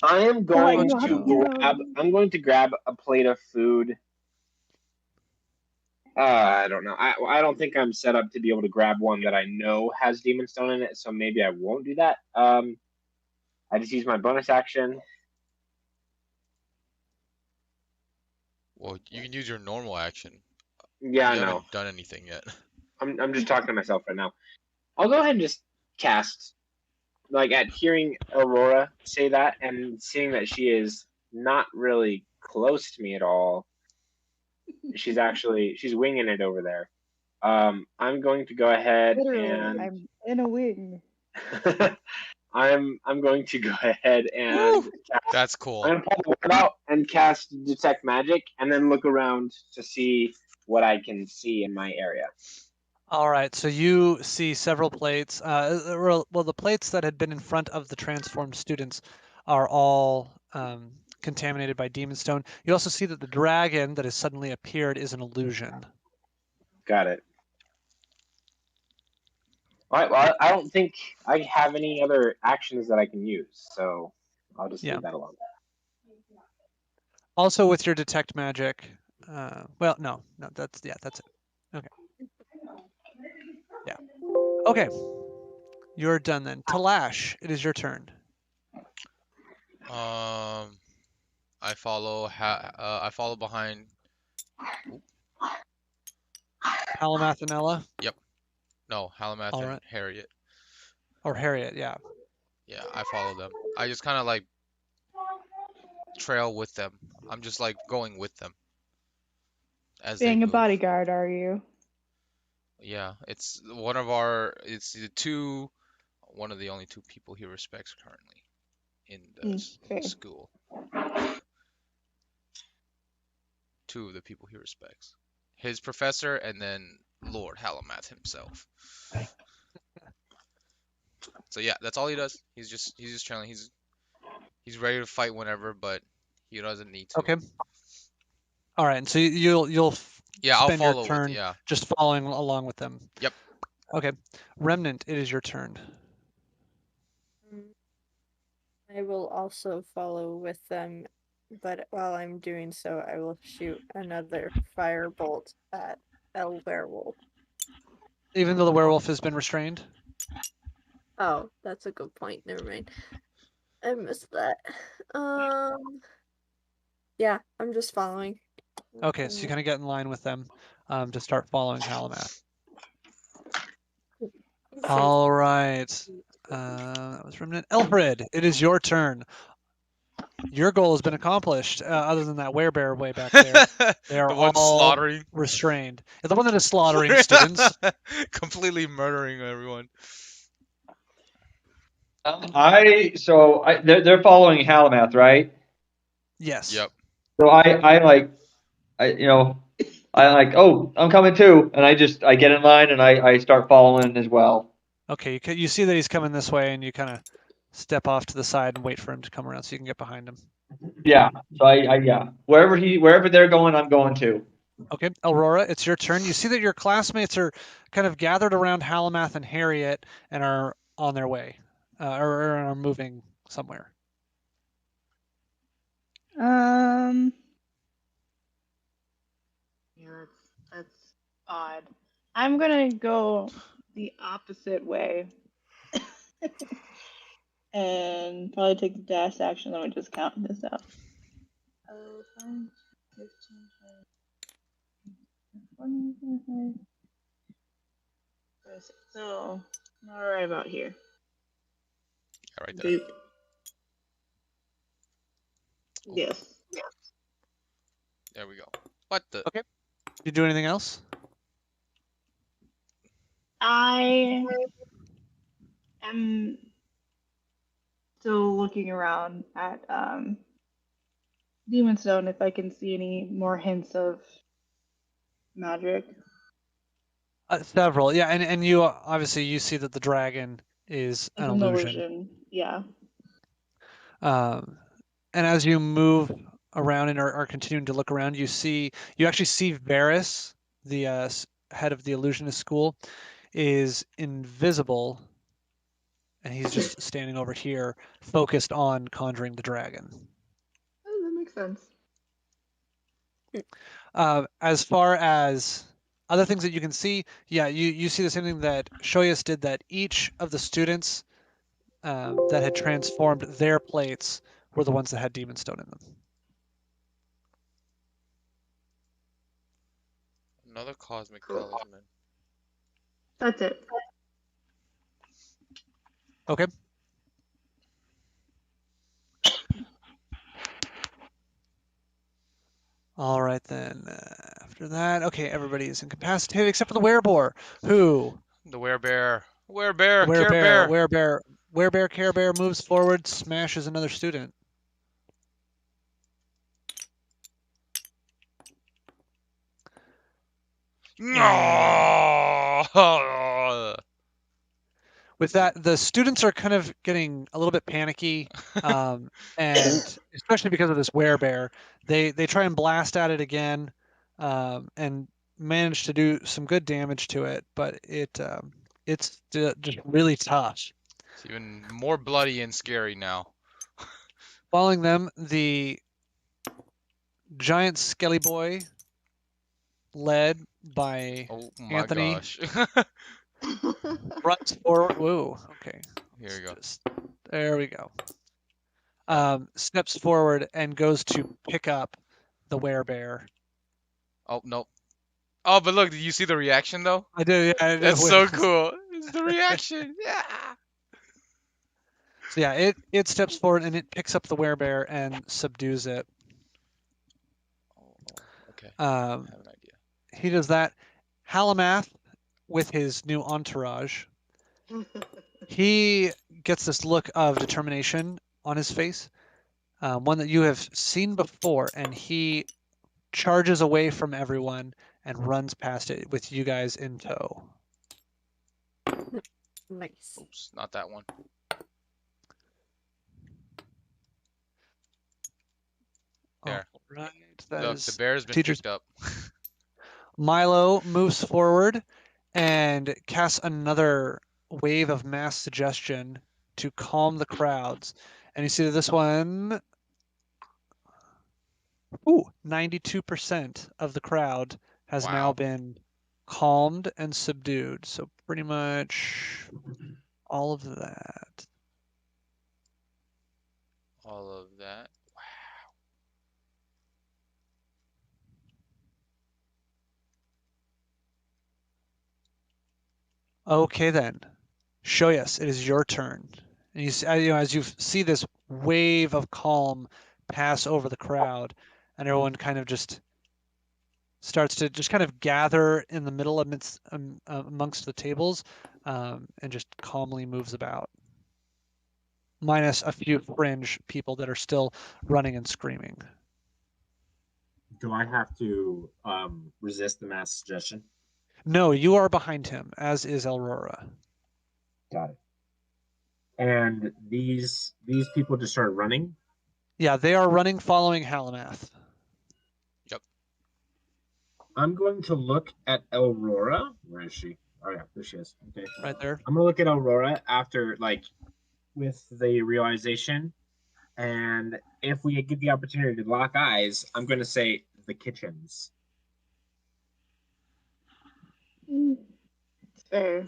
I am going Oh my to God. grab. I'm going to grab a plate of food. I don't know. I don't think I'm set up to be able to grab one that I know has demon stone in it, so maybe I won't do that. I just use my bonus action. Well, you can use your normal action. Yeah, I You know. haven't done anything yet. I'm just talking to myself right now. I'll go ahead and just cast. Like at hearing Aurora say that and seeing that she is not really close to me at all. She's winging it over there. I'm going to go ahead Literally, and I'm in a wing. I'm going to go ahead and cast, That's cool. I'm gonna pull the word out and cast detect magic and then look around to see what I can see in my area. All right, so you see several plates. Well, the plates that had been in front of the transformed students are all contaminated by demon stone. You also see that the dragon that has suddenly appeared is an illusion. Got it. All right. Well, I don't think I have any other actions that I can use, so I'll just Yeah. leave that alone. Also, with your detect magic, well, no, that's it. Okay. Yeah. Okay. You're done then. Talash, it is your turn. I follow. I follow behind. Halamath and Ella, No, Halamath All and right. Harriet. or Harriet, yeah. Yeah, I follow them. I just kind of like trail with them. I'm just like going with them as they Being a move. bodyguard, are you? Yeah, it's one of the only two people he respects currently in the Okay. school. Two of the people he respects. His professor and then Lord Halamath himself. So yeah, that's all he does. He's just chilling. He's ready to fight whenever, but he doesn't need to. Okay. All right, and so you'll Yeah, I'll spend your follow with turn yeah. just following along with them. Yep. Okay, Remnant, it is your turn. I will also follow with them, but while I'm doing so, I will shoot another firebolt at El Werewolf. Even though the werewolf has been restrained. Oh, that's a good point. Never mind. I missed that. Yeah, I'm just following. Okay, so you kind of get in line with them to start following Halamath. All right. That was Remnant. Elfred, it is your turn. Your goal has been accomplished, other than that werebear way back there. They are The one all slaughtering. restrained. The one that is slaughtering students. Completely murdering everyone. They're following Halamath, right? Yes. Yep. So oh, I'm coming too, and I get in line and I start following as well. Okay, you see that he's coming this way, and you kind of step off to the side and wait for him to come around so you can get behind him. Yeah. So wherever they're going, I'm going too. Okay, Aurora, it's your turn. You see that your classmates are kind of gathered around Halamath and Harriet and are on their way, or are moving somewhere. Yeah, that's odd. I'm gonna go the opposite way. And probably take the dash action. Let me just count this out. 5, 15, 20, 25. So, I'm right about here. Right there. Boop. Yes. There we go. What the? Okay. You do anything else? I am still looking around at Demon Stone if I can see any more hints of magic. Several, yeah, and you obviously you see that the dragon is an illusion. Yeah. And as you move around and are continuing to look around, you actually see Varys, the head of the illusionist school, is invisible, and he's just standing over here, focused on conjuring the dragon. Oh, that makes sense. As far as other things that you can see, yeah, you see the same thing that Shoyas did, that each of the students that had transformed their plates were the ones that had demon stone in them. Another cosmic talisman. That's it. Okay. All right then. After that, okay, everybody is incapacitated except for the werebear, who The werebear. Werebear. Care werebear, bear. werebear, Care Bear moves forward, smashes another student. No. With that, the students are kind of getting a little bit panicky, and especially because of this werebear, they try and blast at it again, and manage to do some good damage to it, but it's just really tough. It's even more bloody and scary now. Following them, the giant skelly boy, led by Oh my Anthony, gosh. runs forward. Whoa, okay. Here we go. There we go. Steps forward and goes to pick up the werebear. Oh no. Oh, but look, did you see the reaction though? I do, yeah. I do. That's so cool. It's the reaction. Yeah. So yeah, it steps forward and it picks up the werebear and subdues it. Oh, okay. I Um, have an idea. he does that. Halamath, with his new entourage. He gets this look of determination on his face, one that you have seen before, and he charges away from everyone and runs past it with you guys in tow. Nice. Oops, not that one. There. All right, that Look, is the bear's been teachers. picked up. Milo moves forward and casts another wave of mass suggestion to calm the crowds. And you see that this one, 92% of the crowd has now Wow. been calmed and subdued. So pretty much all of that. All of that. Okay then, Shoyas, it is your turn. And you see, as you see this wave of calm pass over the crowd, and everyone kind of just starts to just kind of gather in the middle amongst the tables, and just calmly moves about, minus a few fringe people that are still running and screaming. Do I have to resist the mass suggestion? No, you are behind him, as is Aurora. Got it. And these people just start running. Yeah, they are running following Halamath. I'm going to look at Aurora. Where is she? Oh yeah, there she is. Okay. Right there. I'm gonna look at Aurora after with the realization, and if we get the opportunity to lock eyes, I'm gonna say the kitchens. Fair.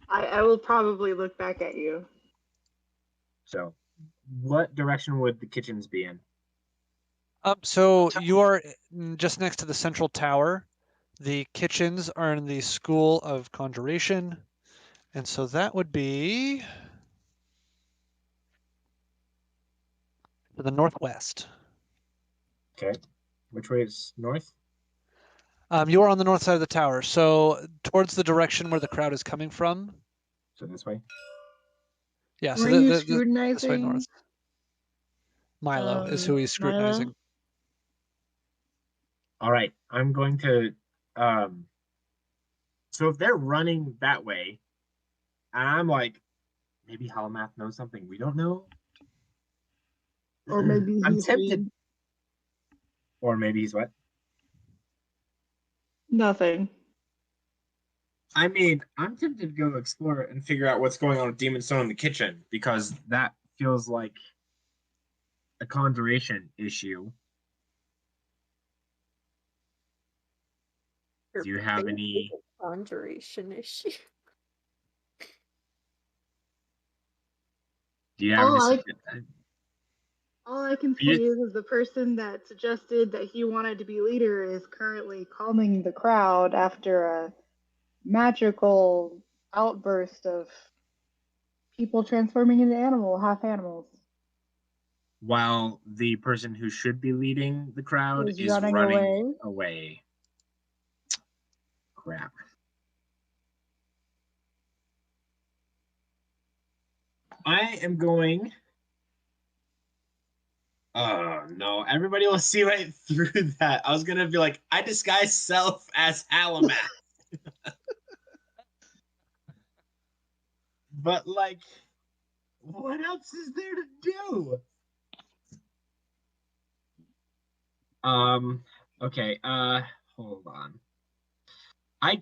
I will probably look back at you. So, what direction would the kitchens be in? So you are just next to the central tower. The kitchens are in the School of Conjuration. And so that would be to the northwest. Okay. Which way is north? You are on the north side of the tower. So towards the direction where the crowd is coming from. So this way? Yeah, Were so you this way scrutinizing? north. Milo is who he's scrutinizing. Milo? All right. I'm going to so if they're running that way, and I'm like, maybe Halamath knows something we don't know. Or maybe I'm he's tempted. being... Or maybe he's what? Nothing. I mean, I'm tempted to go explore and figure out what's going on with Demon Stone in the kitchen, because that feels like a conjuration issue. Do you have any conjuration issue? Do you have All I can say is the person that suggested that he wanted to be leader is currently calming the crowd after a magical outburst of people transforming into half animals. while the person who should be leading the crowd Is is running running away? Crap. I am going. Oh no! Everybody will see right through that. I was gonna be like, I disguise self as Halamath. But like, what else is there to do? Okay. Hold on. I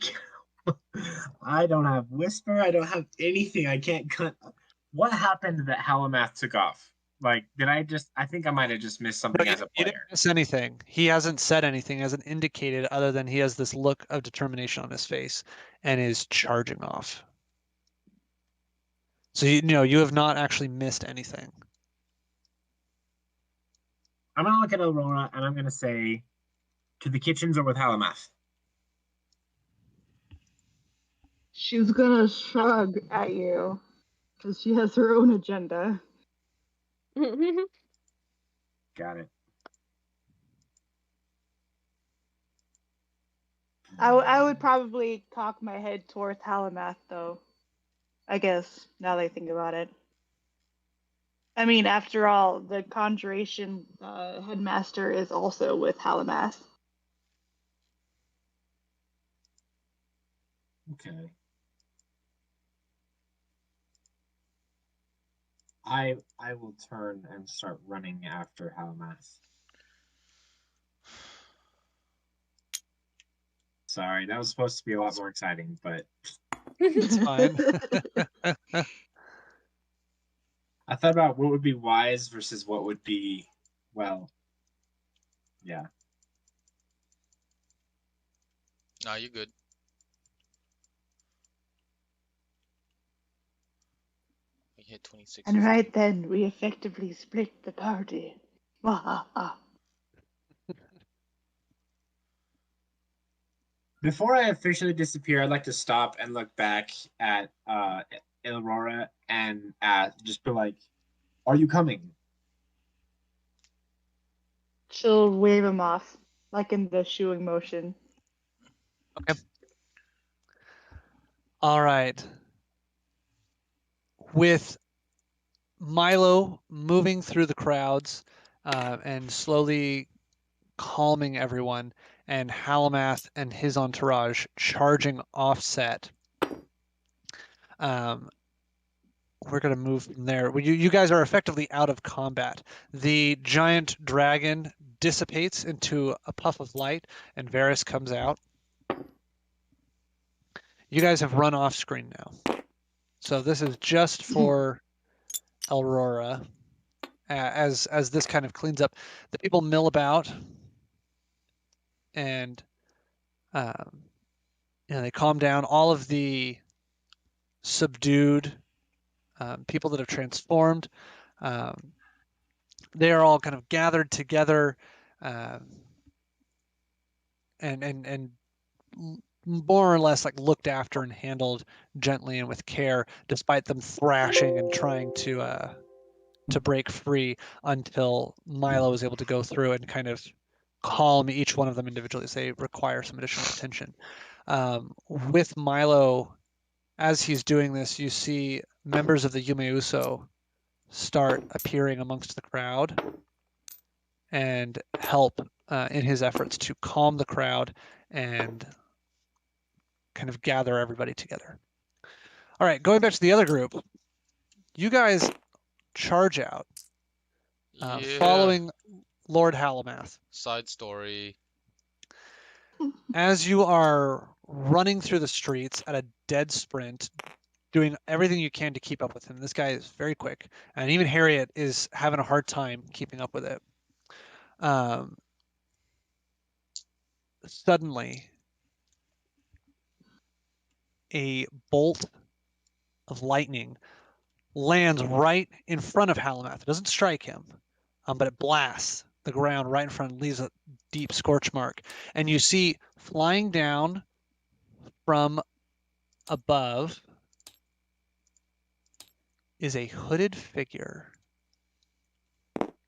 don't have whisper. I don't have anything. I can't cut. What happened that Halamath took off? Like, I think I might have just missed something as a You player. didn't miss anything. He hasn't said anything, hasn't indicated other than he has this look of determination on his face and is charging off. So you have not actually missed anything. I'm gonna look at Aurora and I'm gonna say, to the kitchens or with Halamath. She's gonna shrug at you because she has her own agenda. Got it. I would probably cock my head towards Halimath, though. I guess, now that I think about it. I mean, after all, the Conjuration headmaster is also with Halimath. Okay. I will turn and start running after Halamath. Sorry, that was supposed to be a lot more exciting, but It's fine. I thought about what would be wise versus what would be, well, yeah. Nah, you're good. We hit 26. And right then, we effectively split the party. Wahaha. Before I officially disappear, I'd like to stop and look back at Aurora and just be like, "Are you coming?" She'll wave him off, like in the shooing motion. Okay. All right. With Milo moving through the crowds and slowly calming everyone, and Halamath and his entourage charging offset. We're going to move from there. You guys are effectively out of combat. The giant dragon dissipates into a puff of light, and Varys comes out. You guys have run off screen now. So this is just for Aurora. As this kind of cleans up, the people mill about, and they calm down. All of the subdued people that have transformed, they are all kind of gathered together, and more or less like looked after and handled gently and with care, despite them thrashing and trying to break free, until Milo is able to go through and kind of calm each one of them individually as they require some additional attention. With Milo, as he's doing this, you see members of the Yume Uso start appearing amongst the crowd and help in his efforts to calm the crowd and kind of gather everybody together. All right, going back to the other group, you guys charge out, Yeah. following Lord Halamath. Side story. As you are running through the streets at a dead sprint, doing everything you can to keep up with him. This guy is very quick, and even Harriet is having a hard time keeping up with it. Suddenly, a bolt of lightning lands right in front of Halamath. It doesn't strike him, but it blasts the ground right in front and leaves a deep scorch mark. And you see flying down from above is a hooded figure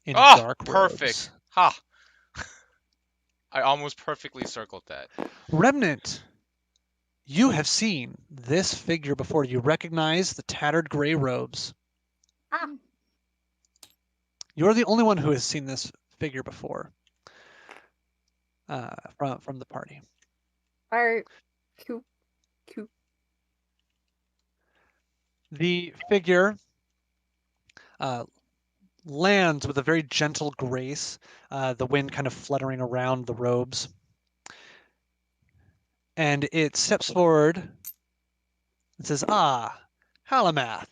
in dark perfect. robes. Ha! I almost perfectly circled that. Remnant, you have seen this figure before. You recognize the tattered gray robes. Ah. You're the only one who has seen this figure before from the party. The figure lands with a very gentle grace, the wind kind of fluttering around the robes. And it steps forward and says, "Ah, Halamath.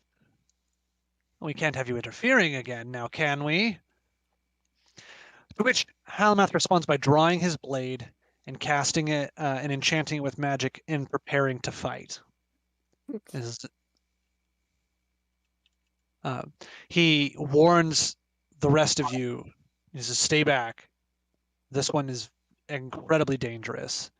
We can't have you interfering again now, can we?" To which Halamath responds by drawing his blade and casting it and enchanting it with magic in preparing to fight. He warns the rest of you. He says, "Stay back. This one is incredibly dangerous."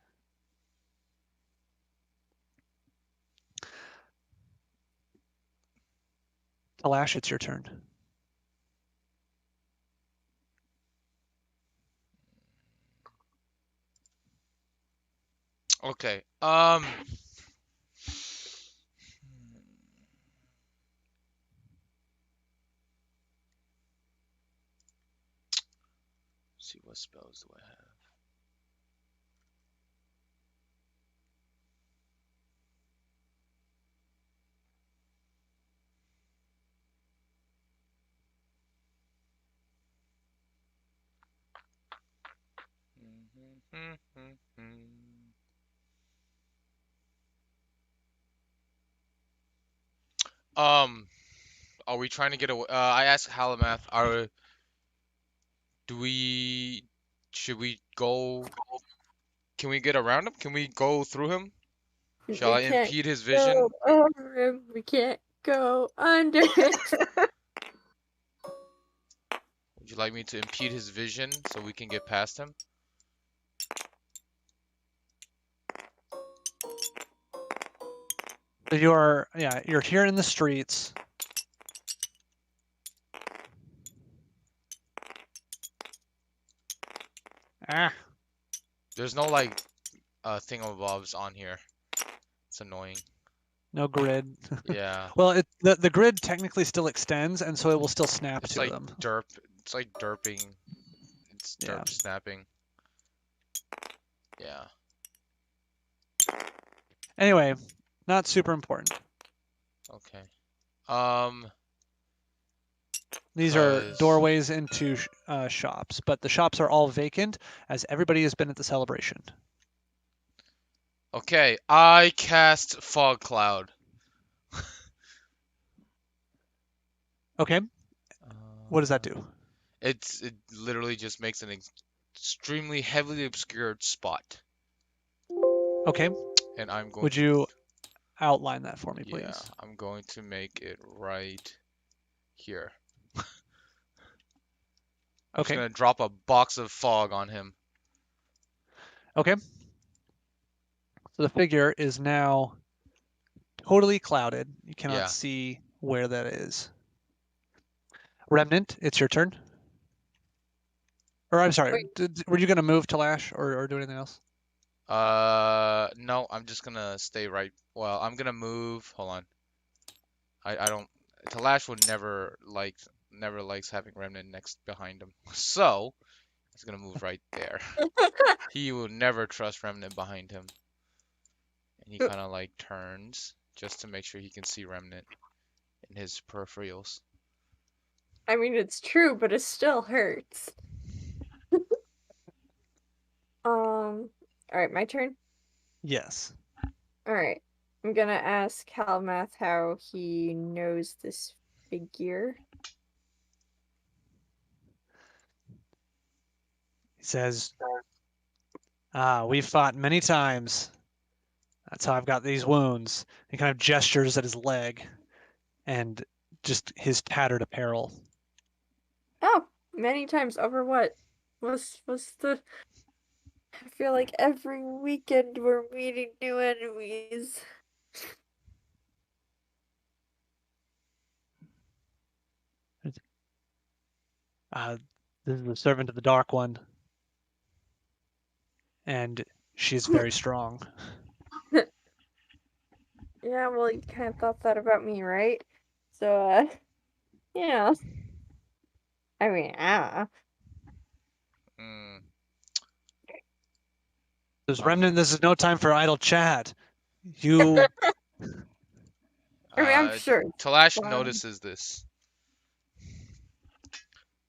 Talash, it's your turn. Okay. See what spells do I have? Are we trying to get away? I asked Halamath, do we, should we go, can we get around him? Can we go through him? Shall I We can't impede his go vision? over him. We can't go under it. Would you like me to impede his vision so we can get past him? So you're here in the streets. Ah, There's no like thingamabobs on here. It's annoying. no grid. Yeah. Well, the grid technically still extends, and so it will still snap It's to like them. derp. It's like derping. It's derp Yeah. snapping. Yeah. Anyway, not super important. Okay. These are 'Cause- doorways into shops, but the shops are all vacant as everybody has been at the celebration. Okay, I cast fog cloud. Okay, what does that do? It literally just makes an extremely heavily obscured spot, Okay, and I'm going. would you outline that for me, Yeah, please? I'm going to make it right here. I'm just Okay. gonna drop a box of fog on him. Okay. So the figure is now totally clouded. You cannot Yeah. see where that is. Remnant, it's your turn. Or I'm sorry, were you going to move to Lash or do anything else? No, I'm just gonna stay right. Well, I'm gonna move. Hold on. I don't. Talash would never likes having Remnant next behind him. So he's gonna move right there. He will never trust Remnant behind him. And he kind of like turns just to make sure he can see Remnant in his peripherals. I mean, it's true, but it still hurts. All right, my turn. Yes. All right, I'm gonna ask Halmath how he knows this figure. He says, we've fought many times. That's how I've got these wounds. He kind of gestures at his leg and just his tattered apparel. Oh, many times over what? What's the? I feel like every weekend we're meeting new enemies. This is the servant of the Dark One. And she's very strong. Yeah, well, you kind of thought that about me, right? So, yeah. I mean, Mm. There's Remnant, this is no time for idle chat. You I mean, I'm sure. Talash fine. notices this.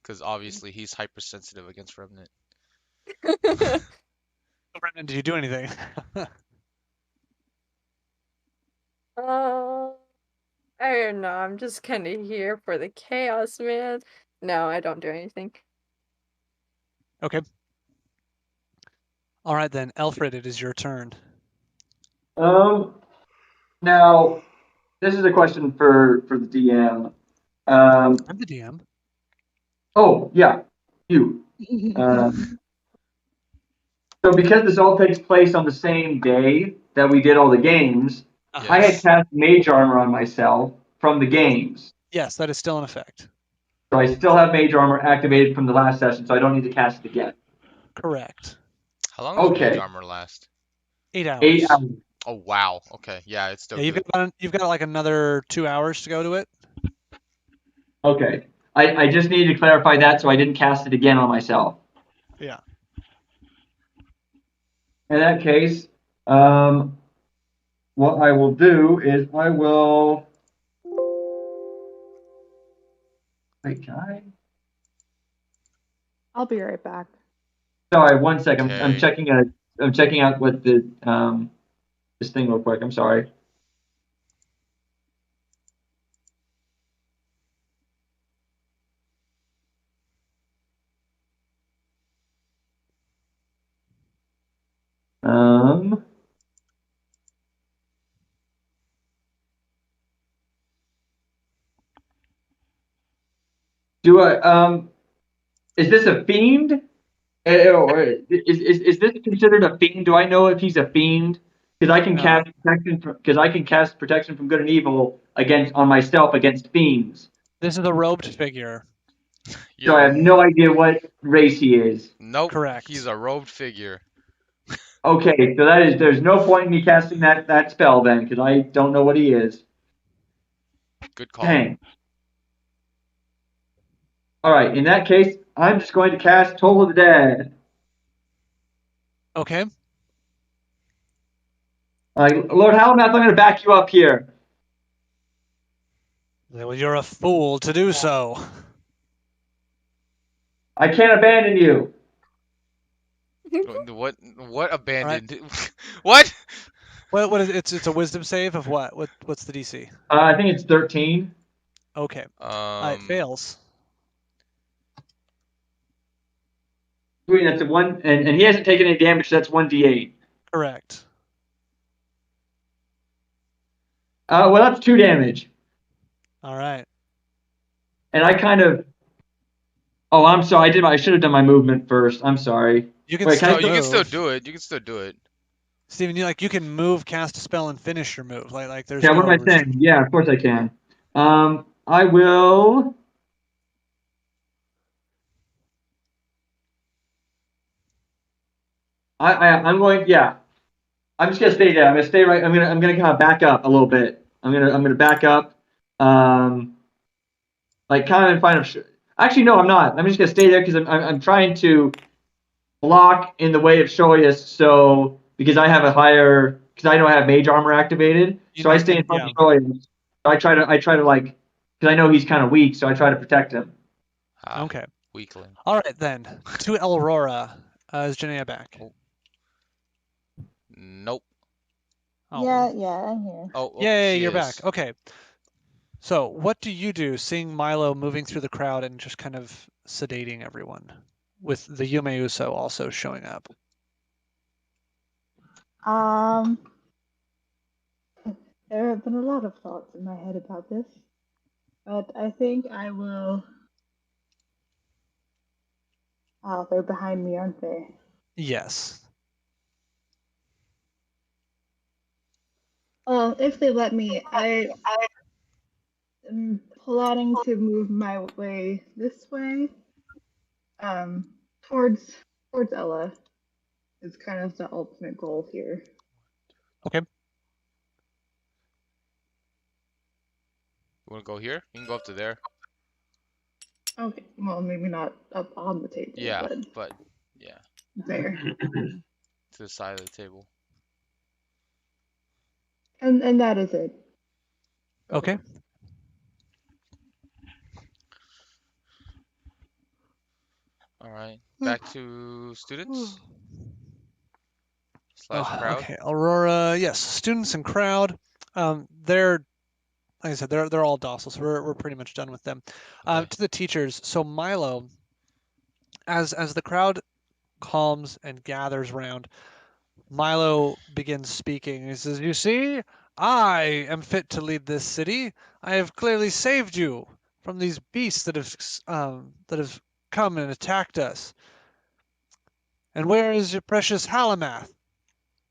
Because obviously he's hypersensitive against Remnant. Remnant, did you do anything? I don't know. I'm just kind of here for the chaos, man. No, I don't do anything. Okay. All right then, Alfred, it is your turn. Now, this is a question for the DM. I'm the DM. Oh yeah, you. So because this all takes place on the same day that we did all the games, Uh-huh. I had cast Mage Armor on myself from the games. Yes, that is still in effect. So I still have Mage Armor activated from the last session, so I don't need to cast it again. Correct. How long does Okay. Mage Armor last? 8 hours. 8 hours. Oh wow. Okay. Yeah, it's still Yeah, good. you've got like another 2 hours to go to it. Okay. I just needed to clarify that so I didn't cast it again on myself. Yeah. In that case, what I will do is I will. Wait, can I? I'll be right back. Sorry, one second. I'm Okay. checking I'm checking out what the this thing real quick. I'm sorry. Do I is this a fiend? Or is this considered a fiend? Do I know if he's a fiend? Because I can No. cast protection because I can cast protection from good and evil on myself against fiends. This is a robed figure. So I have no idea what race he is. Nope. Correct. He's a robed figure. Okay, so there's no point in me casting that spell then, because I don't know what he is. Good call. Dang. All right, in that case, I'm just going to cast Toll of the Dead. Okay. Lord Halamath, I'm going to back you up here. Well, you're a fool to do so. I can't abandon you. What abandoned? What? What is it's a wisdom save of what? What's the DC? I think it's 13. Okay. It fails. Sweet, that's a 1, and he hasn't taken any damage, so that's 1d8. Correct. Well, that's 2 damage. All right. And I kind of. Oh, I'm sorry. I should have done my movement first. I'm sorry. You can Wait, still No, you can move. still do it. You can still do it. Steven, you can move, cast a spell, and finish your move. Like there's Yeah, no what am I saying? Yeah, of course I can. I will. I'm going. Yeah, I'm just gonna stay there. I'm gonna stay right. I'm gonna kind of back up a little bit. I'm gonna back up. Like kind of in front of. Actually, no, I'm not. I'm just gonna stay there because I'm trying to block in the way of Shoyas. So because I have a higher, because I know I have mage armor activated, so I stay in front of Shoyas. I try to like, because I know he's kind of weak, so I try to protect him. Okay. Weakling. All right then. To Aurora. Is Janaea back? Nope. Oh. Yeah, I'm here. Yeah, she you're is. back. Okay. So, what do you do seeing Milo moving through the crowd and just kind of sedating everyone, with the Yume Uso also showing up? There have been a lot of thoughts in my head about this, but I think I will. Oh, they're behind me, aren't they? Yes. Well, if they let me, I am plotting to move my way this way, towards Ella. It's kind of the ultimate goal here. Okay. You want to go here? You can go up to there. Okay, well, maybe not up on the table. Yeah, but yeah. There. To the side of the table. And that is it. Okay. All right. Back to students. / crowd. Okay, Aurora. Yes, students and crowd. They're, like I said, they're all docile, so we're pretty much done with them. Okay. To the teachers. So Milo, as the crowd calms and gathers round, Milo begins speaking. He says, "You see, I am fit to lead this city. I have clearly saved you from these beasts that have come and attacked us. And where is your precious Halamath?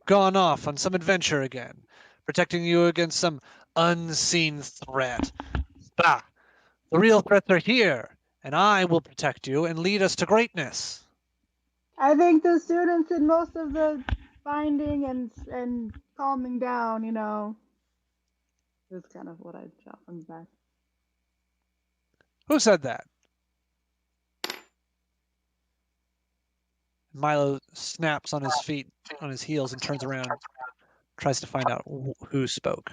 Gone off on some adventure again, protecting you against some unseen threat. Bah! The real threats are here, and I will protect you and lead us to greatness." I think the students and most of the finding and calming down, is kind of what I'd shot from the back. Who said that? Milo snaps on his feet, on his heels, and turns around, tries to find out who spoke.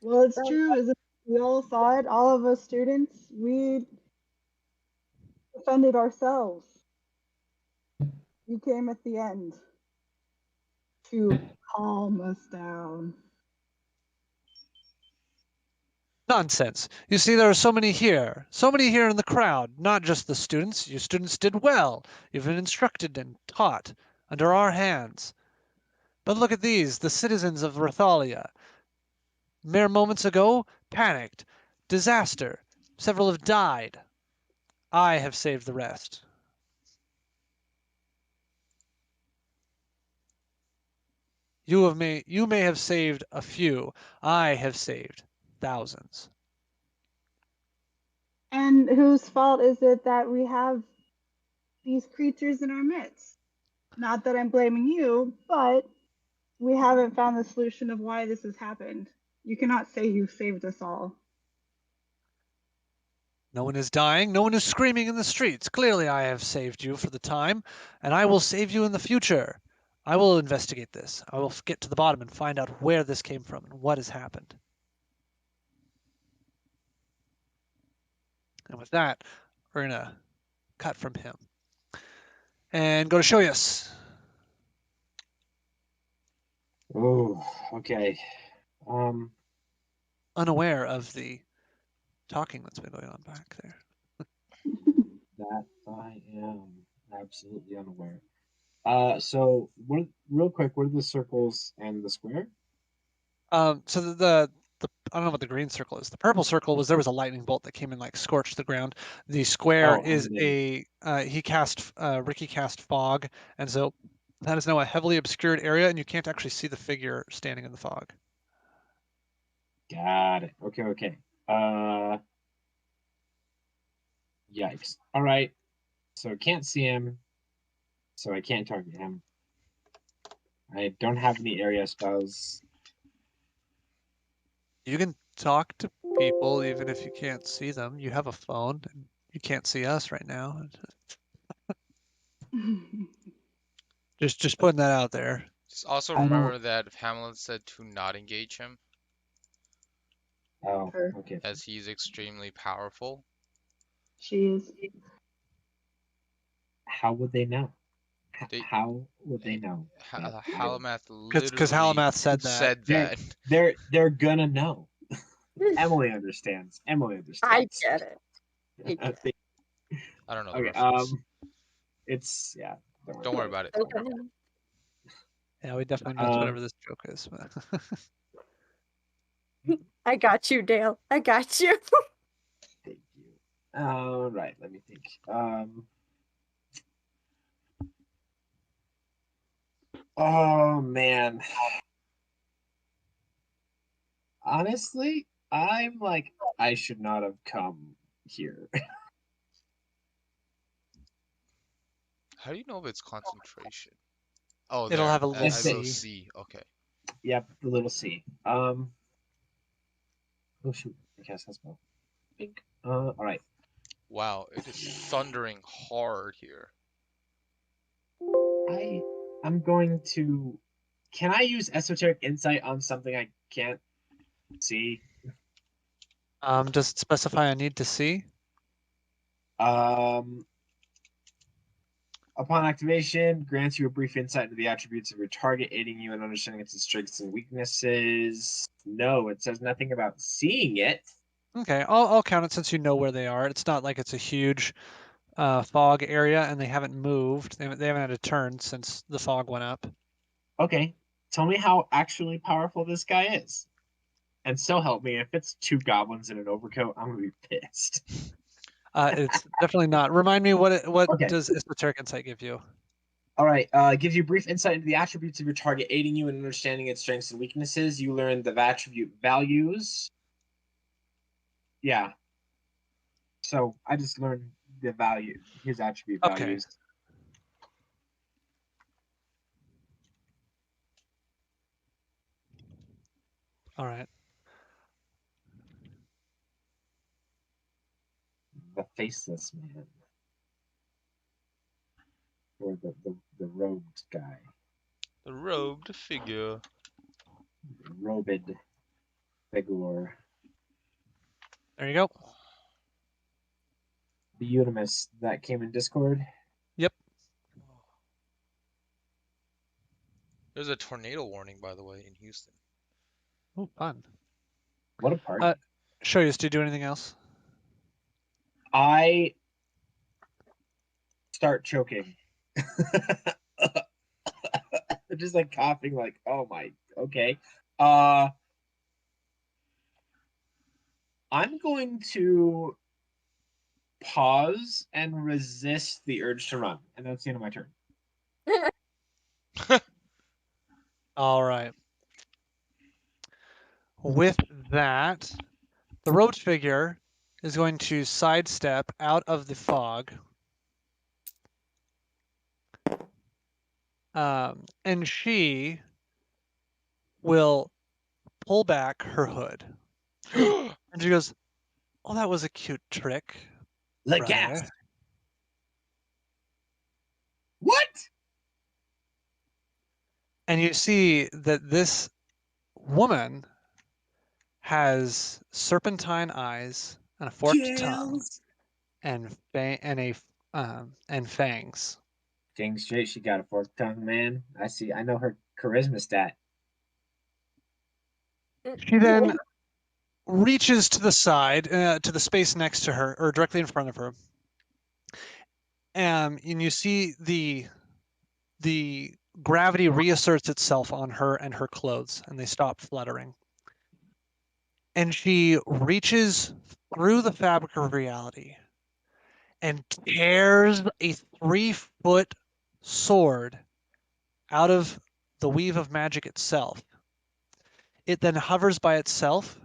Well, it's true. Is we all saw it. All of us students, we defended ourselves. You came at the end to calm us down. Nonsense. You see, there are so many here in the crowd, not just the students. You students did well. You've been instructed and taught under our hands. But look at these, the citizens of Rathalia. Mere moments ago, panicked. Disaster. Several have died. I have saved the rest. You may have saved a few. I have saved thousands. And whose fault is it that we have these creatures in our midst? Not that I'm blaming you, but we haven't found the solution of why this has happened. You cannot say you saved us all. No one is dying. No one is screaming in the streets. Clearly, I have saved you for the time, and I will save you in the future. I will investigate this. I will get to the bottom and find out where this came from and what has happened. And with that, we're going to cut from him and go to Shoyas. Oh, okay. Unaware of the talking that's been going on back there. That I am absolutely unaware. So real quick, what are the circles and the square? So the I don't know what the green circle is. The purple circle was there was a lightning bolt that came and like scorched the ground. The square is and then- Ricky cast fog, and so that is now a heavily obscured area, and you can't actually see the figure standing in the fog. Got it. Okay. Yikes. All right. So I can't see him. So I can't target him. I don't have any area spells. You can talk to people even if you can't see them. You have a phone, and you can't see us right now. Just putting that out there. Just also I don't- remember that Hamlet said to not engage him, Oh, Her. okay. as he's extremely powerful. She is. How would they know? They- How would they know? Halamath Because literally Halamath said that. They're gonna know. Emily understands. Emily understands. I get it. I get it. I don't know the Okay. reference. It's yeah. Don't worry about it. Okay. Yeah, we definitely missed whatever this joke is. I got you, Dale. I got you. Thank you. All right. Let me think. Oh man. Honestly, I'm like I should not have come here. How do you know if it's concentration? Oh, It'll there. have a A little little C. C. Okay. Yep, the little C. Oh shoot, I cast that spell. Pink. All right. Wow, it is thundering hard here. I'm going to. Can I use esoteric insight on something I can't see? Does it specify a need to see? Upon activation, grants you a brief insight into the attributes of your target, aiding you in understanding its strengths and weaknesses. No, it says nothing about seeing it. Okay, I'll count it since you know where they are. It's not like it's a huge fog area, and they haven't moved. They haven't had a turn since the fog went up. Okay, tell me how actually powerful this guy is. And so help me, if it's two goblins in an overcoat, I'm gonna be pissed. It's definitely not. Remind me what Okay. does esoteric insight give you? All right, gives you brief insight into the attributes of your target, aiding you in understanding its strengths and weaknesses. You learn the attribute values. Yeah. So I just learned the value, his attribute Okay. values. All right. The faceless man, or the robed guy, The robed figure. robed figure, There you go. the Unimus that came in Discord. There's a tornado warning, by the way, in Houston. Oh, fun. What a party! Shoyus, do you do anything else? I start choking. Just like coughing, like, oh my, okay. I'm going to pause and resist the urge to run, and that's the end of my turn. All right. With that, the robed figure is going to sidestep out of the fog. And she will pull back her hood. And she goes, "Oh, that was a cute trick, Like brother." gas. What? And you see that this woman has serpentine eyes and a forked tongue and and fangs. Dang straight, she got a forked tongue, man. I see. I know her charisma stat. She then reaches to the side, to the space next to her, or directly in front of her, and you see the gravity reasserts itself on her and her clothes, and they stop fluttering. And she reaches through the fabric of reality and tears a 3-foot sword out of the weave of magic itself. It then hovers by itself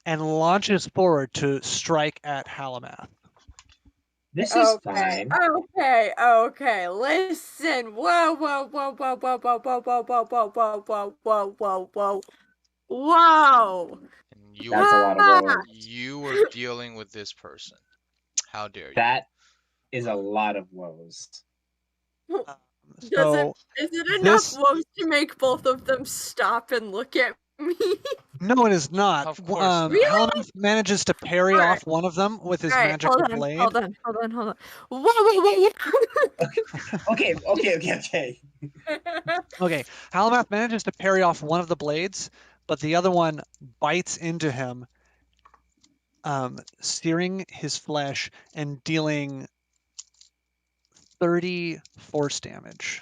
and launches forward to strike at Halamath. This is fine. Okay. Listen. Whoa. Whoa. And you That's a were lot of woes. you were dealing with this person. How dare you? That is a lot of woes. So Is it this- enough woes to make both of them stop and look at me? no, it is not. Of course not. Really? Halamath manages to parry Alright. off one of them with his All right, magical hold on. blade. Hold on. Whoa. Okay. Okay, Halamath manages to parry off one of the blades, but the other one bites into him, searing his flesh and dealing 30 force damage.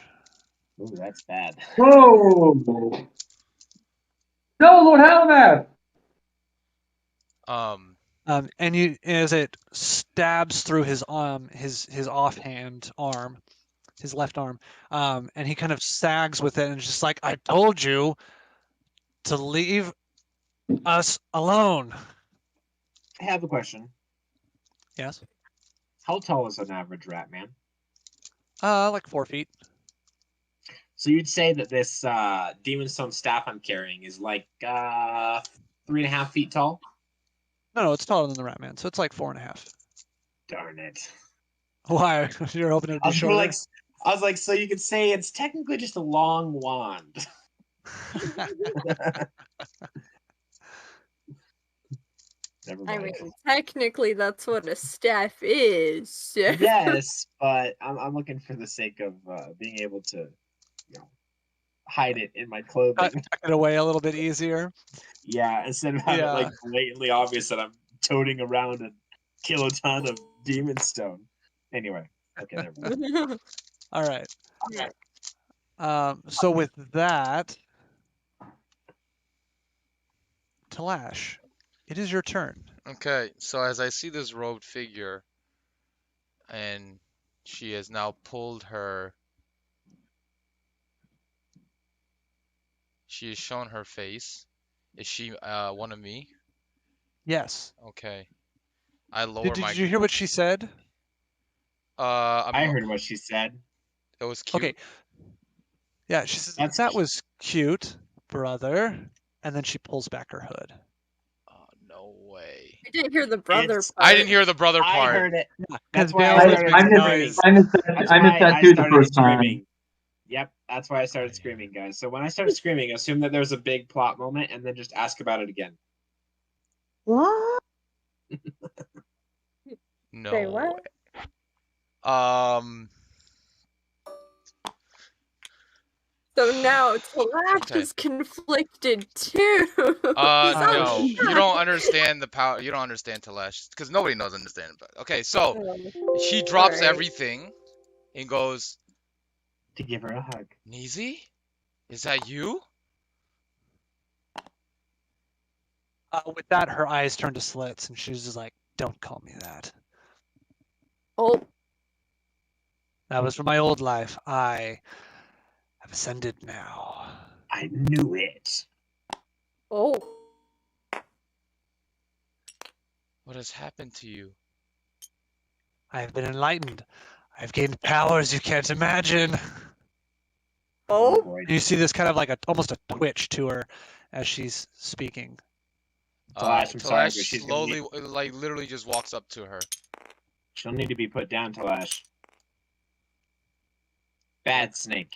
Ooh, that's bad. Whoa! No, Lord Halamath! And you, as it stabs through his offhand arm, his left arm, and he kind of sags with it, and is just like, "I told you to leave us alone." I have a question. Yes. How tall is an average rat man? Like 4 feet. So you'd say that this demon stone staff I'm carrying is like 3.5 feet tall? No, it's taller than the Rat Man, so it's like 4.5. Darn it. Why? You're hoping it'd I be was shorter? like, so you could say it's technically just a long wand. Never I mind. mean, technically, that's what a staff is. Yes, but I'm looking for the sake of being able to, hide it in my clothing. Tuck it away a little bit easier. Yeah, instead of having it Yeah. like blatantly obvious that I'm toting around a kiloton of demon stone. Anyway, okay, never mind. All right. Yeah. So with that, Talash, it is your turn. Okay, so as I see this robed figure, and she has now pulled her. She has shown her face. Is she one of me? Yes. Okay. I lower Did my. you hear what she said? I heard what she said. It was cute. Okay. Yeah, she says That's that cu- was cute, brother. And then she pulls back her hood. Oh, no way. I didn't hear the brother It's- part. I didn't hear the brother I part. heard it. Because That's why Dale I was started making screaming. noise. I missed That's that why I too the started first time. screaming. Yep, that's why I started screaming, guys. So when I started screaming, assume that there's a big plot moment, and then just ask about it again. What? No Say what? way. So now Talash Okay. is conflicted too. He's No, on you don't understand the power. You don't understand Telesh, because nobody knows understand. But okay, so he drops Alright. everything and goes, To give her a hug. Neezy, is that you? With that, her eyes turn to slits, and she's just like, "Don't call me that. Oh, That was from my old life. I have ascended now. I knew it. oh. What has happened to you? I have been enlightened. I've gained powers you can't imagine." Oh. boy. You see this kind of like almost a twitch to her as she's speaking. Talash, I'm sorry, Telesh but she's gonna slowly, like literally, just walks up to her. She'll need to be put down, Talash. Bad snake.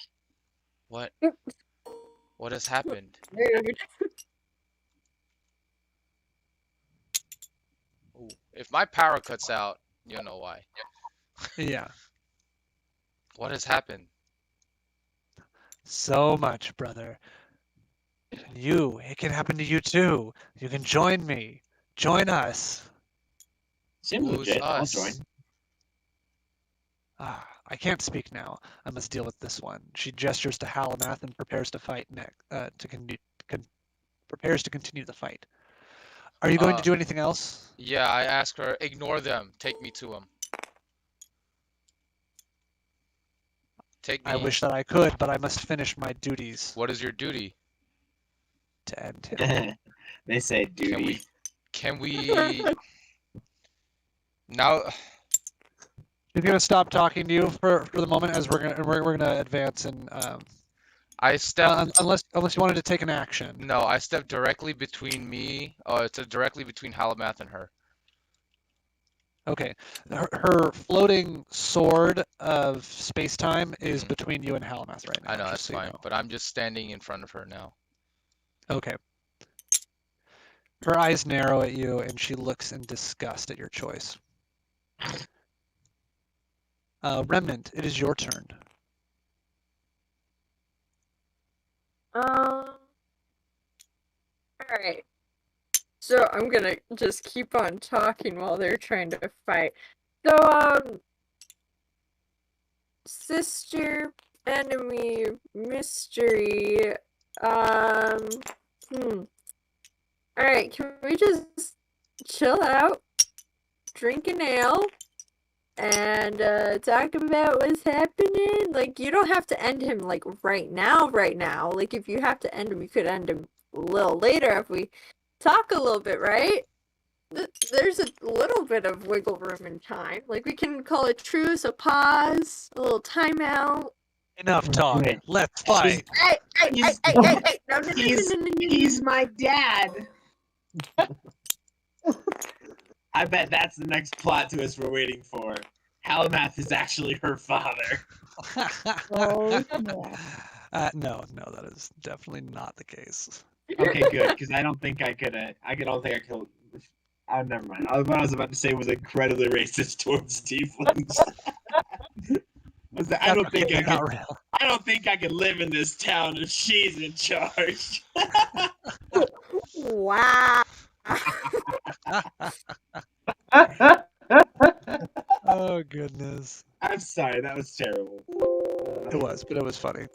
What? What has happened? Rude. Ooh, if my power cuts out, you'll know why. Yeah. What has happened? So much, brother. You, it can happen to you too. You can join me. Join us. Seems Who's legit. I'll us? join. I can't speak now. I must deal with this one. She gestures to Halamath and prepares to fight prepares to continue the fight. Are you going to do anything else? Yeah, I ask her, ignore them. Take me to him. Take me. I wish that I could, but I must finish my duties What is your duty? to end him. They say duty. Can we? Now, She's gonna stop talking to you for the moment as we're gonna advance and I stepped. unless you wanted to take an action. No, I stepped directly between me. It's directly between Halamath and her. Okay, her floating sword of space time is Mhm. between you and Halamath right now. I know just that's so you fine, know. but I'm just standing in front of her now. Okay. Her eyes narrow at you, and she looks in disgust at your choice. Remnant, it is your turn. All right. So I'm gonna just keep on talking while they're trying to fight. So, sister, enemy, mystery. Alright, can we just chill out, drink an ale, and talk about what's happening? Like, you don't have to end him like right now. Like, if you have to end him, you could end him a little later if we talk a little bit, right? There's a little bit of wiggle room in time. Like, we can call a truce, a pause, a little timeout. Enough talk. Wait. Let's fight. Hey! He's- No, no, no, he's- no, no, no, no. He's my dad. I bet that's the next plot twist we're waiting for. Halamath is actually her father. Oh, No, that is definitely not the case. Okay, good, because I don't think I could. Never mind. What I was about to say was incredibly racist towards tieflings. I don't think I Not could. real. I don't think I could live in this town if she's in charge. Wow. Oh goodness. I'm sorry, that was terrible. It was, but it was funny.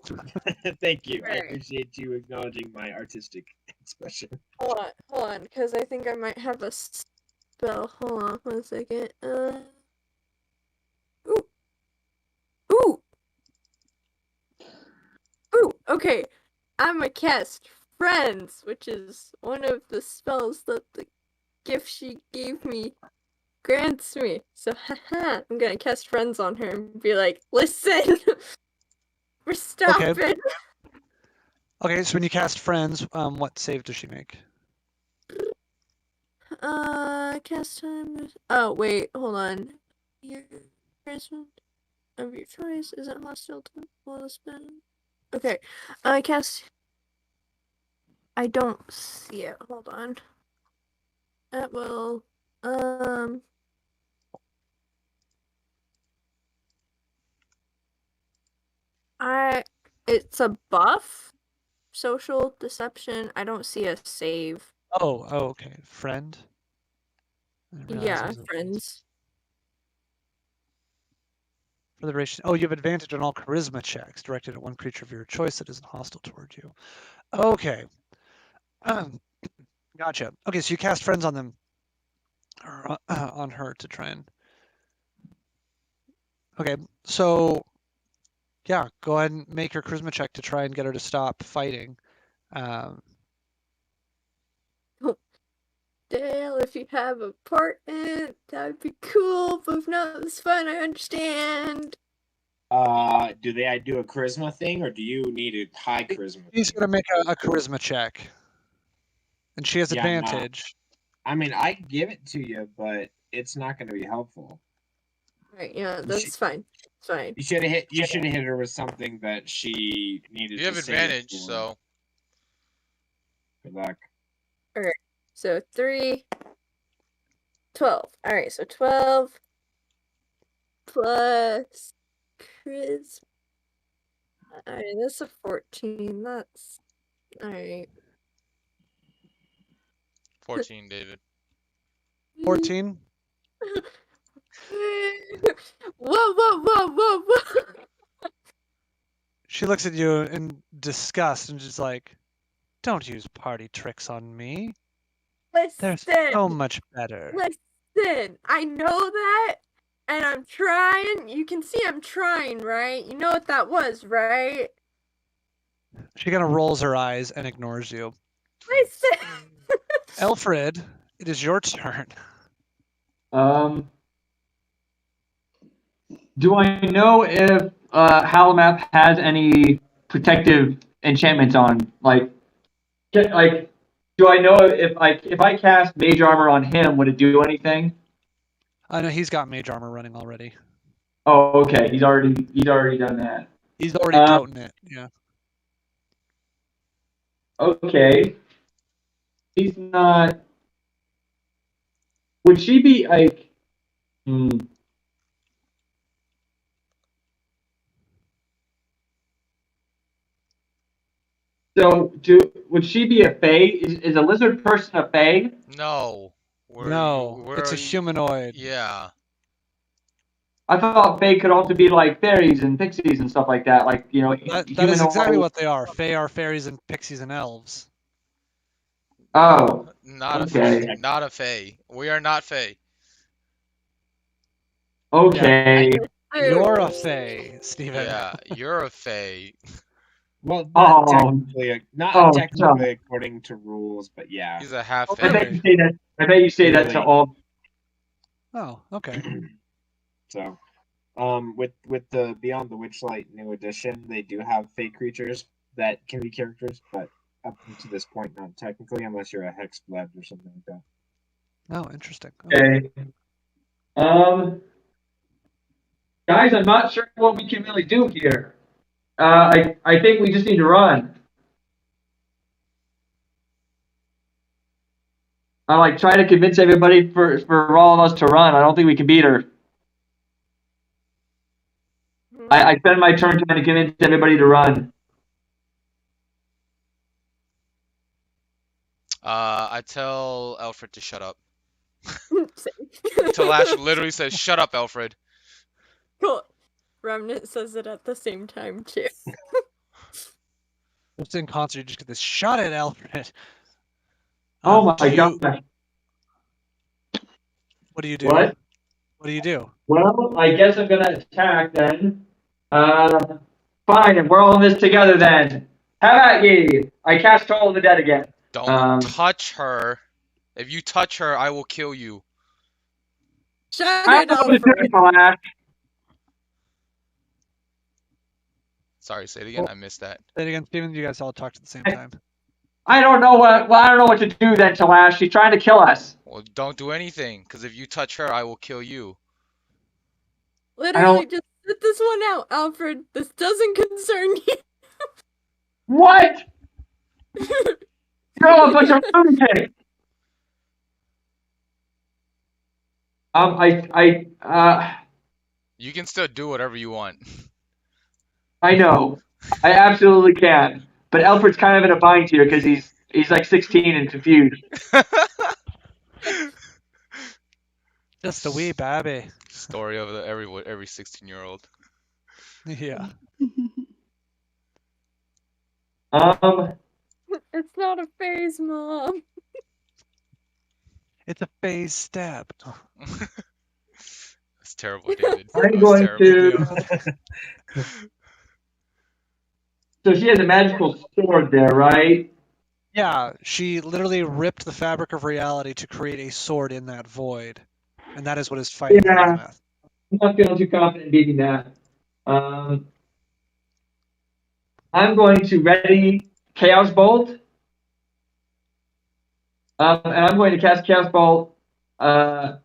Thank you. I Right. appreciate you acknowledging my artistic expression. Hold on, because I think I might have a spell. Hold on 1 second. Ooh, okay. I'm a cast Friends, which is one of the spells that the gift she gave me grants me. So, haha, I'm gonna cast friends on her and be like, listen, we're stopping. Okay, so when you cast friends, what save does she make? Cast time. Oh, wait, hold on. Your present of your choice isn't hostile to will spend. Okay, cast. I don't see it. Hold on. At will. It's a buff. Social deception. I don't see a save. Oh, okay. Friend. I didn't realize it Yeah, was a- friends. For the duration. Oh, you have advantage on all charisma checks directed at one creature of your choice that isn't hostile toward you. Okay. Gotcha. Okay, so you cast friends on them, or on her to try and. Okay, so yeah, go ahead and make your charisma check to try and get her to stop fighting. Dale, if you have a partner, that would be cool, but if not, it's fine, I understand. Do they do a charisma thing, or do you need a high charisma? She's thing? gonna make a charisma check, and she has Yeah, no. advantage. I mean, I give it to you, but it's not going to be helpful. Right, yeah, that's fine. It's fine. You should have hit. You should have hit her with something that she needed. You have to save advantage, for. so Good luck. Alright, so 3, 12. Alright, so 12 plus charisma. Alright, that's a 14. That's alright. 14, David. 14. Whoa. She looks at you in disgust and just like, "Don't use party tricks on me. They're so much better." Listen, I know that, and I'm trying. You can see I'm trying, right? You know what that was, right? She kind of rolls her eyes and ignores you. Listen. Alfred, it is your turn. Do I know if Halamap has any protective enchantments on? Like, do I know if I cast Mage Armor on him, would it do anything? I know he's got mage armor running already. Oh, okay. He's already done that. He's already toting it. Yeah. Okay. He's not. Would she be like? So, would she be a fae? Is a lizard person a fae? No. It's a humanoid. Yeah. I thought fae could also be like fairies and pixies and stuff like that. Like, you know, That is exactly what they are. Fae are fairies and pixies and elves. Oh. Not okay. a fae. Not a fae. We are not fae. Okay. You're a fae, Steven. Yeah, you're a fae. Well, not technically according to rules, but yeah. He's a half I fae. bet you say that. I bet you say that to all. Oh, okay. So, with the Beyond the Witchlight new edition, they do have fake creatures that can be characters, but up to this point, not technically, unless you're a Hexblade or something like that. Oh, interesting. Okay. Guys, I'm not sure what we can really do here. I think we just need to run. I like try to convince everybody for all of us to run. I don't think we can beat her. I spend my turn trying to convince everybody to run. I tell Alfred to shut up. Talash literally says, "Shut up, Alfred." Cool. Remnant says it at the same time too. It's in concert. You just get this. Shut it, Alfred. Oh my god. What do you do? What? What do you do? Well, I guess I'm gonna attack then. Fine, and we're all in this together then. Have at ye! I cast Toll of the Dead again. Don't touch her. If you touch her, I will kill you. Shut I it, don't know what to do, Alfred. Flash. Sorry, say it again. I missed that. Say it again, Steven. You guys all talked at the same time. I don't know what. Well, I don't know what to do then, Talash. She's trying to kill us. Well, don't do anything, because if you touch her, I will kill you. Literally, just sit this one out, Alfred. This doesn't concern you. What? You're all a bunch of lunatics. You can still do whatever you want. I know. I absolutely can. But Alfred's kind of in a bind here because he's like 16 and confused. Just a wee baby. Story of every 16-year-old. Yeah. It's not a phase, Mom. It's a phase step. That's terrible, David. I'm That was going terrible. to. So she has a magical sword there, right? Yeah, she literally ripped the fabric of reality to create a sword in that void. And that is what is fighting Yeah. Hellmouth. I'm not feeling too confident in beating that. I'm going to ready Chaos Bolt. And I'm going to cast Chaos Bolt on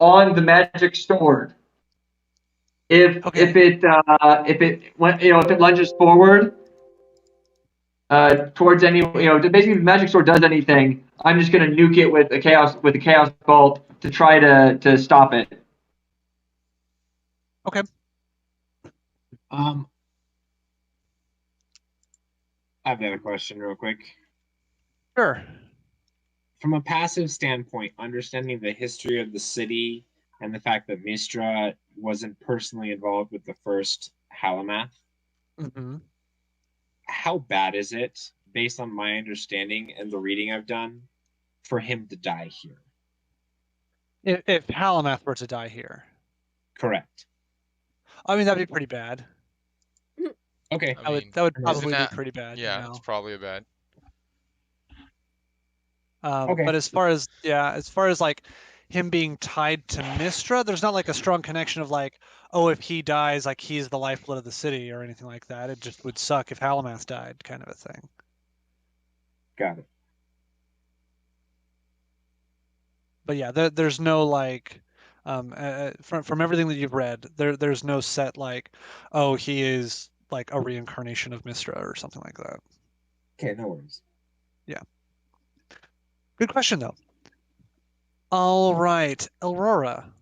the magic sword. If it lunges forward towards any, basically if the magic sword does anything, I'm just going to nuke it with a chaos bolt to try to stop it. Okay. I have another question real quick. Sure. From a passive standpoint, understanding the history of the city and the fact that Mistra wasn't personally involved with the first Halamath, how bad is it, based on my understanding and the reading I've done, for him to die here? If Halamath were to die here. Correct. I mean, that'd be pretty bad. Okay. That would probably be pretty bad. Yeah, it's probably bad. Okay. But as far as like him being tied to Mistra, there's not like a strong connection of like, oh, if he dies, like he's the lifeblood of the city or anything like that. It just would suck if Halamath died, kind of a thing. Got it. But yeah, there's no like, from everything that you've read, there's no set like, oh, he is like a reincarnation of Mistra or something like that. Okay, no worries. Yeah. Good question though. All right, Aurora,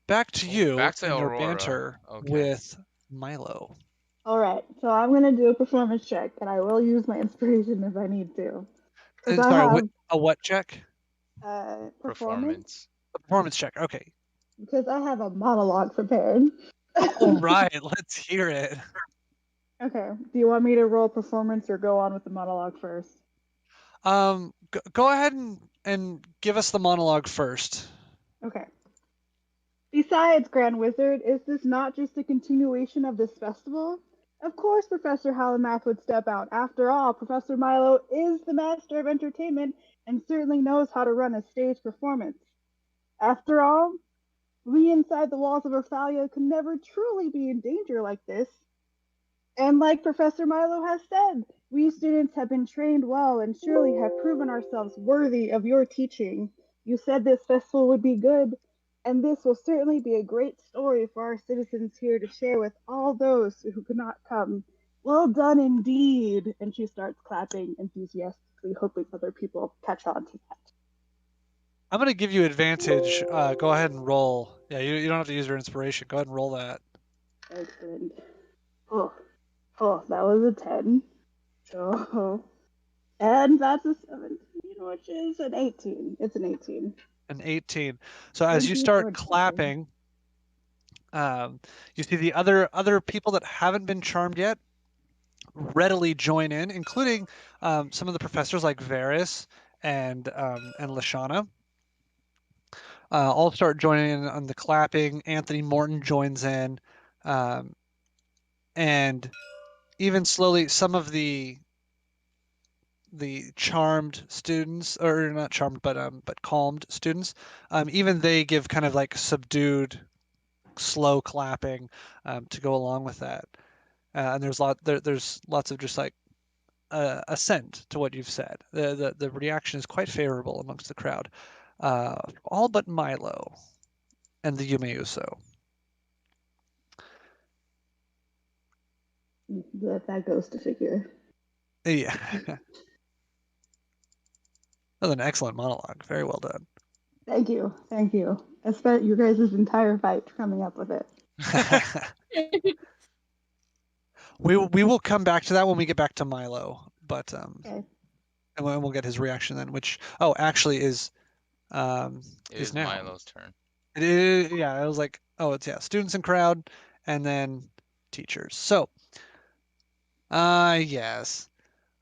back to you Back to and your Aurora. banter Okay. with Milo. All right, so I'm gonna do a performance check, and I will use my inspiration if I need to. 'Cause I Sorry, have a what check? performance. A performance check. Okay. Because I have a monologue prepared. All right, let's hear it. Okay. Do you want me to roll performance or go on with the monologue first? Go ahead and give us the monologue first. Okay. Besides, Grand Wizard, is this not just a continuation of this festival? Of course Professor Halamath would step out. After all, Professor Milo is the master of entertainment and certainly knows how to run a stage performance. After all, we inside the walls of Orphalia could never truly be in danger like this. And like Professor Milo has said, we students have been trained well and surely have proven ourselves worthy of your teaching. You said this festival would be good, and this will certainly be a great story for our citizens here to share with all those who could not come. Well done indeed. And she starts clapping enthusiastically, hoping other people catch on to that. I'm going to give you advantage. Go ahead and roll. Yeah, you don't have to use your inspiration. Go ahead and roll that. Excellent. Oh, that was a 10. So, and that's a 17, which is an 18. It's an 18. An 18. So as you start clapping, you see the other people that haven't been charmed yet readily join in, including some of the professors like Varys and Lashana. All start joining in on the clapping. Anthony Morton joins in, and even slowly some of the the charmed students, or not charmed, but calmed students, even they give kind of like subdued, slow clapping to go along with that. And there's lots of just like assent to what you've said. The reaction is quite favorable amongst the crowd, all but Milo and the Yume Uso. That goes to figure. Yeah. That was an excellent monologue. Very well done. Thank you. Thank you. I spent you guys' entire fight coming up with it. We will come back to that when we get back to Milo, but Okay. and we'll get his reaction then. Which actually is It is is now. Milo's turn. It is, yeah. I was like, it's students and crowd, and then teachers. So, yes,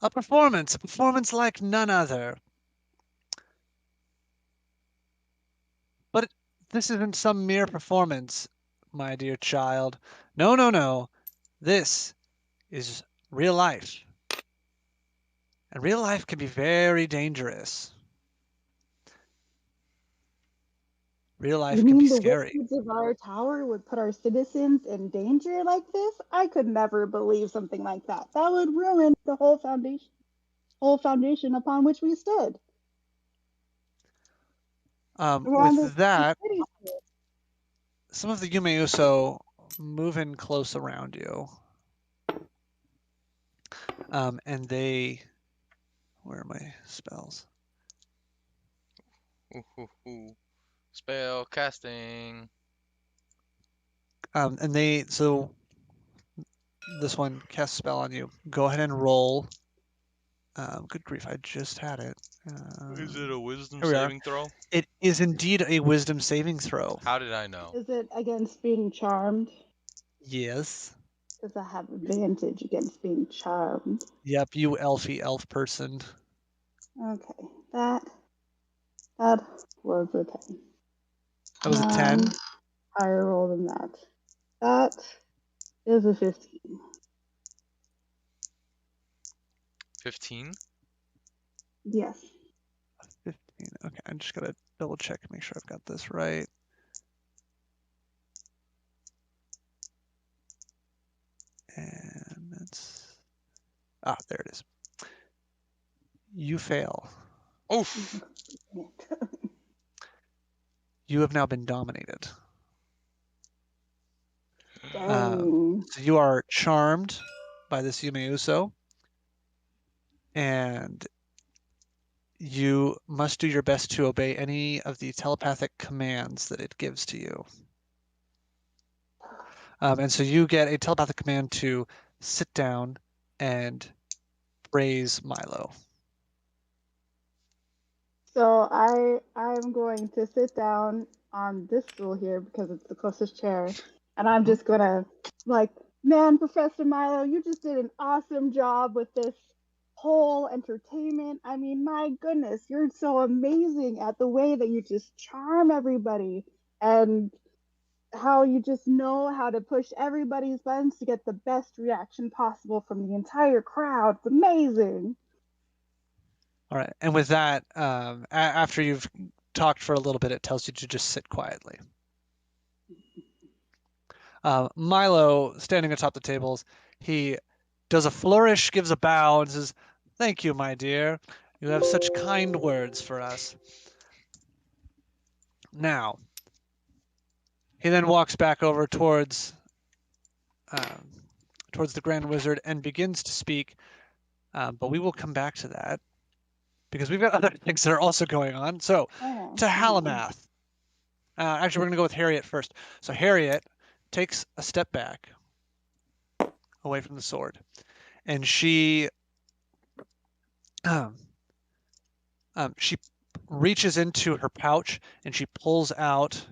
a performance like none other. But this isn't some mere performance, my dear child. No, no, no. This is real life. And real life can be very dangerous. Real life You can be mean the scary. wizards of our tower would put our citizens in danger like this? I could never believe something like that. That would ruin the whole foundation upon which we stood. With that, some of the Yume Uso move in close around you. And they... Where are my spells? Spell casting. And they... So, this one casts a spell on you. Go ahead and roll. Good grief, I just had it. Is it a wisdom here we are. saving throw? It is indeed a wisdom saving throw. How did I know? Is it against being charmed? Yes. Because I have advantage against being charmed. Yep, you elfy elf person. Okay, that was a 10. That was a 10? Higher roll than that. That is a 15. 15? Yes. 15. Okay, I just gotta double check, make sure I've got this right. And that's... there it is. You fail. Oof. You have now been dominated. Dang. So you are charmed by this Yume Uso, and you must do your best to obey any of the telepathic commands that it gives to you. And so you get a telepathic command to sit down and praise Milo. So I'm going to sit down on this stool here because it's the closest chair, and I'm just gonna man, Professor Milo, you just did an awesome job with this whole entertainment. I mean, my goodness, you're so amazing at the way that you just charm everybody and how you just know how to push everybody's buttons to get the best reaction possible from the entire crowd. It's amazing. All right, and with that, after you've talked for a little bit, it tells you to just sit quietly. Milo, standing atop the tables, he does a flourish, gives a bow, and says, "Thank you, my dear. You have such kind words for us." Now, he then walks back over towards the Grand Wizard and begins to speak, but we will come back to that because we've got other things that are also going on. So, to Halamath. Actually, we're going to go with Harriet first. So Harriet takes a step back away from the sword, and she reaches into her pouch and she pulls out.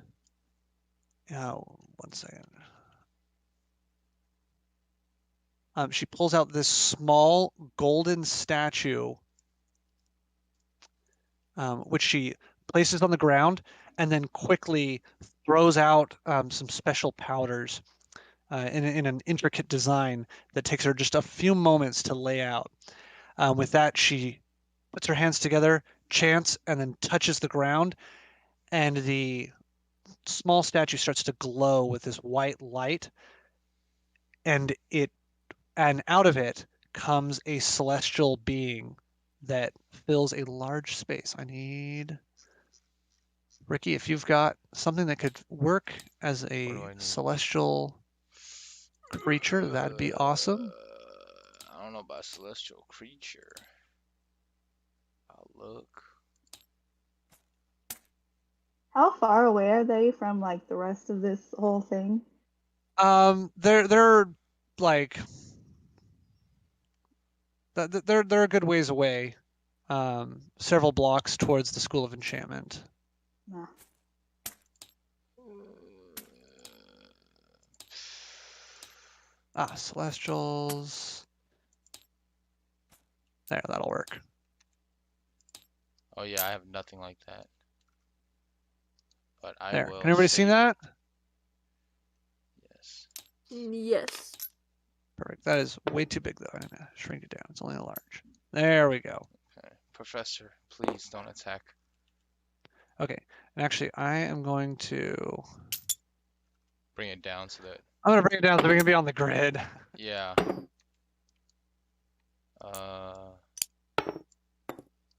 One second. She pulls out this small golden statue, which she places on the ground and then quickly throws out some special powders in an intricate design that takes her just a few moments to lay out. With that, she puts her hands together, chants, and then touches the ground, and the small statue starts to glow with this white light, and out of it comes a celestial being that fills a large space. I need Ricky, if you've got something that could work as What do a I need? celestial creature, that'd be awesome. I don't know about celestial creature. I'll look. How far away are they from like the rest of this whole thing? They're like they're a good ways away, several blocks towards the School of Enchantment. Nah. Celestials. There, that'll work. Oh yeah, I have nothing like that. But I There. will. Can everybody see save that? it. Yes. Yes. Perfect. That is way too big though. I'm gonna shrink it down. It's only a large. There we go. Okay. Professor, please don't attack. Okay. And actually, I am going to. Bring it down so that. I'm gonna bring it down so we can be on the grid. Yeah.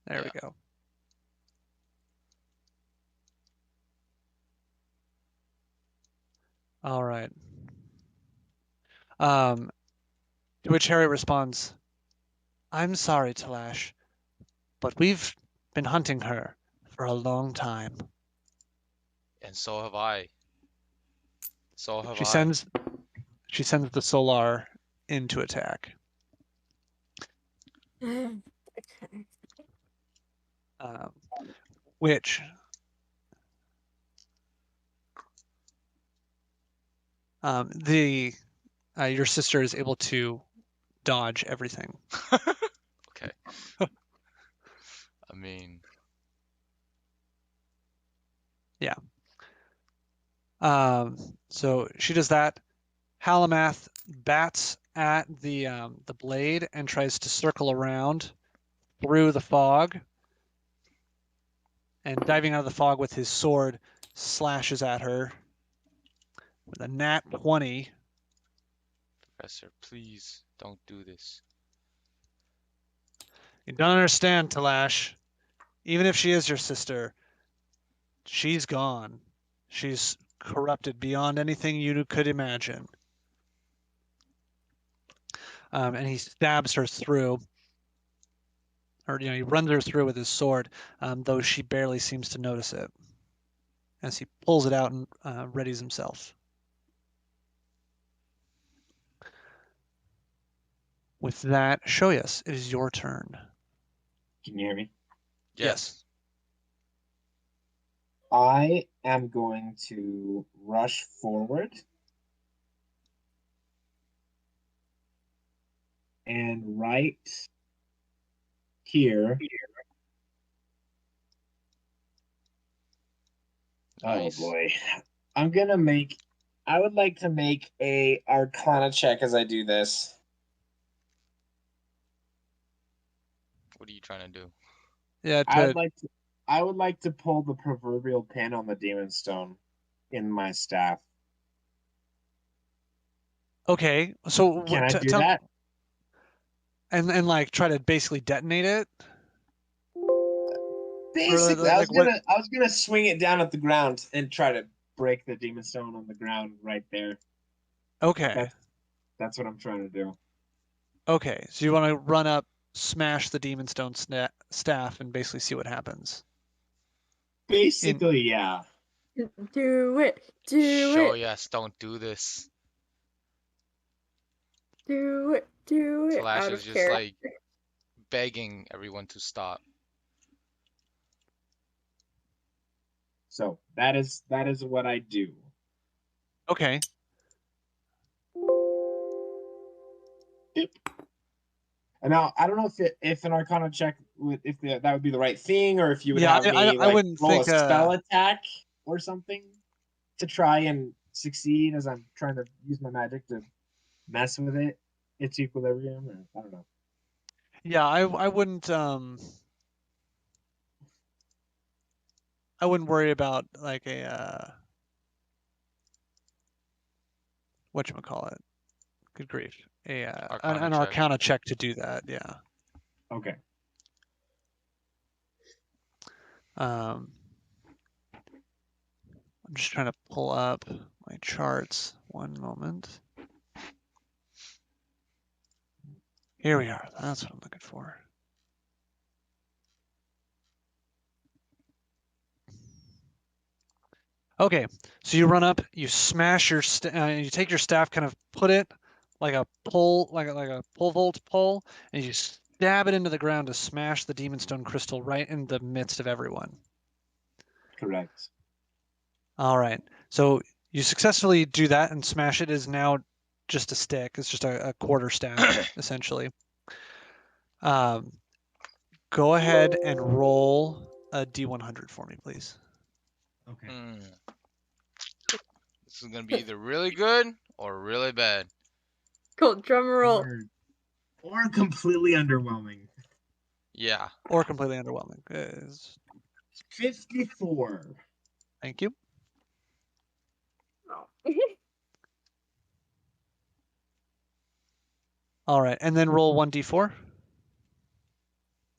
There we go. All right. To which Harry responds, "I'm sorry, Talash, but we've been hunting her for a long time." And so have I. So have She I. sends the Solar into attack. Okay. Which your sister is able to dodge everything. Okay. I mean, Yeah. So she does that. Halamath bats at the blade and tries to circle around through the fog. And diving out of the fog with his sword, slashes at her with a nat 20. Professor, please don't do this. You don't understand, Talash. Even if she is your sister, she's gone. She's corrupted beyond anything you could imagine. And he stabs her through, or he runs her through with his sword, though she barely seems to notice it as he pulls it out and readies himself. With that, Shoyas, it is your turn. Can you hear me? Yes. I am going to rush forward and right here. Nice. Oh boy. I would like to make a Arcana check as I do this. What are you trying to do? Yeah. I would like to pull the proverbial pin on the demon stone in my staff. Okay. So Can I do that? And like try to basically detonate it. Basically, like I was gonna swing it down at the ground and try to break the demon stone on the ground right there. Okay. That's what I'm trying to do. Okay. So you want to run up, smash the demon stone staff, and basically see what happens. Basically, yeah. Do it. Do Show it. yes, don't do this. Do it. Do it. Flash Out is of just character. like begging everyone to stop. So that is what I do. Okay. Yep. And now I don't know if an Arcana check that would be the right thing, or if you would have me I wouldn't roll think a spell attack or something to try and succeed as I'm trying to use my magic to mess with its equilibrium, or I don't know. Yeah, I wouldn't I wouldn't worry about like a whatchamacallit. Good grief. An check. Arcana check to do that, yeah. Okay. I'm just trying to pull up my charts. One moment. Here we are. That's what I'm looking for. Okay, so you run up, you smash your, you take your staff, kind of put it like a pole, like a pole vault pole, and you stab it into the ground to smash the demon stone crystal right in the midst of everyone. Correct. All right, so you successfully do that, and smash it is now just a stick. It's just a quarter staff, essentially. Go ahead and roll a D100 for me, please. Okay. This is gonna be either really good or really bad. Cool. Drum roll. Or completely underwhelming. Yeah. Or completely underwhelming. Is 54. Thank you. All right, and then roll 1d4.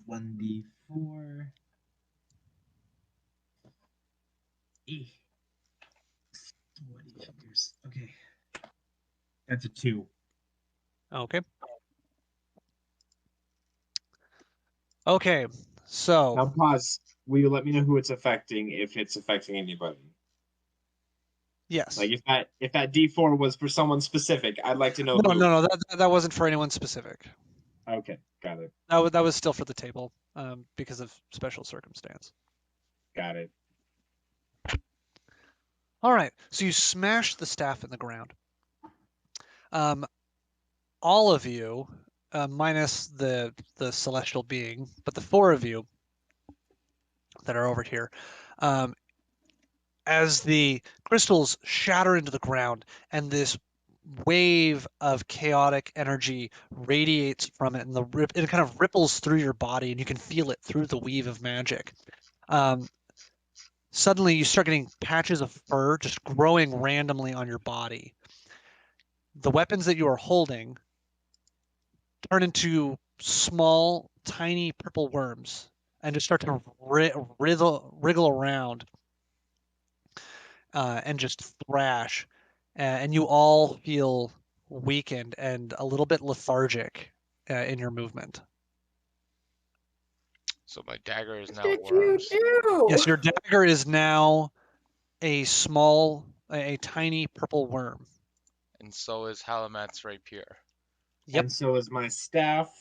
1d4. Okay. That's a 2. Okay. Okay, so Now pause. Will you let me know who it's affecting if it's affecting anybody? yes. Like if that D4 was for someone specific, I'd like to know who. No, that wasn't for anyone specific. Okay, got it. That was still for the table, because of special circumstance. Got it. All right, so you smash the staff in the ground. All of you, minus the celestial being, but the 4 of you that are over here, as the crystals shatter into the ground and this wave of chaotic energy radiates from it, and it kind of ripples through your body, and you can feel it through the weave of magic. Suddenly, you start getting patches of fur just growing randomly on your body. The weapons that you are holding turn into small, tiny purple worms and just start to wriggle around and just thrash. And you all feel weakened and a little bit lethargic in your movement. So my dagger is now What did worms. you do? Yes, your dagger is now a tiny purple worm. And so is Halamat's rapier. Yep. And so is my staff.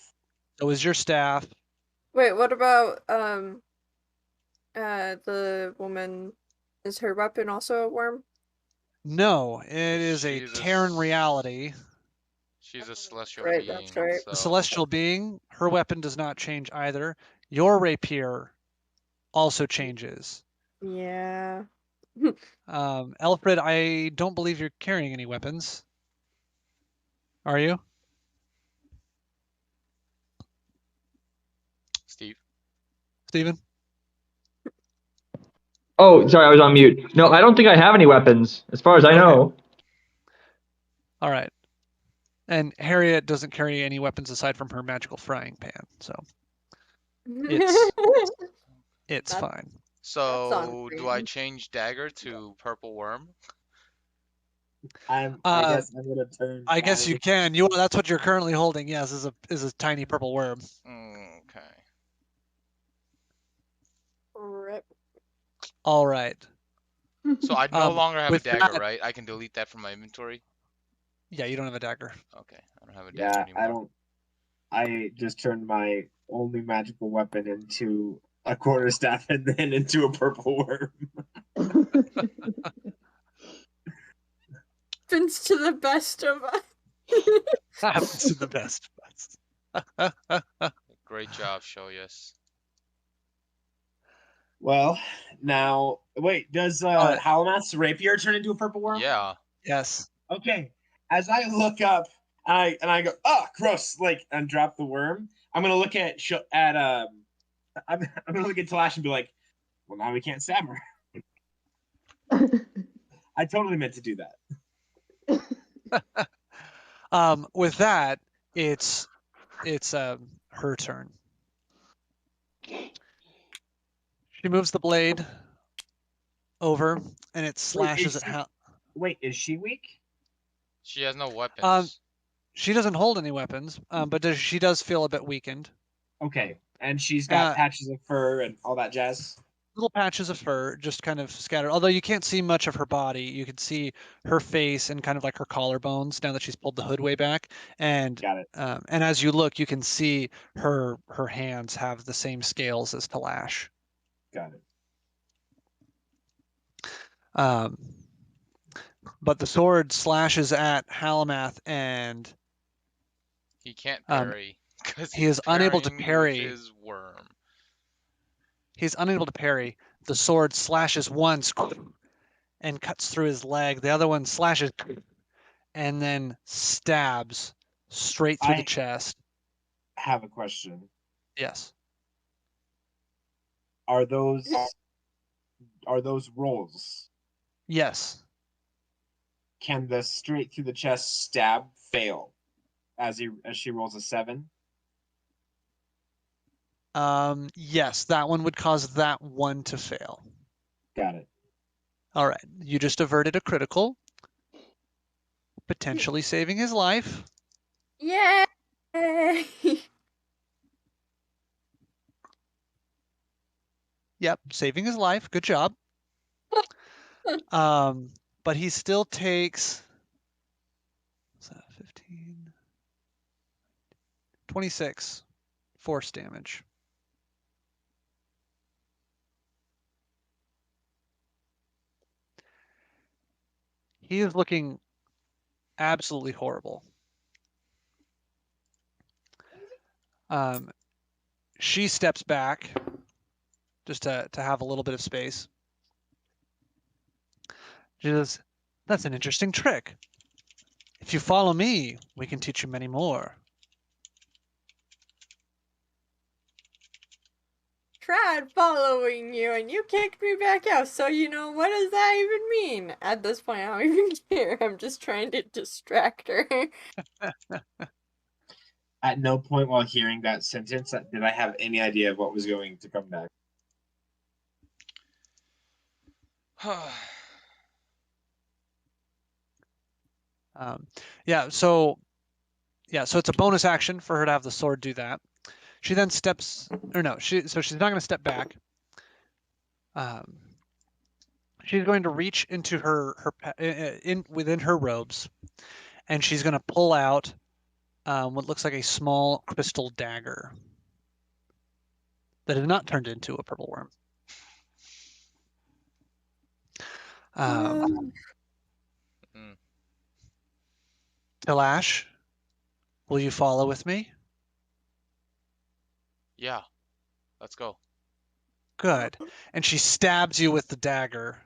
So is your staff. Wait, what about the woman? Is her weapon also a worm? No, it is a She's a Terran reality. She's a celestial Right, being. that's right. The So celestial being, her weapon does not change either. Your rapier also changes. Yeah. Alfred, I don't believe you're carrying any weapons. Are you? Steve. Steven? Oh, sorry, I was on mute. No, I don't think I have any weapons, as far as I know. All right. And Harriet doesn't carry any weapons aside from her magical frying pan, so it's fine. So do I change dagger to purple worm? I guess I'm gonna turn. I guess you can. That's what you're currently holding. Yes, is a tiny purple worm. Okay. Rip. All right. So I no longer have a with dagger, that- right? I can delete that from my inventory. Yeah, you don't have a dagger. Okay, I don't have a dagger anymore. I don't. I just turned my only magical weapon into a quarterstaff and then into a purple worm. Happens to the best of us. Happens to the best of us. Great job, Shoyas. Well, now wait. Does Halamat's rapier turn into a purple worm? Yeah. Yes. Okay. As I look up, and I go, oh, gross! Like, and drop the worm. I'm gonna look at I'm gonna look at Talash and be like, Well, now we can't stab her. I totally meant to do that. With that, it's her turn. She moves the blade over, and it slashes at Hal. Wait, is she weak? She has no weapons. She doesn't hold any weapons, but she does feel a bit weakened. Okay, and she's got patches of fur and all that jazz. Little patches of fur just kind of scattered. Although you can't see much of her body, you can see her face and kind of like her collarbones now that she's pulled the hood way back. And Got it. And as you look, you can see her hands have the same scales as Talash. Got it. But the sword slashes at Halamath, and he can't parry because he is unable to parry. His worm. He's unable to parry. The sword slashes once and cuts through his leg. The other one slashes and then stabs straight through the chest. Have a question. Yes. Are those rolls? Yes. Can the straight through the chest stab fail as she rolls a 7? Yes, that one would cause that one to fail. Got it. All right. You just averted a critical, potentially saving his life. Yay! Yep, saving his life. Good job. But he still takes 15, 26 force damage. He is looking absolutely horrible. She steps back just to have a little bit of space. She says, "That's an interesting trick. If you follow me, we can teach you many more." Tried following you and you kicked me back out, so what does that even mean? At this point, I don't even care. I'm just trying to distract her. At no point while hearing that sentence did I have any idea of what was going to come next. So it's a bonus action for her to have the sword do that. She then she's not going to step back. She's going to reach into within her robes, and she's going to pull out what looks like a small crystal dagger that has not turned into a purple worm. Talash, will you follow with me? Yeah, let's go. Good. And she stabs you with the dagger.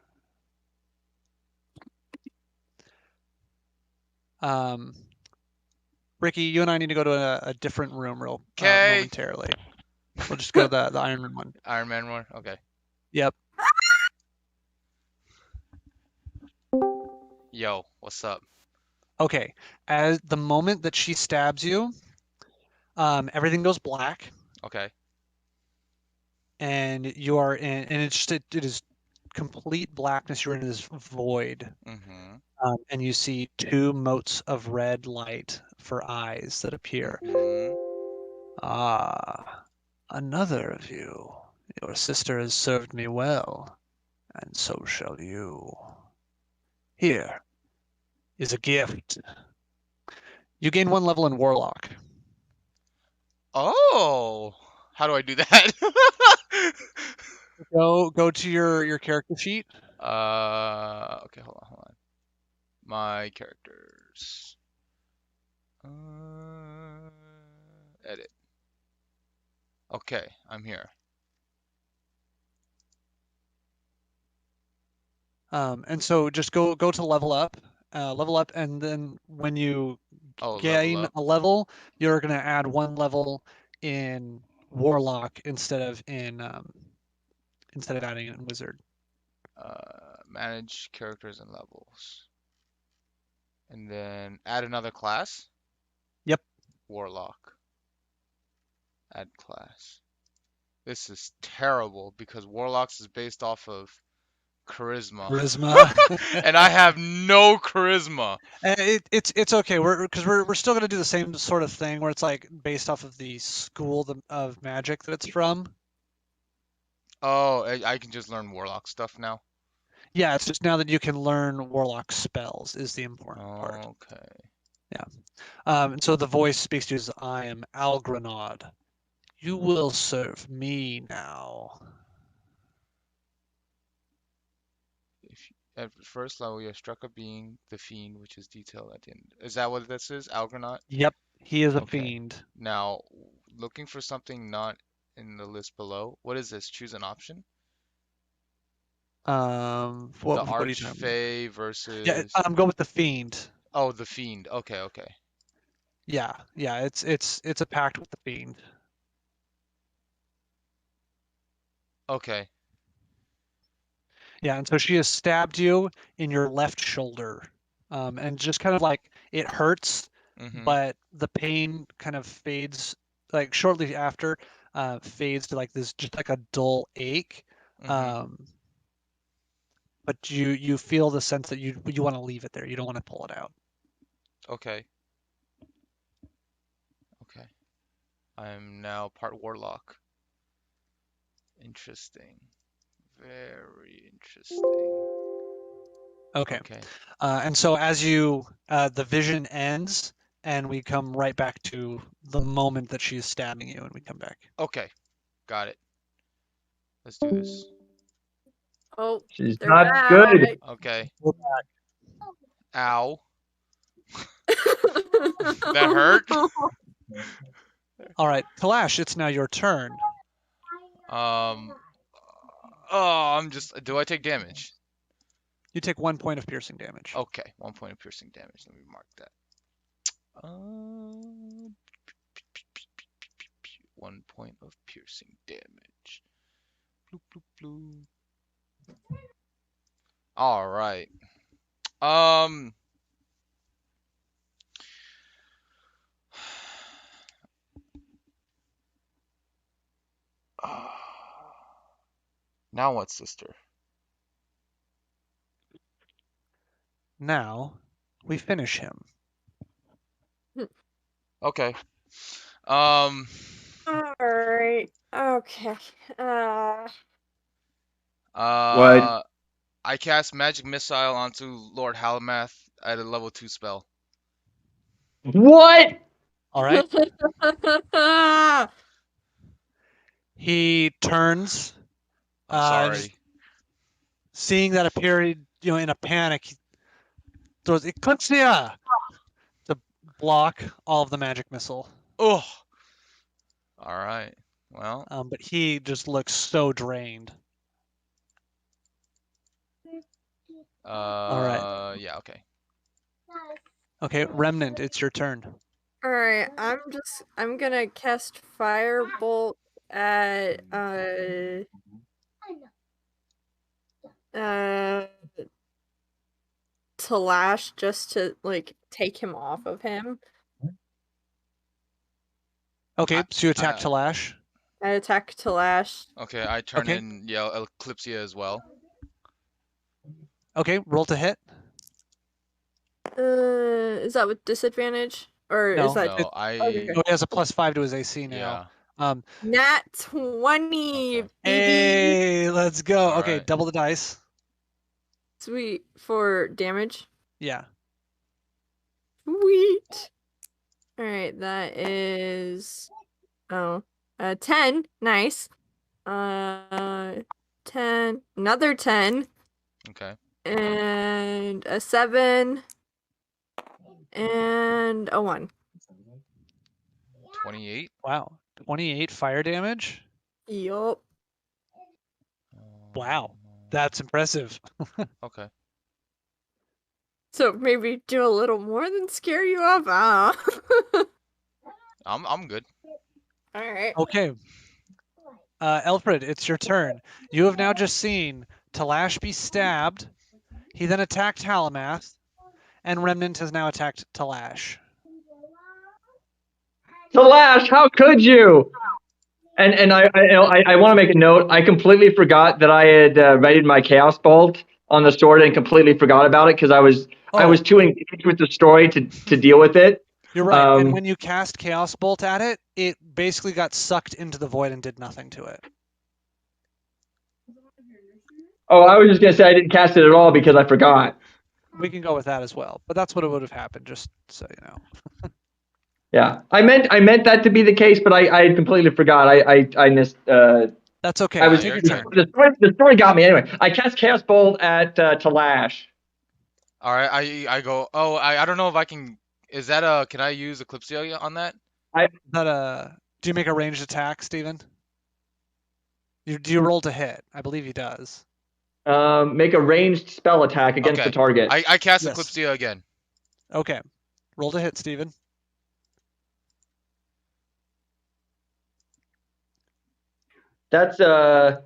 Ricky, you and I need to go to a different room momentarily. We'll just go to the Iron Man one. Iron Man one? Okay. Yep. Yo, what's up? Okay. As the moment that she stabs you, everything goes black. Okay. And you are in, and it is complete blackness. You're in this void. Mm-hmm. And you see 2 motes of red light for eyes that appear. Mm-hmm. Ah, another of you. Your sister has served me well, and so shall you. Here is a gift. You gain 1 level in Warlock. Oh, how do I do that? Go to your character sheet. Okay, hold on. My characters. Edit. Okay, I'm here. And so just go to level up, and then when you gain a level, you're gonna add 1 level in Warlock instead of in instead of adding it in wizard. Manage characters and levels. And then add another class? Yep. Warlock. Add class. This is terrible because Warlocks is based off of charisma. And I have no charisma. It's okay. We're still gonna do the same sort of thing where it's like based off of the school of magic that it's from. Oh, I can just learn Warlock stuff now? Yeah, it's just now that you can learn Warlock spells is the important part. Okay. Yeah. And so the voice speaks to you as, I am Algranod. You will serve me now. At first level, you have struck a being, the fiend, which is detailed at the end. Is that what this is? Algranot? Yep, he is a Okay. fiend. Now, looking for something not in the list below. What is this? Choose an option? What The are you talking about? Archfey versus... Yeah, go with the fiend. Oh, the fiend. Okay, okay. Yeah, it's a pact with the fiend. Okay. Yeah, and so she has stabbed you in your left shoulder, and just kind of like it hurts, but the pain kind of fades, like shortly after, fades to like this, just like a dull ache. But you feel the sense that you want to leave it there. You don't want to pull it out. Okay. Okay. I'm now part Warlock. Interesting. Very interesting. Okay. Okay. And so as the vision ends, and we come right back to the moment that she's stabbing you, and we come back. Okay. Got it. Let's do this. Oh, She's they're not back. good. Okay. We're back. Ow. That hurt? All right, Kalash, it's now your turn. Oh, do I take damage? You take 1 point of piercing damage. Okay, 1 point of piercing damage. Let me mark that. 1 point of piercing damage. Bloop, bloop, bloop. All right. Now what, sister? Now we finish him. Okay. All right. Okay. What? I cast magic missile onto Lord Halamath at a level 2 spell. What? All right. He turns. I'm sorry. Seeing that appear, in a panic, he throws Eclipsia to block all of the magic missile. Oh. All right. Well. But he just looks so drained. All right. Yeah. Okay. Okay, Remnant, it's your turn. All right. I'm gonna cast Firebolt at Talash just to like take him off of him. Okay, so you attack Talash. I attack Talash. Okay, I turn in Eclipsia as well. Okay, roll to hit. Is that with disadvantage? Or No, is that no, okay. He has a +5 to his AC now. Yeah. Nat 20, Okay. baby. Hey, let's go. All Okay, right. double the dice. Sweet. For damage. Yeah. Sweet. All right, that is 10. Nice. 10. Another 10. Okay. And a 7. And a 1. 28. Wow. 28 fire damage. Yup. Wow. That's impressive. Okay. So maybe do a little more than scare you off. I'm good. All right. Okay. Alfred, it's your turn. You have now just seen Talash be stabbed. He then attacked Halamath, and Remnant has now attacked Talash. Talash, how could you? And I want to make a note. I completely forgot that I had readied my Chaos Bolt on the sword and completely forgot about it because I was too engaged with the story to deal with it. You're right. And when you cast Chaos Bolt at it, it basically got sucked into the void and did nothing to it. Oh, I was just gonna say I didn't cast it at all because I forgot. We can go with that as well, but that's what it would have happened. Just so you know. Yeah, I meant that to be the case, but I completely forgot. I missed. That's okay. I was Take your turn. the story got me anyway. I cast Chaos Bolt at Talash. All right, I go. Oh, I don't know if I can. Is that a? Can I use Eclipsia on that? Do you make a ranged attack, Steven? Do you roll to hit? I believe he does. Make a ranged spell attack against the target. I cast Yes. Eclipsia again. Okay. Roll to hit, Steven. That's no,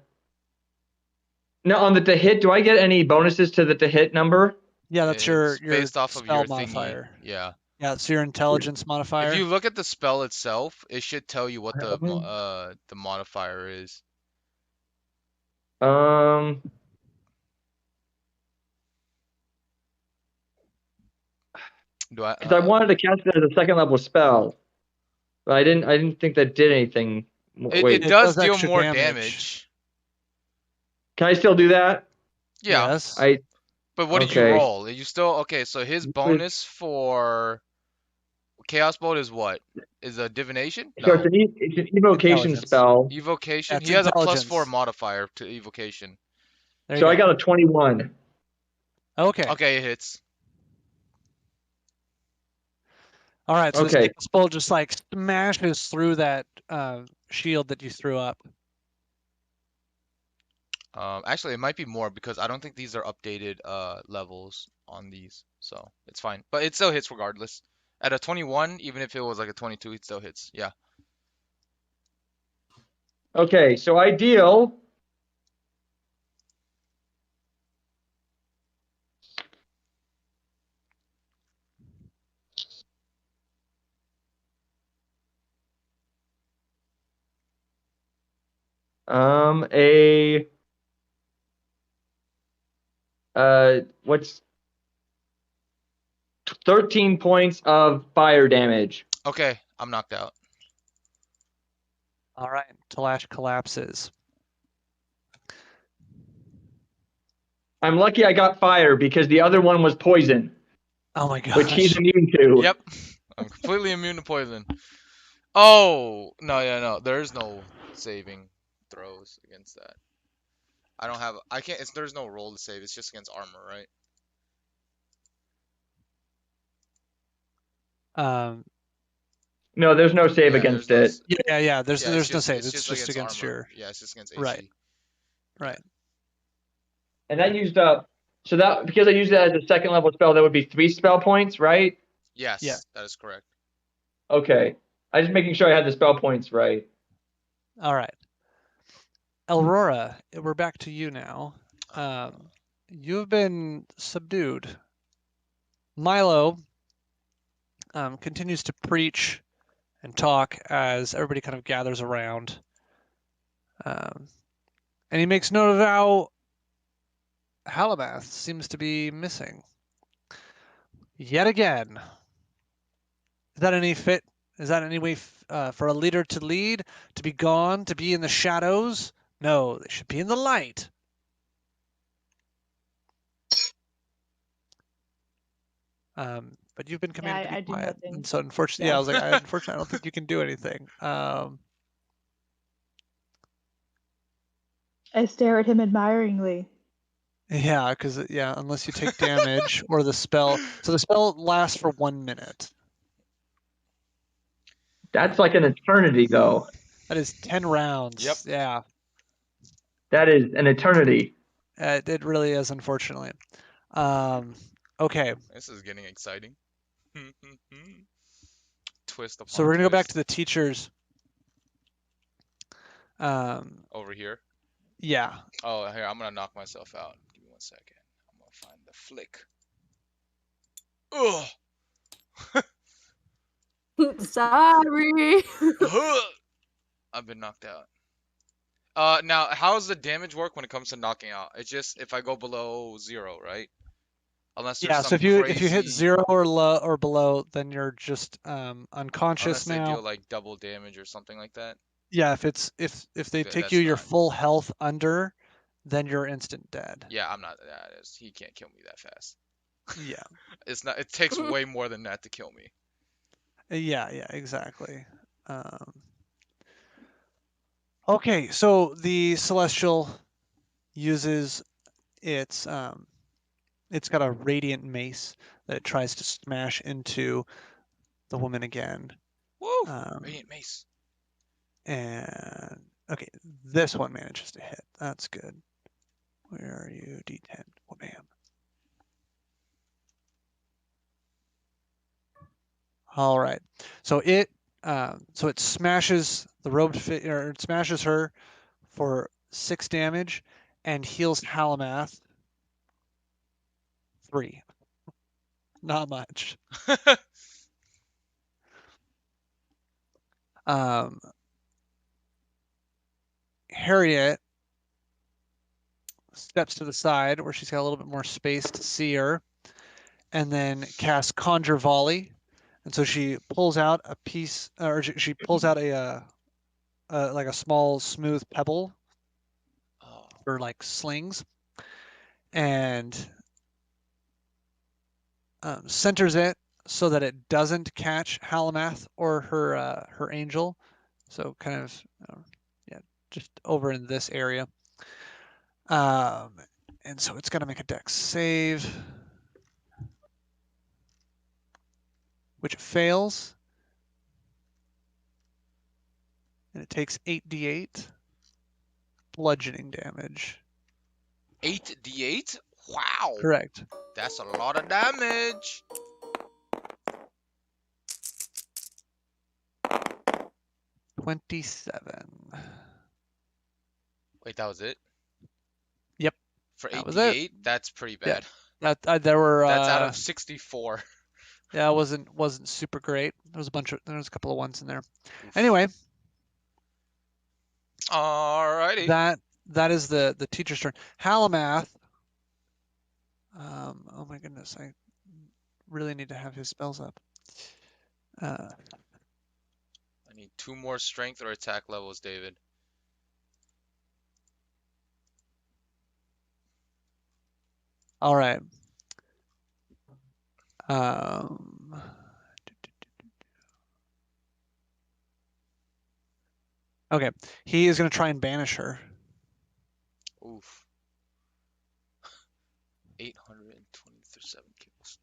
on the to hit. Do I get any bonuses to the to hit number? Yeah, that's your based off of spell your modifier. thingy. Yeah. Yeah, it's your intelligence modifier. If you look at the spell itself, it should tell you what the modifier is. Do I? Because I wanted to cast it as a second level spell, but I didn't think that did anything. It does deal more damage. Can I still do that? Yeah. Yes. But what did you roll? Are you still okay? So his bonus for Chaos Bolt is what? Is a divination? So it's an evocation spell. Evocation. He has a +4 modifier to evocation. So I got a 21. Okay. Okay, it hits. All right. So this spell just like smashes through that shield that you threw up. Actually, it might be more because I don't think these are updated levels on these, so it's fine. But it still hits regardless. At a 21, even if it was like a 22, it still hits. Yeah. Okay, so I deal. What's 13 points of fire damage. Okay, I'm knocked out. All right, Talash collapses. I'm lucky I got fire because the other one was poison. Oh my god. Which he's immune to. Yep. I'm completely immune to poison. Oh, no. There's no saving throws against that. I can't, there's no roll to save. It's just against armor, right? No, there's no save against it. Yeah. There's no save. It's just against armor. your. Yeah, it's just against AC. Right. And that used up. So that because I used that as a second level spell, that would be 3 spell points, right? Yes. Yeah. That is correct. Okay. I just making sure I had the spell points right. All right. Aurora, we're back to you now. You've been subdued. Milo continues to preach and talk as everybody kind of gathers around. And he makes note of how Halamath seems to be missing. Yet again. Is that any fit? Is that any way for a leader to lead? To be gone? To be in the shadows? No, they should be in the light. But you've been commanded to be quiet. And so unfortunately, I was like, unfortunately, I don't think you can do anything. I stare at him admiringly. Yeah, because unless you take damage or the spell. So the spell lasts for 1 minute. That's like an eternity, though. That is 10 rounds. Yep. Yeah. That is an eternity. It really is, unfortunately. Okay. This is getting exciting. Twist upon So we're going to go back to the teachers. Over here. Yeah. Oh, here, I'm gonna knock myself out. Give me 1 second. I'm gonna find the flick. Ugh. Sorry. I've been knocked out. Now, how does the damage work when it comes to knocking out? It's just if I go below 0, right? Unless there's Yeah. some So if you hit crazy. 0 or low or below, then you're just Unless unconscious they now. deal like double damage or something like that. Yeah. If they take you That's your not. full health under, then you're instant dead. Yeah, I'm not. He can't kill me that fast. Yeah. It's not. It takes way more than that to kill me. Yeah. Yeah. Exactly. Okay. So the celestial uses it's got a radiant mace that it tries to smash into the woman again. Woo! Um, Radiant mace. And okay, this one manages to hit. That's good. Where are you? D10. Oh, bam. All right. So it smashes the or it smashes her for 6 damage and heals Halamath 3. Not much. Harriet steps to the side where she's got a little bit more space to see her, and then casts Conjure Volley. And so she pulls out a piece, or she pulls out like a small smooth pebble Oh. for like slings, and centers it so that it doesn't catch Halamath or her angel. So kind of yeah, just over in this area. And so it's gonna make a dex save, which it fails, and it takes 8d8 bludgeoning damage. 8d8? Wow. Correct. That's a lot of damage. 27. Wait, that was it? Yep. For That was it. 8d8? That's pretty Yeah. bad. There were. That's out of 64. Yeah, it wasn't super great. There was a couple of ones in there. Oof. Anyway, Alrighty. that is the teacher's turn. Halamath. Oh my goodness, I really need to have his spells up. I need 2 more strength or attack levels, David. All right. Okay, he is going to try and banish her. Oof. 827 kills.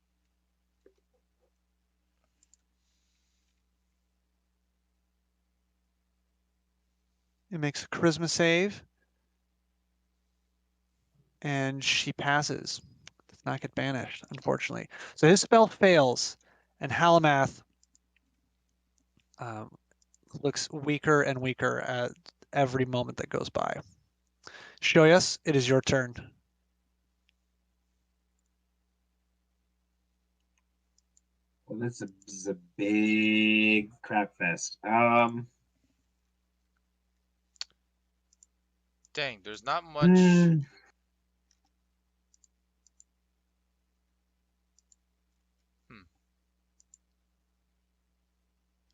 It makes a charisma save, and she passes. Does not get banished, unfortunately. So his spell fails, and Halamath looks weaker and weaker at every moment that goes by. Shoyas, it is your turn. Well, this is a big crap fest. Dang, there's not much.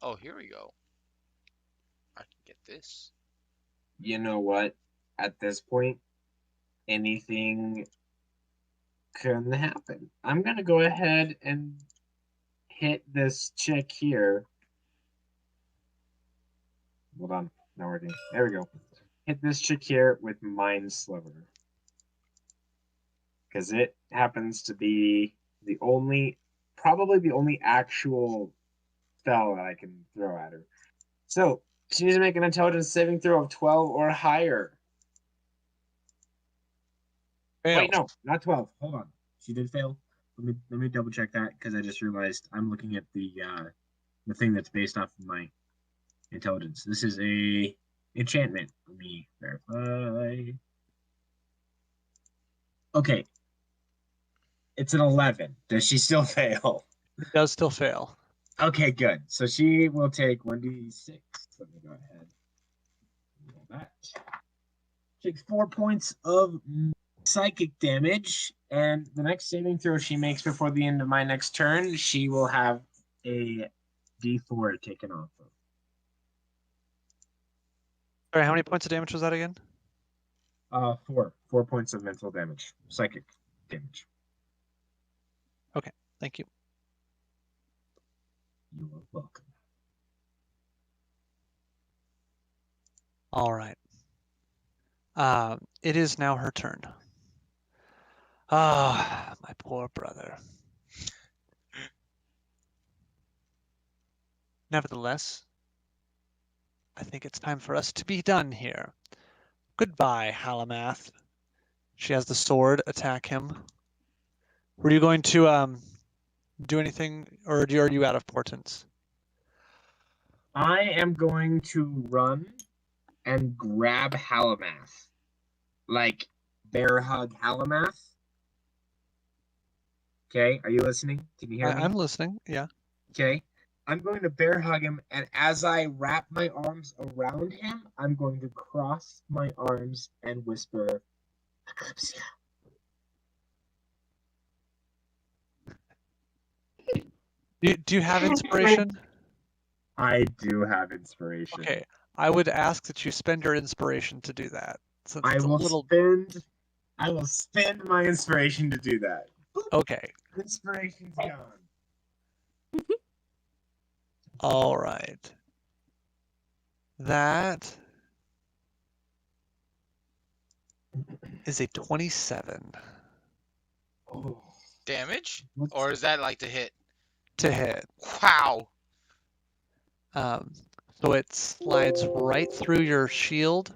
Oh, here we go. I can get this. You know what? At this point, anything can happen. I'm gonna go ahead and hit this chick here. Hold on, not working. There we go. Hit this chick here with Mind Sliver. Because it happens to be probably the only actual spell that I can throw at her. So, she needs to make an intelligence saving throw of 12 or higher. Fails. Wait, no, not 12. Hold on. She did fail. Let me double check that because I just realized I'm looking at the thing that's based off of my intelligence. This is a Enchantment. Let me verify. Okay. It's an 11. Does she still fail? It does still fail. Okay, good. So she will take 1d6. Let me go ahead. Roll that. Takes 4 points of psychic damage, and the next saving throw she makes before the end of my next turn, she will have a d4 taken off of. Sorry, how many points of damage was that again? 4. 4 points of mental damage. Psychic damage. Thank you. You are welcome. All right. It is now her turn. Ah, my poor brother. Nevertheless, I think it's time for us to be done here. Goodbye, Halamath. She has the sword attack him. Were you going to do anything, or are you out of portents? I am going to run and grab Halamath. Like, bear hug Halamath. Okay, are you listening? Can you hear me? I'm listening, yeah. Okay, I'm going to bear hug him, and as I wrap my arms around him, I'm going to cross my arms and whisper, Eclipsia. Do you have inspiration? I do have inspiration. Okay, I would ask that you spend your inspiration to do that. Since I it's will a little... spend my inspiration to do that. Okay. Inspiration's gone. All right. That is a 27 Oh. Damage? Or is that like to hit? to hit. Wow. So it slides right through your shield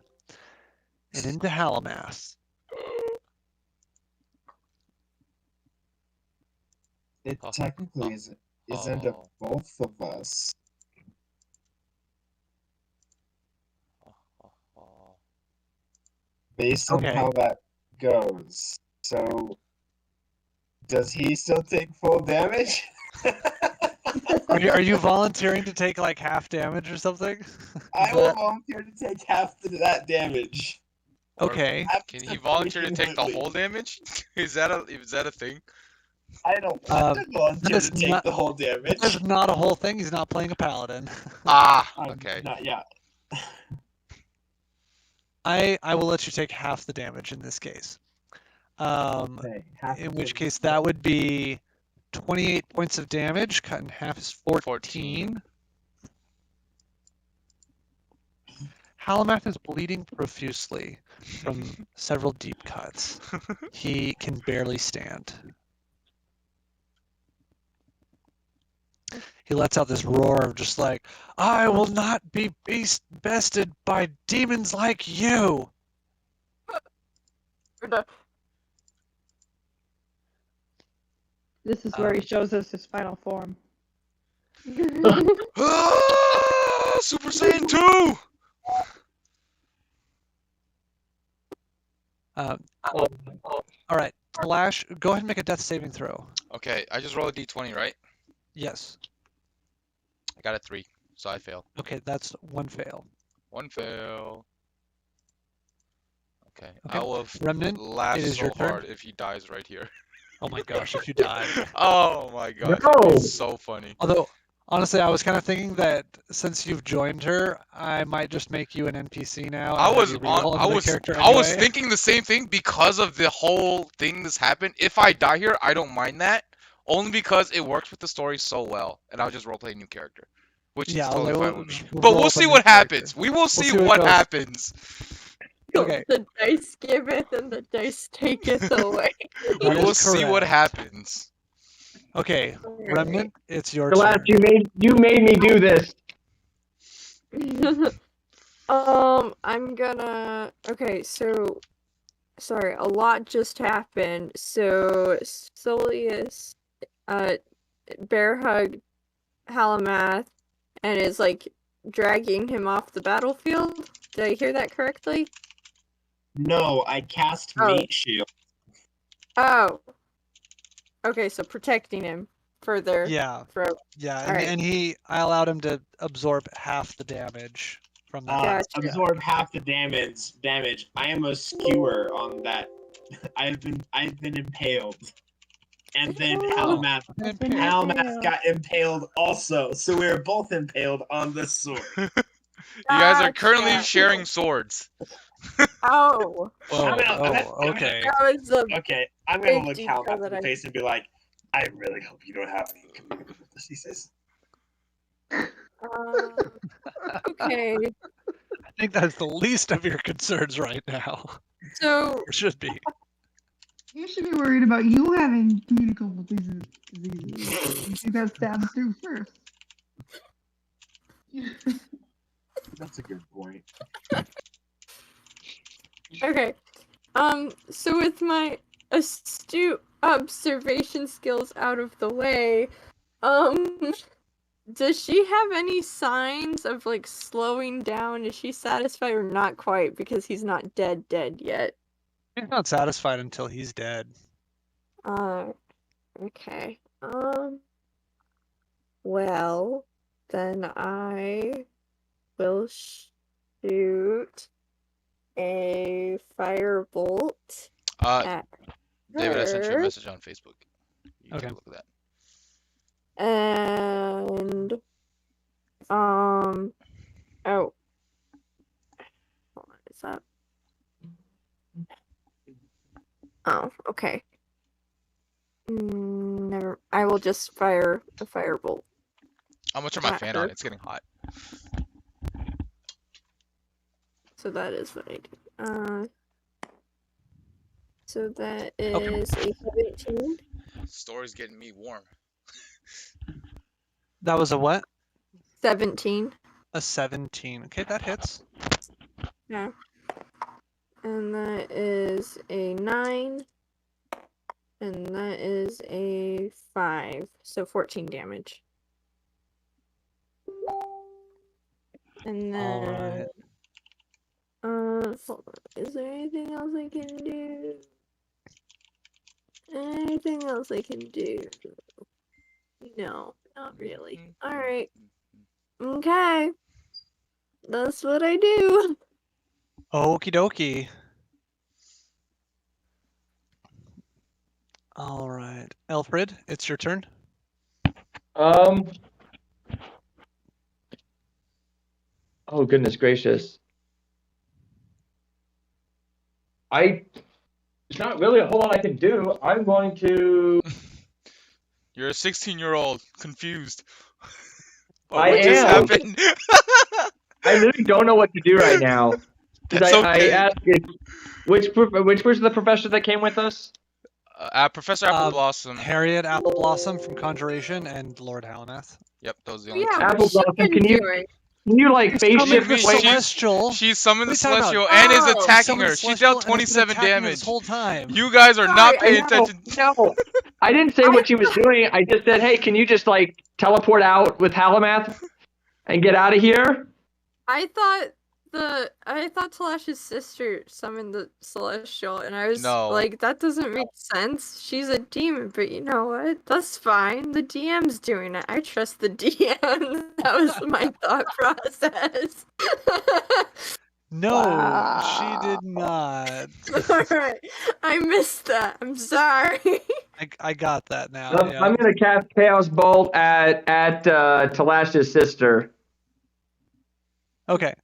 and into Halamath. It technically is into both of us. Based on how that goes. So, does he still take full damage? Are you volunteering to take like half damage or something? I will volunteer to take half that damage. Okay. Can he volunteer to take the whole damage? Is that a thing? I don't want to volunteer to take the whole damage. That's not a whole thing. He's not playing a paladin. Okay. Not yet. I will let you take half the damage in this case. In which case that would be 28 points of damage. Cut in half is 14. Halamath is bleeding profusely from several deep cuts. He can barely stand. He lets out this roar of just like, I will not be bested by demons like you. This is where he shows us his final form. Super Saiyan 2! All right, Flash, go ahead and make a death saving throw. Okay, I just rolled a d20, right? Yes. I got a 3, so I fail. Okay, that's one fail. One fail. Okay. I will Remnant, laugh it is so your turn. hard if he dies right here. Oh my gosh, if you die. Oh my god. No. It's so funny. Although, honestly, I was kind of thinking that since you've joined her, I might just make you an NPC now. I was thinking the same thing because of the whole thing that's happened. If I die here, I don't mind that. Only because it works with the story so well, and I'll just roleplay a new character, which is totally fine with me. But we'll see what happens. We will see what happens. Okay. The dice giveth and the dice taketh away. We will see what happens. Okay, Remnant, it's your Celeste, turn. you made me do this. I'm gonna. Okay, so sorry, a lot just happened. So Solius, bear hugged Halamath and is like dragging him off the battlefield. Did I hear that correctly? No, I cast Oh. Meat Shield. Oh. Okay, so protecting him further. Yeah, Throat. yeah, and, Alright. and I allowed him to absorb half the damage from that. Gotcha. Absorb half the damage. I am a skewer on that. I've been impaled. And then Oh. Halamath got impaled also. So we were both impaled on the sword. You guys are currently Gotcha. sharing swords. Oh. Okay. That was the Okay, I'm gonna big look detail Halamath in that the I- face and be like, I really hope you don't have any commitment with this, he says. Okay. I think that's the least of your concerns right now. So Or should be. You should be worried about you having communicable diseases. You got stabbed through first. That's a good point. okay. So with my astute observation skills out of the way, does she have any signs of like slowing down? Is she satisfied or not quite because he's not dead yet? He's not satisfied until he's dead. Okay. Well, then I will shoot a firebolt at David, I sent you a her. message on Facebook. You can Okay. take a look at that. And oh, hold on, is that? Oh, okay. Never. I will just fire a firebolt. I'm gonna turn my That fan on. hurt. It's getting hot. So that is what I do. So that is a 17. Story's getting me warm. That was a what? 17. A 17. Okay, that hits. Yeah. And that is a 9. And that is a 5. So 14 damage. And then hold on. Is there anything else I can do? Anything else I can do? No, not really. Alright. Okay. That's what I do. Okie dokie. All right. Elfrid, it's your turn. Oh goodness gracious. There's not really a whole lot I can do. I'm going to. You're a 16-year-old, confused. I What just am. happened? I literally don't know what to do right now. That's I okay. asked which was the professor that came with us? Professor Appleblossom. Harriet Appleblossom from Conjuration and Lord Halamath. Yep, those are the only Yeah, two. what's she Appleblossom, been can you doing? like Summoned spaceship the She's- wait? Celestial. She summoned the What are you talking Celestial about? and is Oh, attacking Summoned her. the She Celestial dealt and has been 27 attacking her damage. this whole time. You guys are not Sorry, paying No, attention. no. I didn't say what she was doing. I just said, hey, can you just like teleport out with Halamath and get out of here? I thought Talash's sister summoned the Celestial, and I was No. like, that doesn't make sense. She's a demon, but you know what? That's fine. The DM's doing it. I trust the DM. That was my thought process. No, she did not. Alright. I missed that. I'm sorry. I got that now. Yeah. I'm gonna cast Chaos Bolt at Talash's sister. Okay.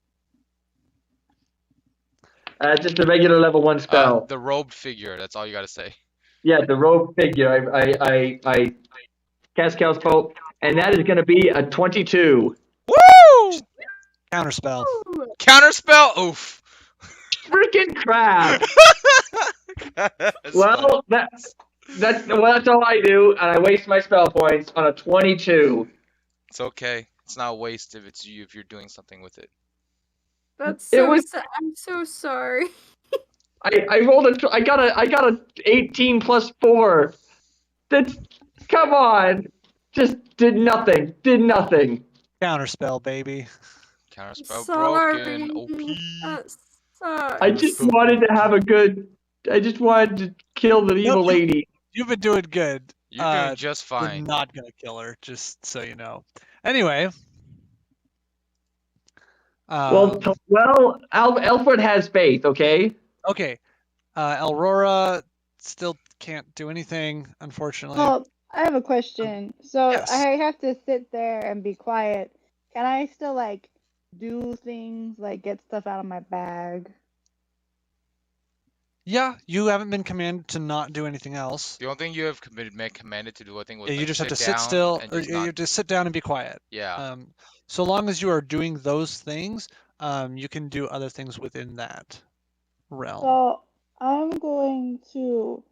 Just a regular level 1 spell. The robed figure. That's all you gotta say. Yeah, the rogue figure. I cast Chaos Bolt, and that is gonna be a 22. Woo! Counterspell. Counterspell. Oof. Freaking crap! That's Well, that's all I do, and I waste my spell points on a 22. It's okay. It's not a waste if it's you if you're doing something with it. That's It so was- sad. I'm so sorry. I rolled I got a 18 plus 4. That's come on, just did nothing. Counterspell, baby. Counter spell Sorry. broken. OP. That sucks. I just wanted to have a good. I just wanted to kill the evil lady. You've been doing good. You're doing just You're fine. not gonna kill her, just so you know. Anyway. Well, Alfred has faith. Okay. Okay. Aurora still can't do anything, unfortunately. Oh, I have a question. So Yes. I have to sit there and be quiet. Can I still like do things like get stuff out of my bag? Yeah, you haven't been commanded to not do anything else. The only thing you have commanded to do, I think, was Yeah, you like, just have to sit sit down still, and or just you not. have to sit down and be quiet. Yeah. So long as you are doing those things, you can do other things within that realm. So I'm going to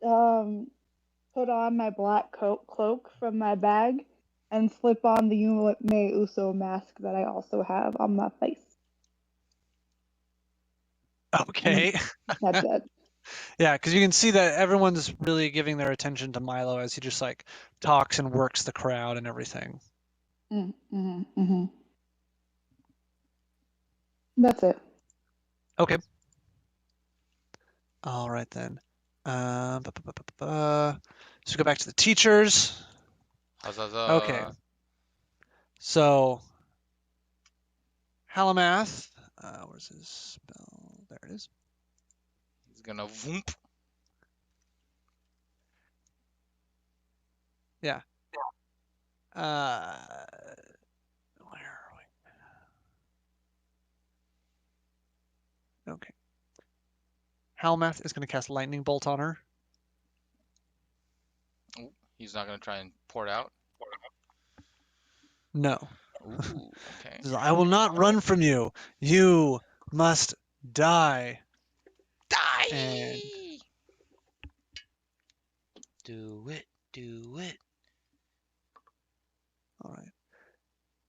put on my black cloak from my bag and slip on the Yume Uso mask that I also have on my face. Okay. That's it. Yeah, because you can see that everyone's really giving their attention to Milo as he just like talks and works the crowd and everything. That's it. Okay. All right then. So go back to the teachers. Okay. So Halamath, where's his spell? There it is. He's gonna voomp. Yeah. Where are we? Okay. Halamath is going to cast Lightning Bolt on her. Ooh, he's not gonna try and pour it out. No. Ooh, okay. I will not run from you. You must die. Die! And do it. all right.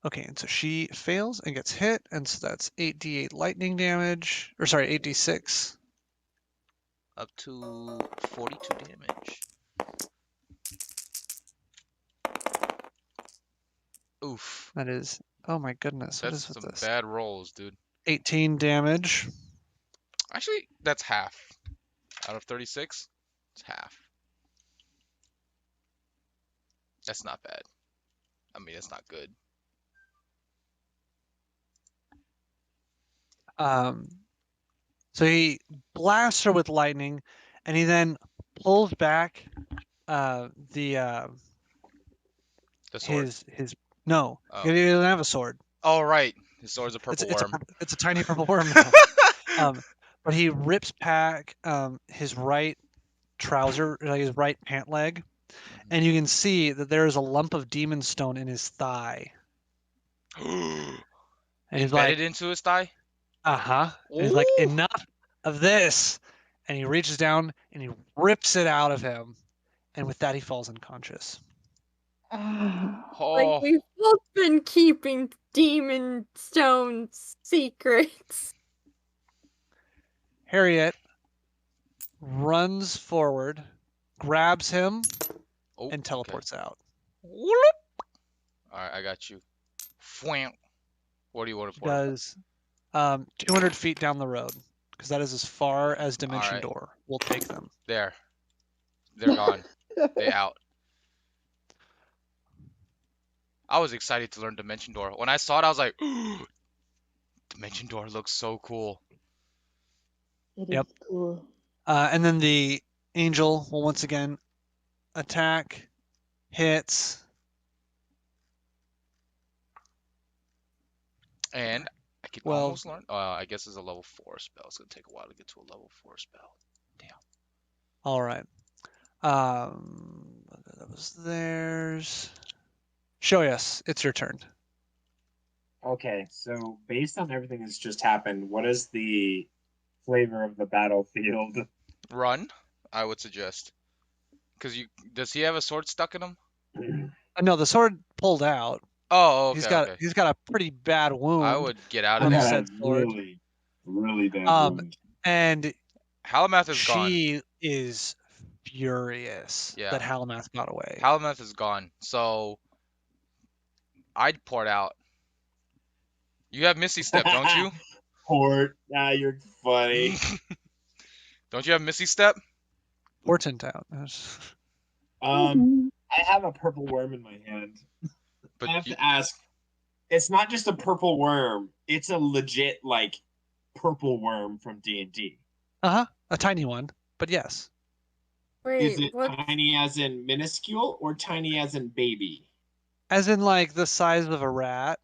Okay, and so she fails and gets hit, and so that's 8d8 lightning damage, or sorry, 8d6. Up to 42 damage. Oof. That is, oh my goodness, what That's is with some this? bad rolls, dude. 18 damage. Actually, that's half. Out of 36, it's half. That's not bad. I mean, it's not good. So he blasts her with lightning, and he then pulls back The sword. his no, Oh. he doesn't have a sword. Oh, right. His sword's a purple worm. It's a tiny purple worm now. But he rips back his right trouser, like his right pant leg, and you can see that there is a lump of demon stone in his thigh. And he's Embedded like, into his thigh? and he's like, enough of this. And he reaches down and he rips it out of him. And with that, he falls unconscious. Like, we've both been keeping demon stone secrets. Harriet runs forward, grabs him, and teleports out. Alright, I got you. What do you want to pour? Does 200 feet down the road, because that is as far as Dimension Door will take them. There. They're gone. They out. I was excited to learn Dimension Door. When I saw it, I was like, Dimension Door looks so cool. It is cool. And then the angel will once again attack, hits. And I can almost learn. I guess it's a level 4 spell. It's going to take a while to get to a level 4 spell. Damn. All right. That was theirs. Shoyas, it's your turn. Okay, so based on everything that's just happened, what is the flavor of the battlefield? Run, I would suggest. Because does he have a sword stuck in him? No, the sword pulled out. Oh, okay. He's got a pretty bad wound. I would get out of there. Really, really bad wound. And Halamath is gone. She is furious that Halamath got away. Halamath is gone. So I'd pour it out. You have Misty Step, don't you? Port. Ah, you're funny. Don't you have Misty Step? Portent out. I have a purple worm in my hand. But I have you- to ask. It's not just a purple worm. It's a legit like purple worm from D&D. A tiny one, but yes. Is Wait, it what? tiny as in minuscule or tiny as in baby? As in like the size of a rat.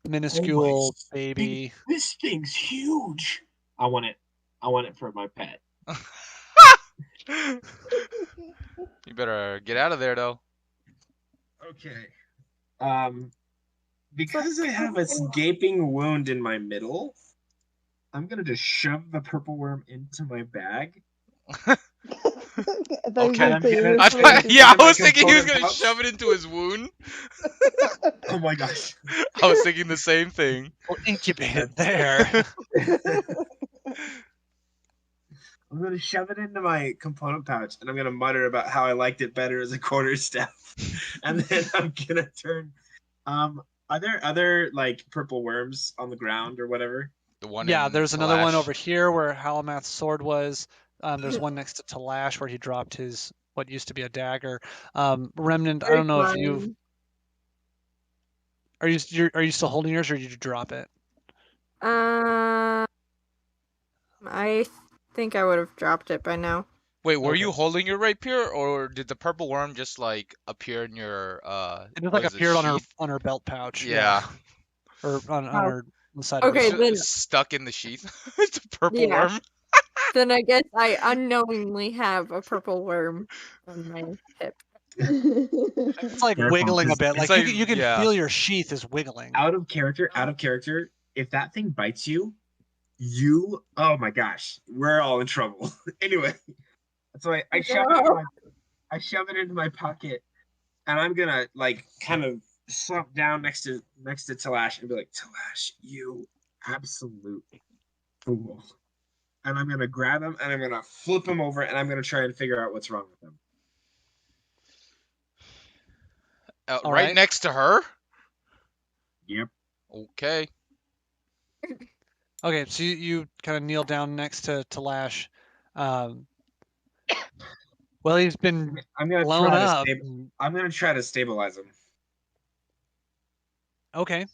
Minuscule baby. This thing's huge. I want it. I want it for my pet. You better get out of there, though. Okay. Because I have a gaping wound in my middle, I'm gonna just shove the purple worm into my bag. Okay. I Yeah, I my was thinking he was component gonna pouch. shove it into his wound. Oh my gosh. I was thinking the same thing. We'll incubate it there. I'm gonna shove it into my component pouch, and I'm gonna mutter about how I liked it better as a quarter staff, and then I'm gonna turn. Are there other like purple worms on the ground or whatever? The one. Yeah, in there's another one Talash. over here where Halamath's sword was. There's one next to Talash where he dropped his what used to be a dagger. Remnant, I don't know if you are you still holding yours or did you drop it? I think I would have dropped it by now. Wait, were Okay. you holding your rapier, or did the purple worm just like appear in your It just what like is it, appeared sheath? on her belt pouch. Yeah. Or on Oh. her on the side of Okay, her. It's then- stuck in the sheath. It's a purple Yeah. worm. Then I guess I unknowingly have a purple worm on my hip. It's like Careful, wiggling a 'cause bit. it's Like, like- you can yeah. feel your sheath is wiggling. Out of character. If that thing bites you, oh my gosh, we're all in trouble. Anyway, so I shove it into my pocket, and I'm gonna like kind of slump down next to Talash and be like, Talash, you absolute fool. And I'm gonna grab him and I'm gonna flip him over and I'm gonna try and figure out what's wrong with him. All Right right. next to her. Yep. Okay. Okay, so you kind of kneel down next to Lash. Well, he's been I'm gonna blown try up. I'm gonna try to stabilize him. Okay.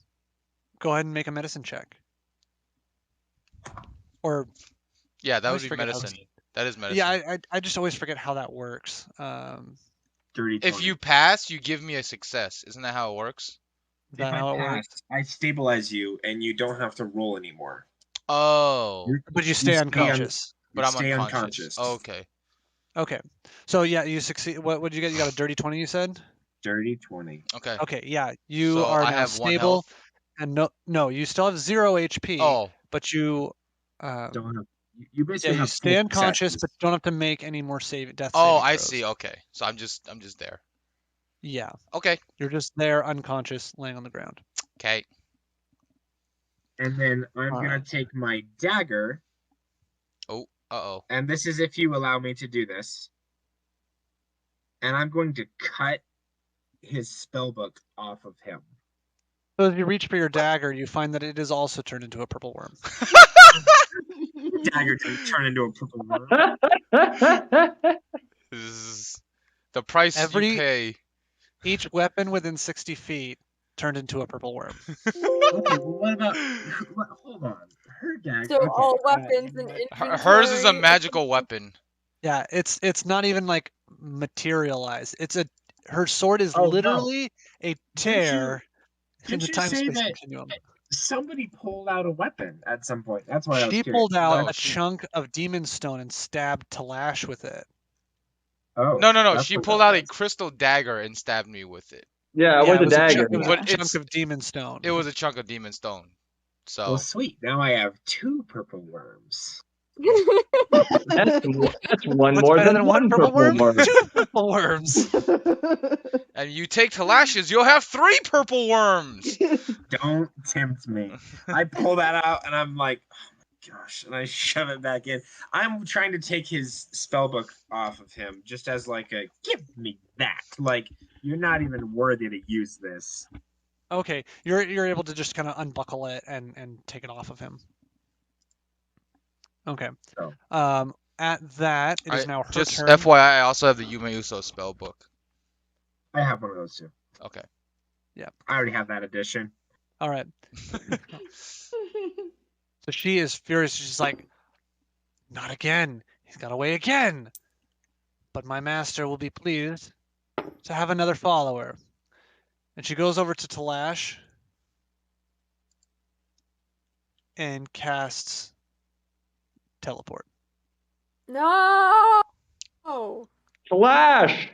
Go ahead and make a medicine check. Or Yeah, that would always be forget how medicine. this- That is medicine. yeah, I just always forget how that works. Dirty If 20. you pass, you give me a success. Isn't that how it works? Is If that I how it pass, works? I stabilize you and you don't have to roll anymore. Oh, But you stay stay unconscious. but I'm stay unconscious. Okay. Okay. So yeah, you succeed. What did you get? You got a dirty 20, you said? Dirty 20. Okay. Okay, yeah. You So are I now have one stable. health. And no, you still have 0 HP. Oh, But you Don't have you yeah, basically you have stay full unconscious, successes. but don't have to make any more death oh, saving I throws. see. Okay. So I'm just there. Yeah, Okay. you're just there unconscious, laying on the ground. Okay. And then I'm All gonna right. take my dagger, Oh, uh-oh. and this is if you allow me to do this. And I'm going to cut his spellbook off of him. So as you reach for your dagger, you find that it is also turned into a purple worm. Dagger didn't turn into a purple worm. This is the price Every- you pay. Each weapon within 60 feet turned into a purple worm. Okay, well, what about? Hold on, her dagger. So okay, all weapons you know and what? Hers is a inventory- magical weapon. Yeah, it's not even like materialized. Her sword is Oh, no. literally a tear in Didn't the you time say space that continuum. somebody pulled out a weapon at some point? That's why I was She curious. pulled out No, a she- chunk of demon stone and stabbed Talash with it. Oh, No. that's She what pulled that out a was. crystal dagger and stabbed me with it. Yeah, Yeah, with it a was a dagger. chunk- it was But a it's- chunk of demon stone. It was a chunk of demon stone. So Well, sweet. Now I have 2 purple worms. That's one What's more better than one purple worm? worm. 2 purple worms. and you take Talash's, you'll have 3 purple worms. Don't tempt me. I pull that out and I'm like, oh my gosh, and I shove it back in. I'm trying to take his spellbook off of him just as like a give me that. Like, you're not even worthy to use this. Okay, you're able to just kind of unbuckle it and take it off of him. Okay. So. At that, it is now her Just turn. FYI, I also have the Yume Uso spell book. I have one of those too. Okay. I already have that edition. All right. So she is furious. She's like, not again. He's got away again. But my master will be pleased to have another follower. And she goes over to Talash and casts teleport. No. Oh. Flash.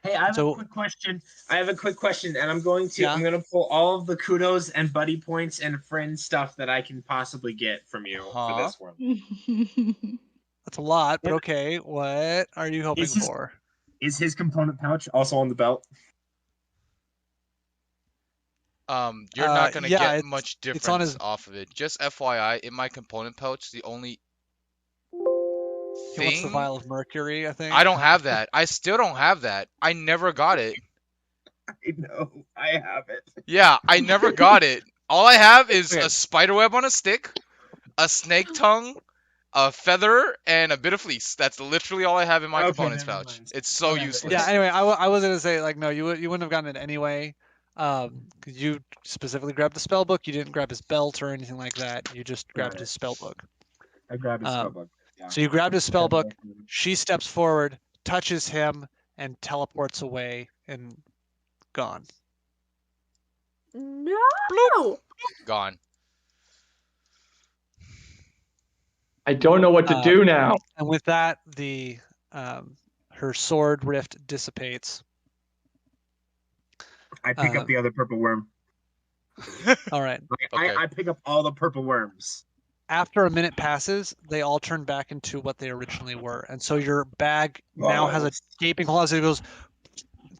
Hey, I have So- a quick question. And I'm going to Yeah. I'm gonna pull all of the kudos and buddy points and friend stuff that I can possibly get from you for this one. That's a lot, but Yeah. okay. What are you hoping It's just- for? Is his component pouch also on the belt? You're not gonna yeah, get it's- much difference it's on his- off of it. Just FYI, in my component pouch, the only He wants the thing vial of mercury, I think. I don't have that. I still don't have that. I never got it. I know. I have it. Yeah, I never got it. All I have is Okay. a spider web on a stick, a snake tongue, a feather, and a bit of fleece. That's literally all I have in my Okay, components never pouch. mind. It's so Whatever. useless. Yeah. Anyway, I was gonna say like no, you wouldn't have gotten it anyway. 'Cause you specifically grabbed the spell book. You didn't grab his belt or anything like that. You just grabbed Right. his spell book. I grabbed his spell Um, book. Yeah. So you grabbed his spell book. Yeah. She steps forward, touches him, and teleports away and gone. No. Gone. I don't know what to do now. And with that, the her sword rift dissipates. I pick up the other purple worm. All right. Like, Okay. I pick up all the purple worms. After a minute passes, they all turn back into what they originally were, and so your bag now has a gaping hole as it goes,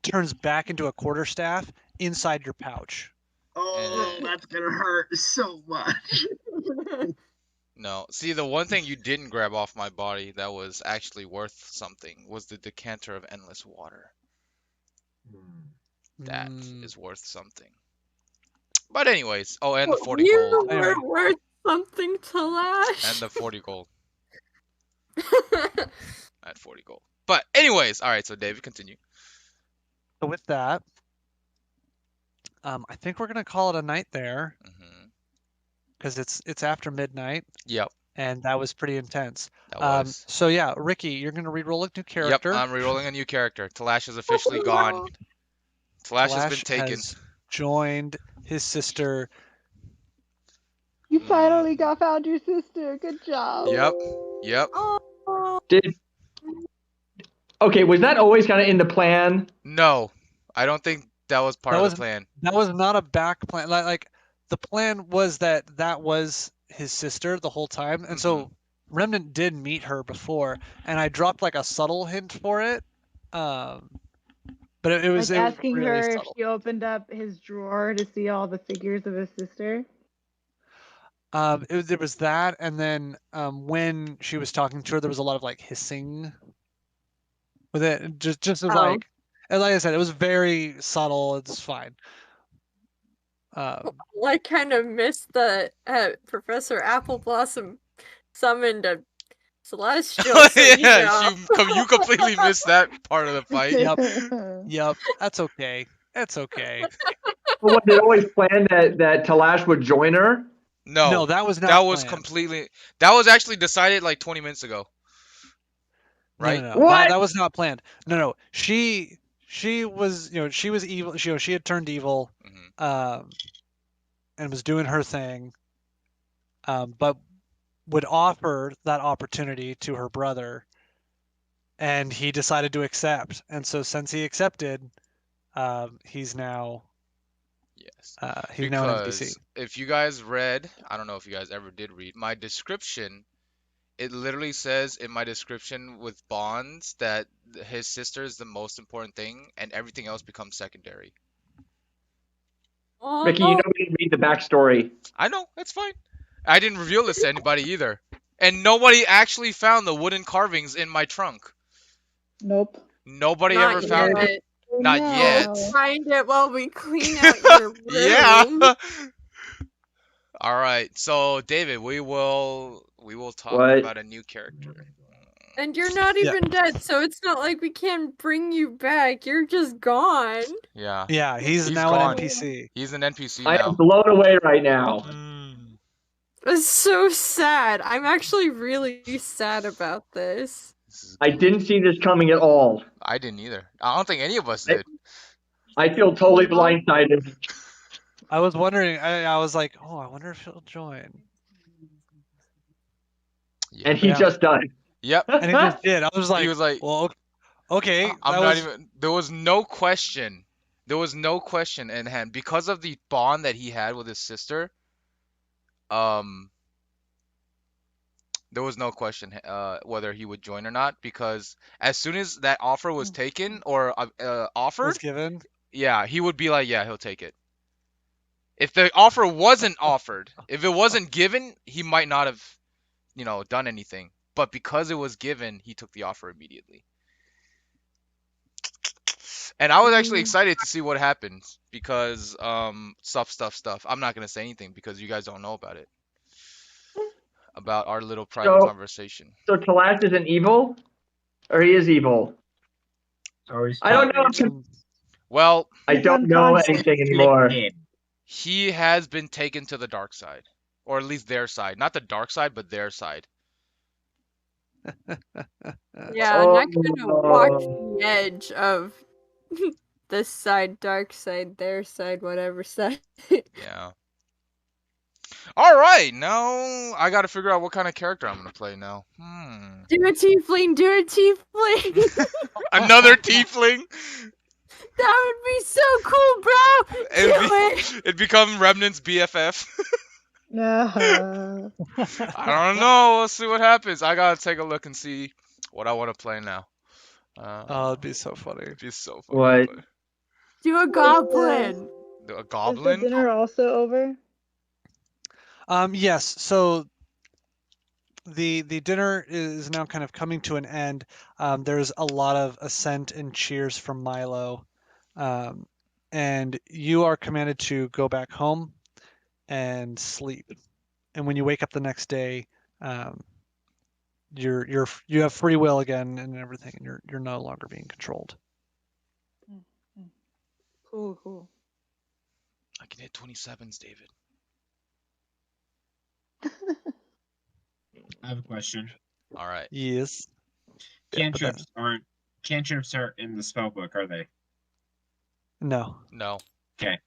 turns back into a quarterstaff inside your pouch. Oh, that's gonna hurt so much. No. See, the one thing you didn't grab off my body that was actually worth something was the decanter of endless water. That is Mm. worth something. But anyways, oh, and the 40 You gold. Anyway. were worth something to Lash. And the 40 gold. At 40 gold. But anyways, all right, so David, continue. So with that, I think we're gonna call it a night there Hmm. because it's after midnight, Yep, and that was pretty intense. that was. So yeah, Ricky, you're gonna re-roll a new character. Yep, I'm rerolling a new character. Talash is officially gone. Talash has been Talash taken. has joined his sister. You finally got found your sister. Good job. Yep, yep. Oh. Okay, was that always kind of in the plan? No, I don't think that was part That of was- the plan. That was not a back plan. Like the plan was that was his sister the whole time, and so Remnant did meet her before, and I dropped like a subtle hint for it. But it was Like it was asking really her if subtle. she opened up his drawer to see all the figures of his sister. There was that, and then when she was talking to her, there was a lot of like hissing with it. Just as Oh. like, and like I said, it was very subtle. It's fine. I kind of missed the Professor Apple Blossom summoned a Celestial. so, you know. you completely missed that part of the fight. Yep, that's okay. That's okay. Was it always planned that Talash would join her? No, that was not. That was planned. completely. That was actually decided like 20 minutes ago. No, Right? No. What? That was not planned. No. She was, she was evil. She had turned evil, Mhm. and was doing her thing, but would offer that opportunity to her brother, and he decided to accept. And so since he accepted, he's now Yes. he's now an NPC. Because if you guys read, I don't know if you guys ever did read my description. It literally says in my description with Bonds that his sister is the most important thing, and everything else becomes secondary. Oh, Ricky, you know we didn't read the backstory. I know, it's fine. I didn't reveal this to anybody either. And nobody actually found the wooden carvings in my trunk. Nope. Nobody not ever found yet. it. Not No. yet. Find it while we clean out your room. Yeah. All right. So David, we will talk What? about a new character. And you're not Yeah. even dead, so it's not like we can bring you back. You're just gone. Yeah. Yeah, he's now gone. an NPC. He's an NPC I now. am blown away right now. Mm. It's so sad. I'm actually really sad about this. This is I good. didn't see this coming at all. I didn't either. I don't think any of us did. I feel totally blindsided. I was wondering. I was like, oh, I wonder if he'll join. Yeah. And he Yeah. just died. Yep. And he just did. I was like, He was like, well, okay. I'm that not was, even. There was no question. There was no question in hand because of the bond that he had with his sister. There was no question whether he would join or not because as soon as that offer was taken or offered, was given. yeah, he would be like, yeah, he'll take it. If the offer wasn't offered, if it wasn't given, he might not have, done anything. But because it was given, he took the offer immediately. And I was actually excited to see what happens because stuff. I'm not gonna say anything because you guys don't know about it. About our little private conversation. So Talas isn't evil? Or he is evil? I don't know. Well, I don't know anything anymore. he has been taken to the dark side. Or at least their side. Not the dark side, but their side. Yeah, and I kind of walked the edge of this side, dark side, their side, whatever side. Yeah. All right, now I gotta figure out what kind of character I'm gonna play now. Do a tiefling, do a tiefling. Another tiefling. That would be so cool, bro. It'd become Remnant's BFF. No. I don't know. We'll see what happens. I gotta take a look and see what I want to play now. Oh, it'd be so funny. It'd be so funny. What? Do a goblin. A Is goblin? the dinner also over? Yes. So the dinner is now kind of coming to an end. There's a lot of assent and cheers from Milo, and you are commanded to go back home and sleep. And when you wake up the next day, you have free will again and everything, and you're no longer being controlled. Cool. I can hit 27s, David. I have a question. All right. Yes. Cantrips aren't in the spell book, are they? No. No. Okay.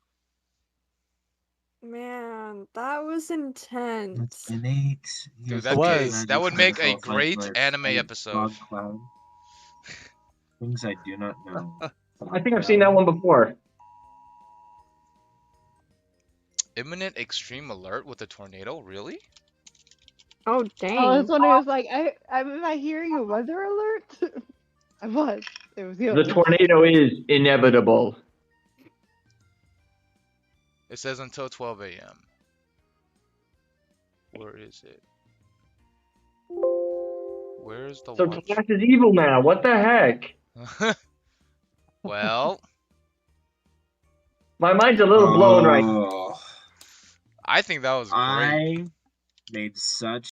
Man, that was intense. Innate. Dude, was. that would make a great anime episode. Things I do not know. I think I've seen that one before. Imminent extreme alert with a tornado? Really? Oh, dang. Oh, this one was like, am I hearing a weather alert? I was. It was The tornado is inevitable. It says until 12 a.m. Where is it? Where's the So watch? Talas is evil now. What the heck? Well, My mind's a little blown right now. Oh, I think that was great. I made such